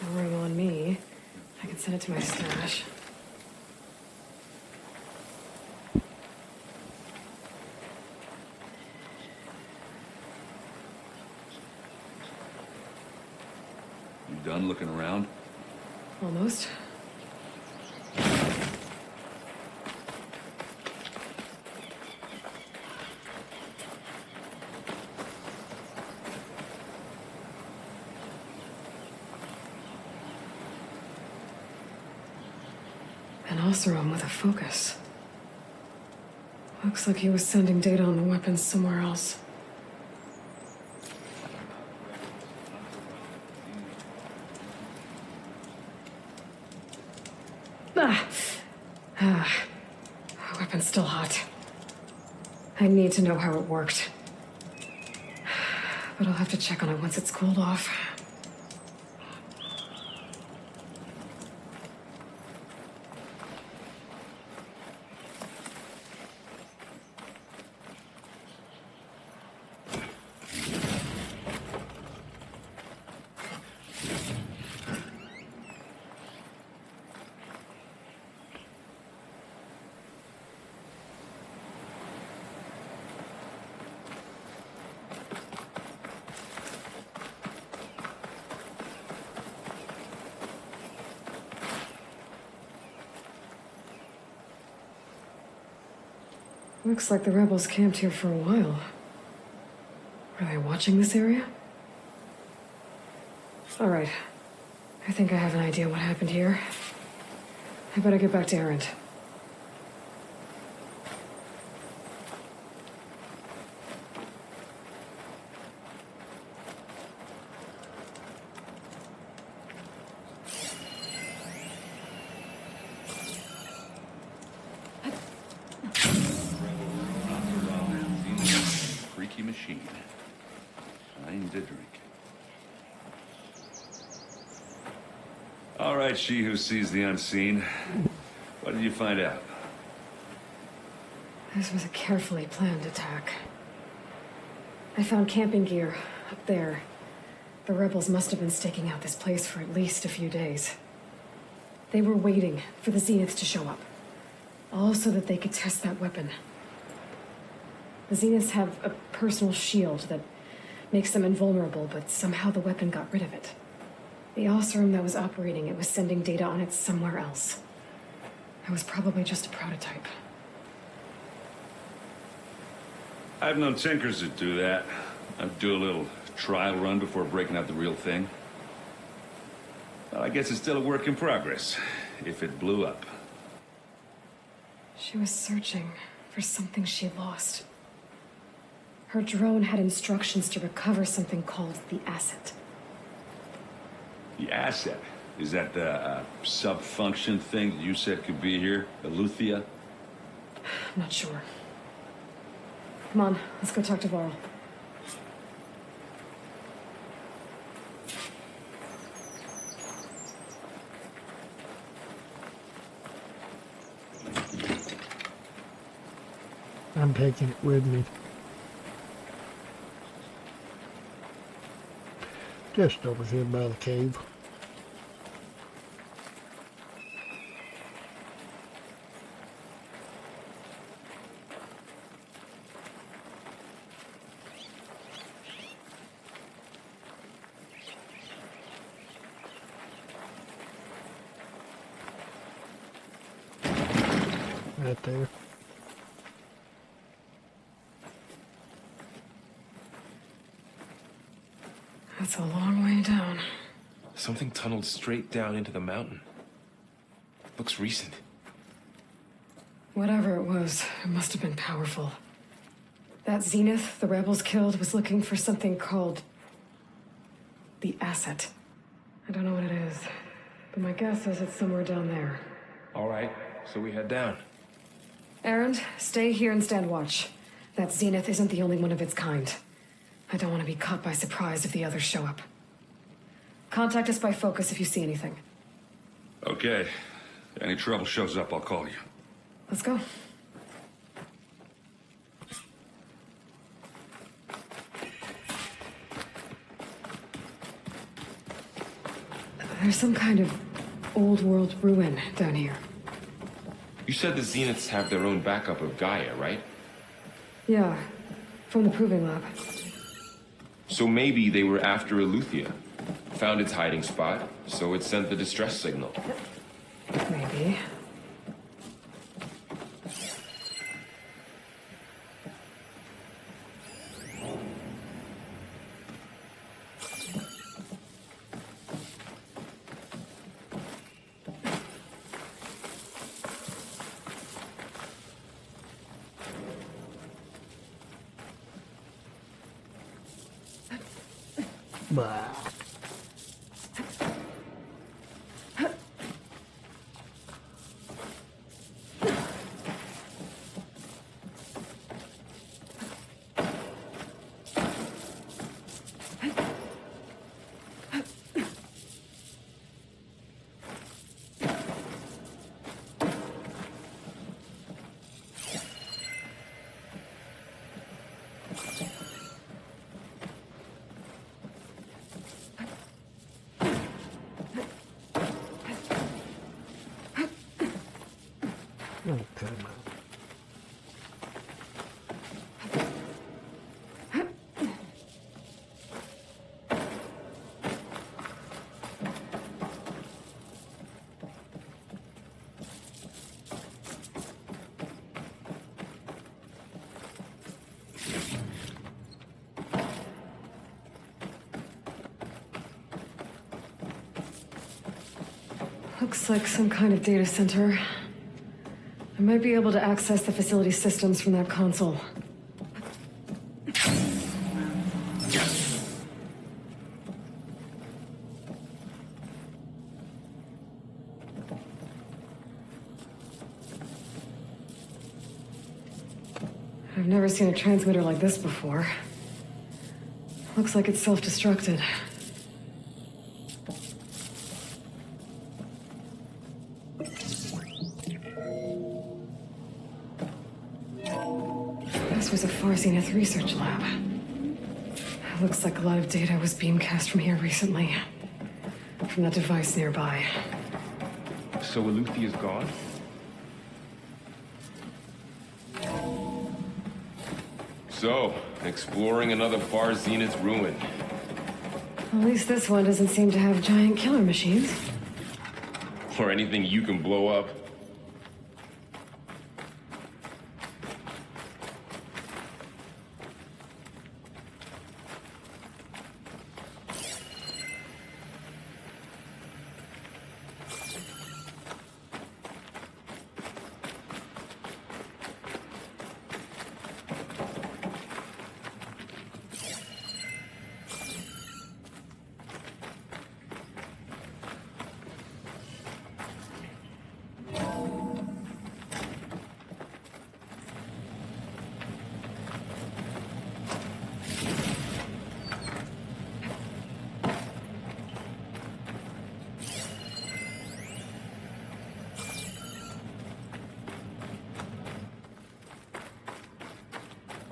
No ring on me. I can send it to my stash. You done looking around? Almost. An Oseram with a focus. Looks like he was sending data on the weapons somewhere else. Weapon's still hot. I need to know how it worked. But I'll have to check on it once it's cooled off. Looks like the rebels camped here for a while. Are they watching this area? All right. I think I have an idea what happened here. I better get back to Erend. Freaky machine. Fine to drink. All right, she who sees the unseen. What did you find out? This was a carefully planned attack. I found camping gear up there. The rebels must have been staking out this place for at least a few days. They were waiting for the Zeniths to show up. All so that they could test that weapon. The Zeniths have a personal shield that makes them invulnerable, but somehow the weapon got rid of it. The Osram that was operating it was sending data on it somewhere else. It was probably just a prototype. I've known tinkers that do that. I'd do a little trial run before breaking out the real thing. Well, I guess it's still a work in progress, if it blew up. She was searching for something she lost. Her drone had instructions to recover something called the asset. The asset? Is that the sub-function thing that you said could be here? Aletheia? I'm not sure. Come on, let's go talk to Varl. I'm taking it with me. Just over here by the cave. Right there. That's a long way down. Something tunneled straight down into the mountain. Looks recent. Whatever it was, it must have been powerful. That Zenith the rebels killed was looking for something called the asset. I don't know what it is, but my guess is it's somewhere down there. All right, so we head down. Erend, stay here and stand watch. That Zenith isn't the only one of its kind. I don't want to be caught by surprise if the others show up. Contact us by focus if you see anything. Okay. Any trouble shows up, I'll call you. Let's go. There's some kind of old world ruin down here. You said the Zeniths have their own backup of Gaia, right? Yeah, from the proving lab. So maybe they were after Aletheia. Found its hiding spot, so it sent the distress signal. Maybe. Bah. Okay, man. Looks like some kind of data center. I might be able to access the facility systems from that console. I've never seen a transmitter like this before. Looks like it's self-destructed. This was a Far Zenith research lab. Looks like a lot of data was beamcast from here recently. From that device nearby. So Eleuthea's gone? So, exploring another Far Zenith ruin. At least this one doesn't seem to have giant killer machines. Or anything you can blow up.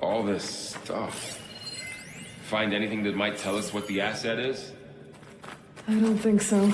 All this stuff. Find anything that might tell us what the asset is? I don't think so.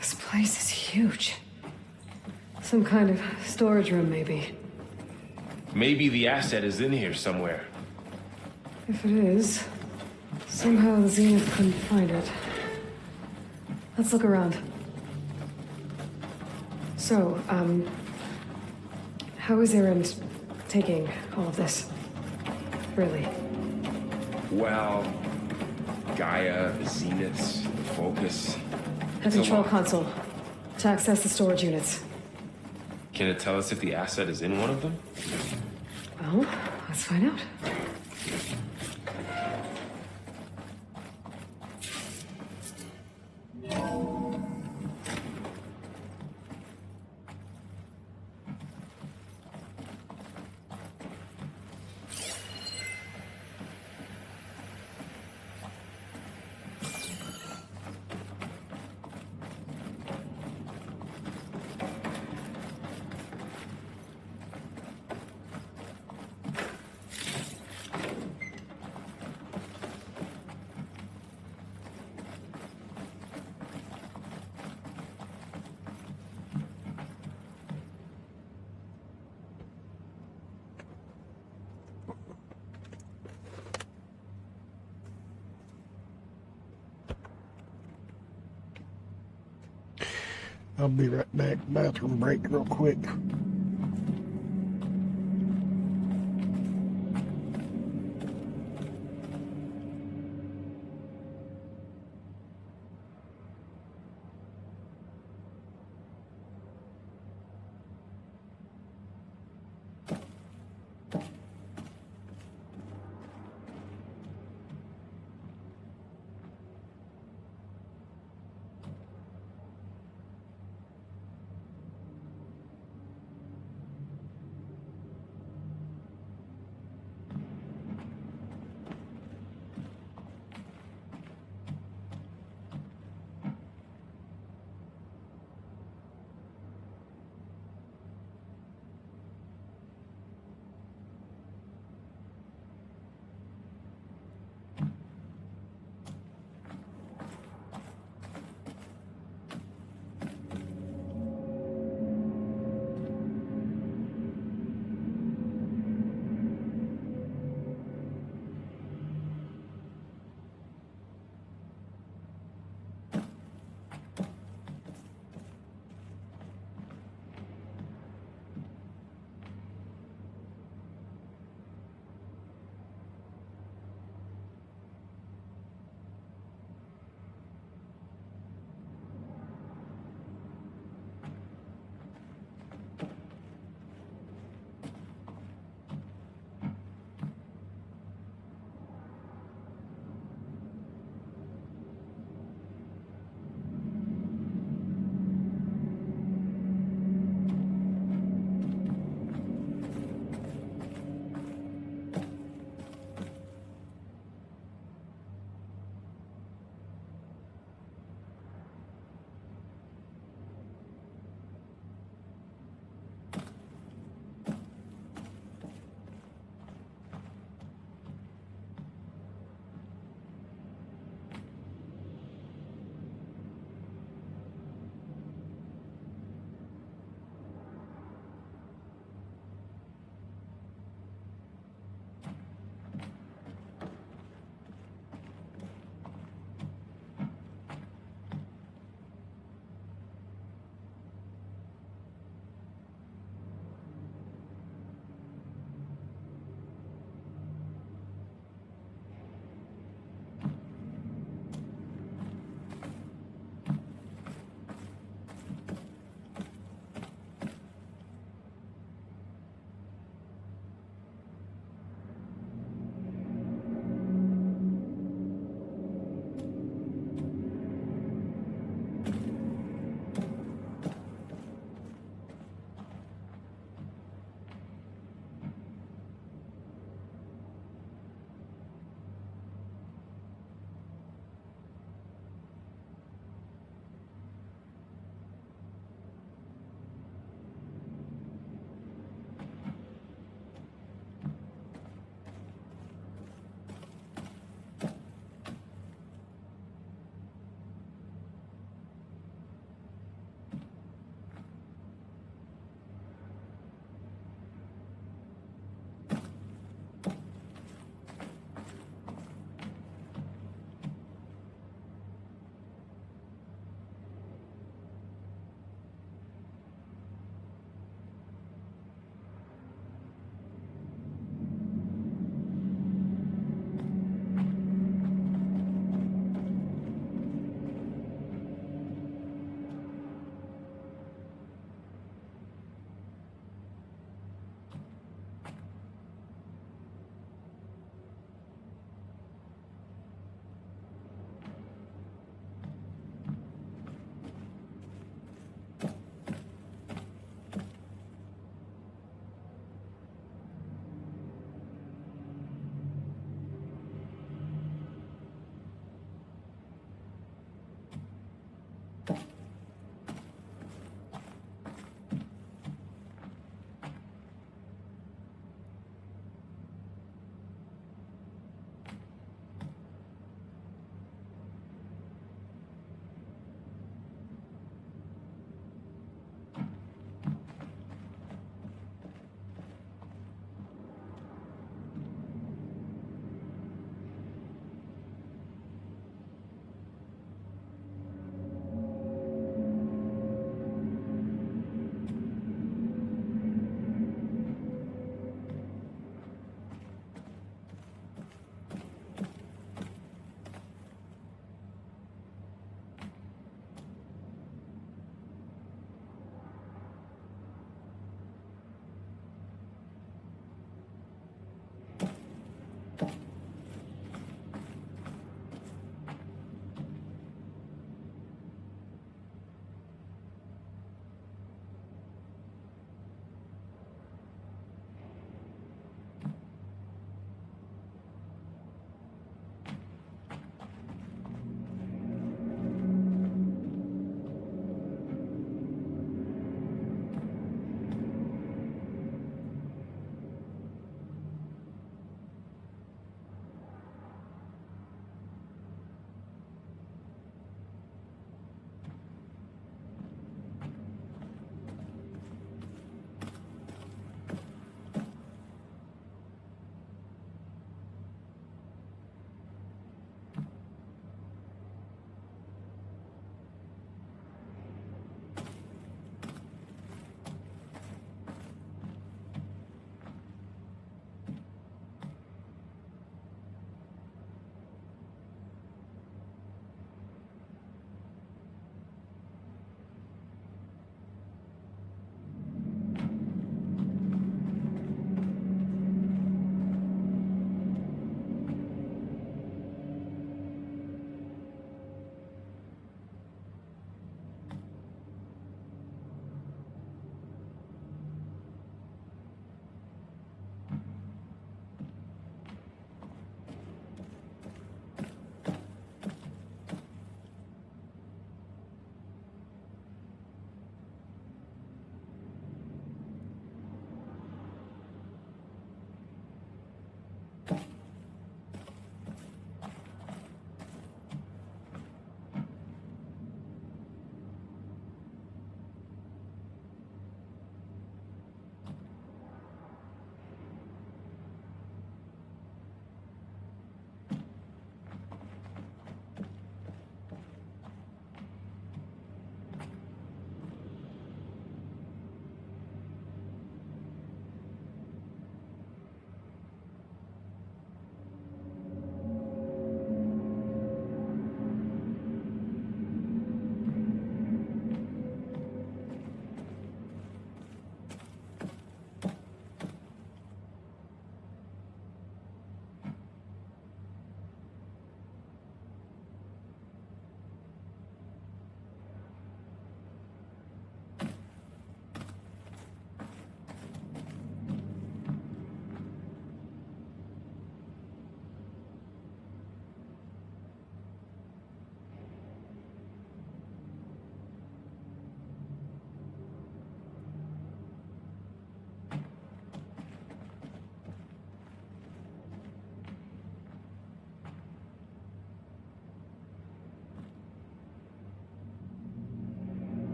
This place is huge. Some kind of storage room, maybe. Maybe the asset is in here somewhere. If it is, somehow the Zenith couldn't find it. Let's look around. So, how is Erend taking all of this? Really? Well, Gaia, the Zeniths, the Focus. The control console. To access the storage units. Can it tell us if the asset is in one of them? Well, let's find out. I'll be right back. Bathroom break real quick.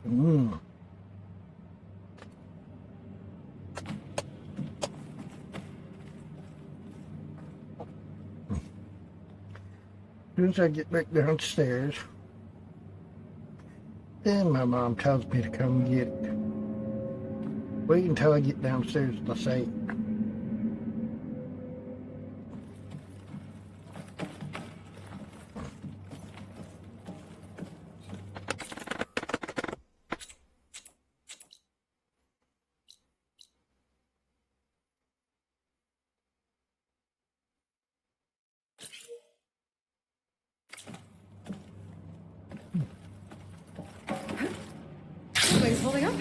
Mmm. As soon as I get back downstairs, then my mom tells me to come get it. Wait until I get downstairs to say it. Something's holding up.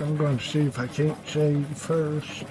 I'm going to see if I can't save first.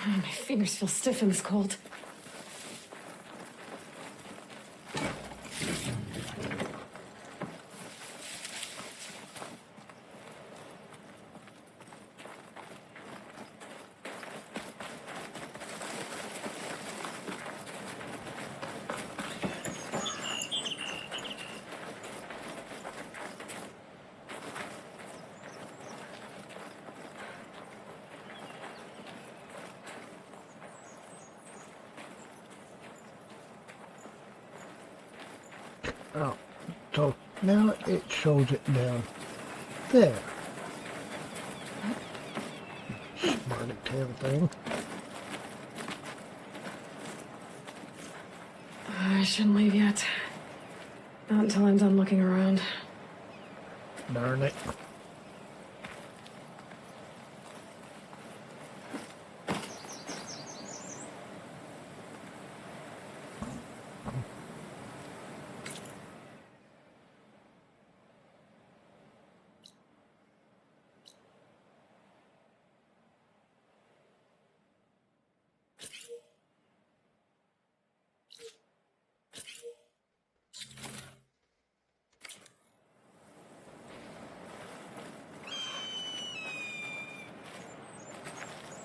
My fingers feel stiff in this cold. Oh, so now it shows it down there. Smarty tail thing. I shouldn't leave yet. Not until I'm done looking around. Darn it.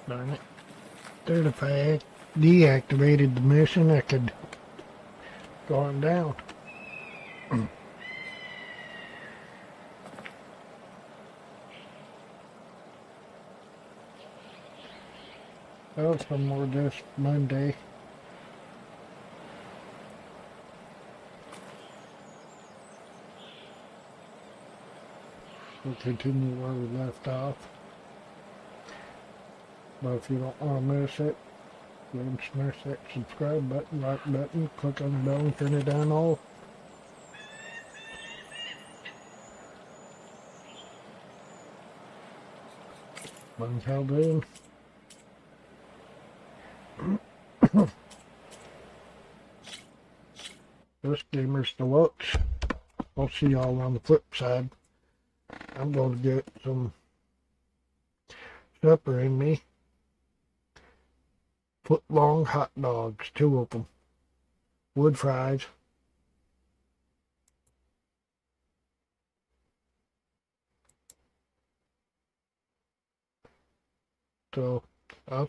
Darn it. Dude, if I deactivated the mission, I could go on down. Well, some more this Monday. We'll continue where we left off. But if you don't want to miss it, go and smash that subscribe button, like button, click on the bell and turn it on all. Until then, this Gamer's Deluxe. I'll see y'all on the flip side. I'm going to get some supper in me. Foot-long hot dogs, 2 of them. Wood fries. So, I'll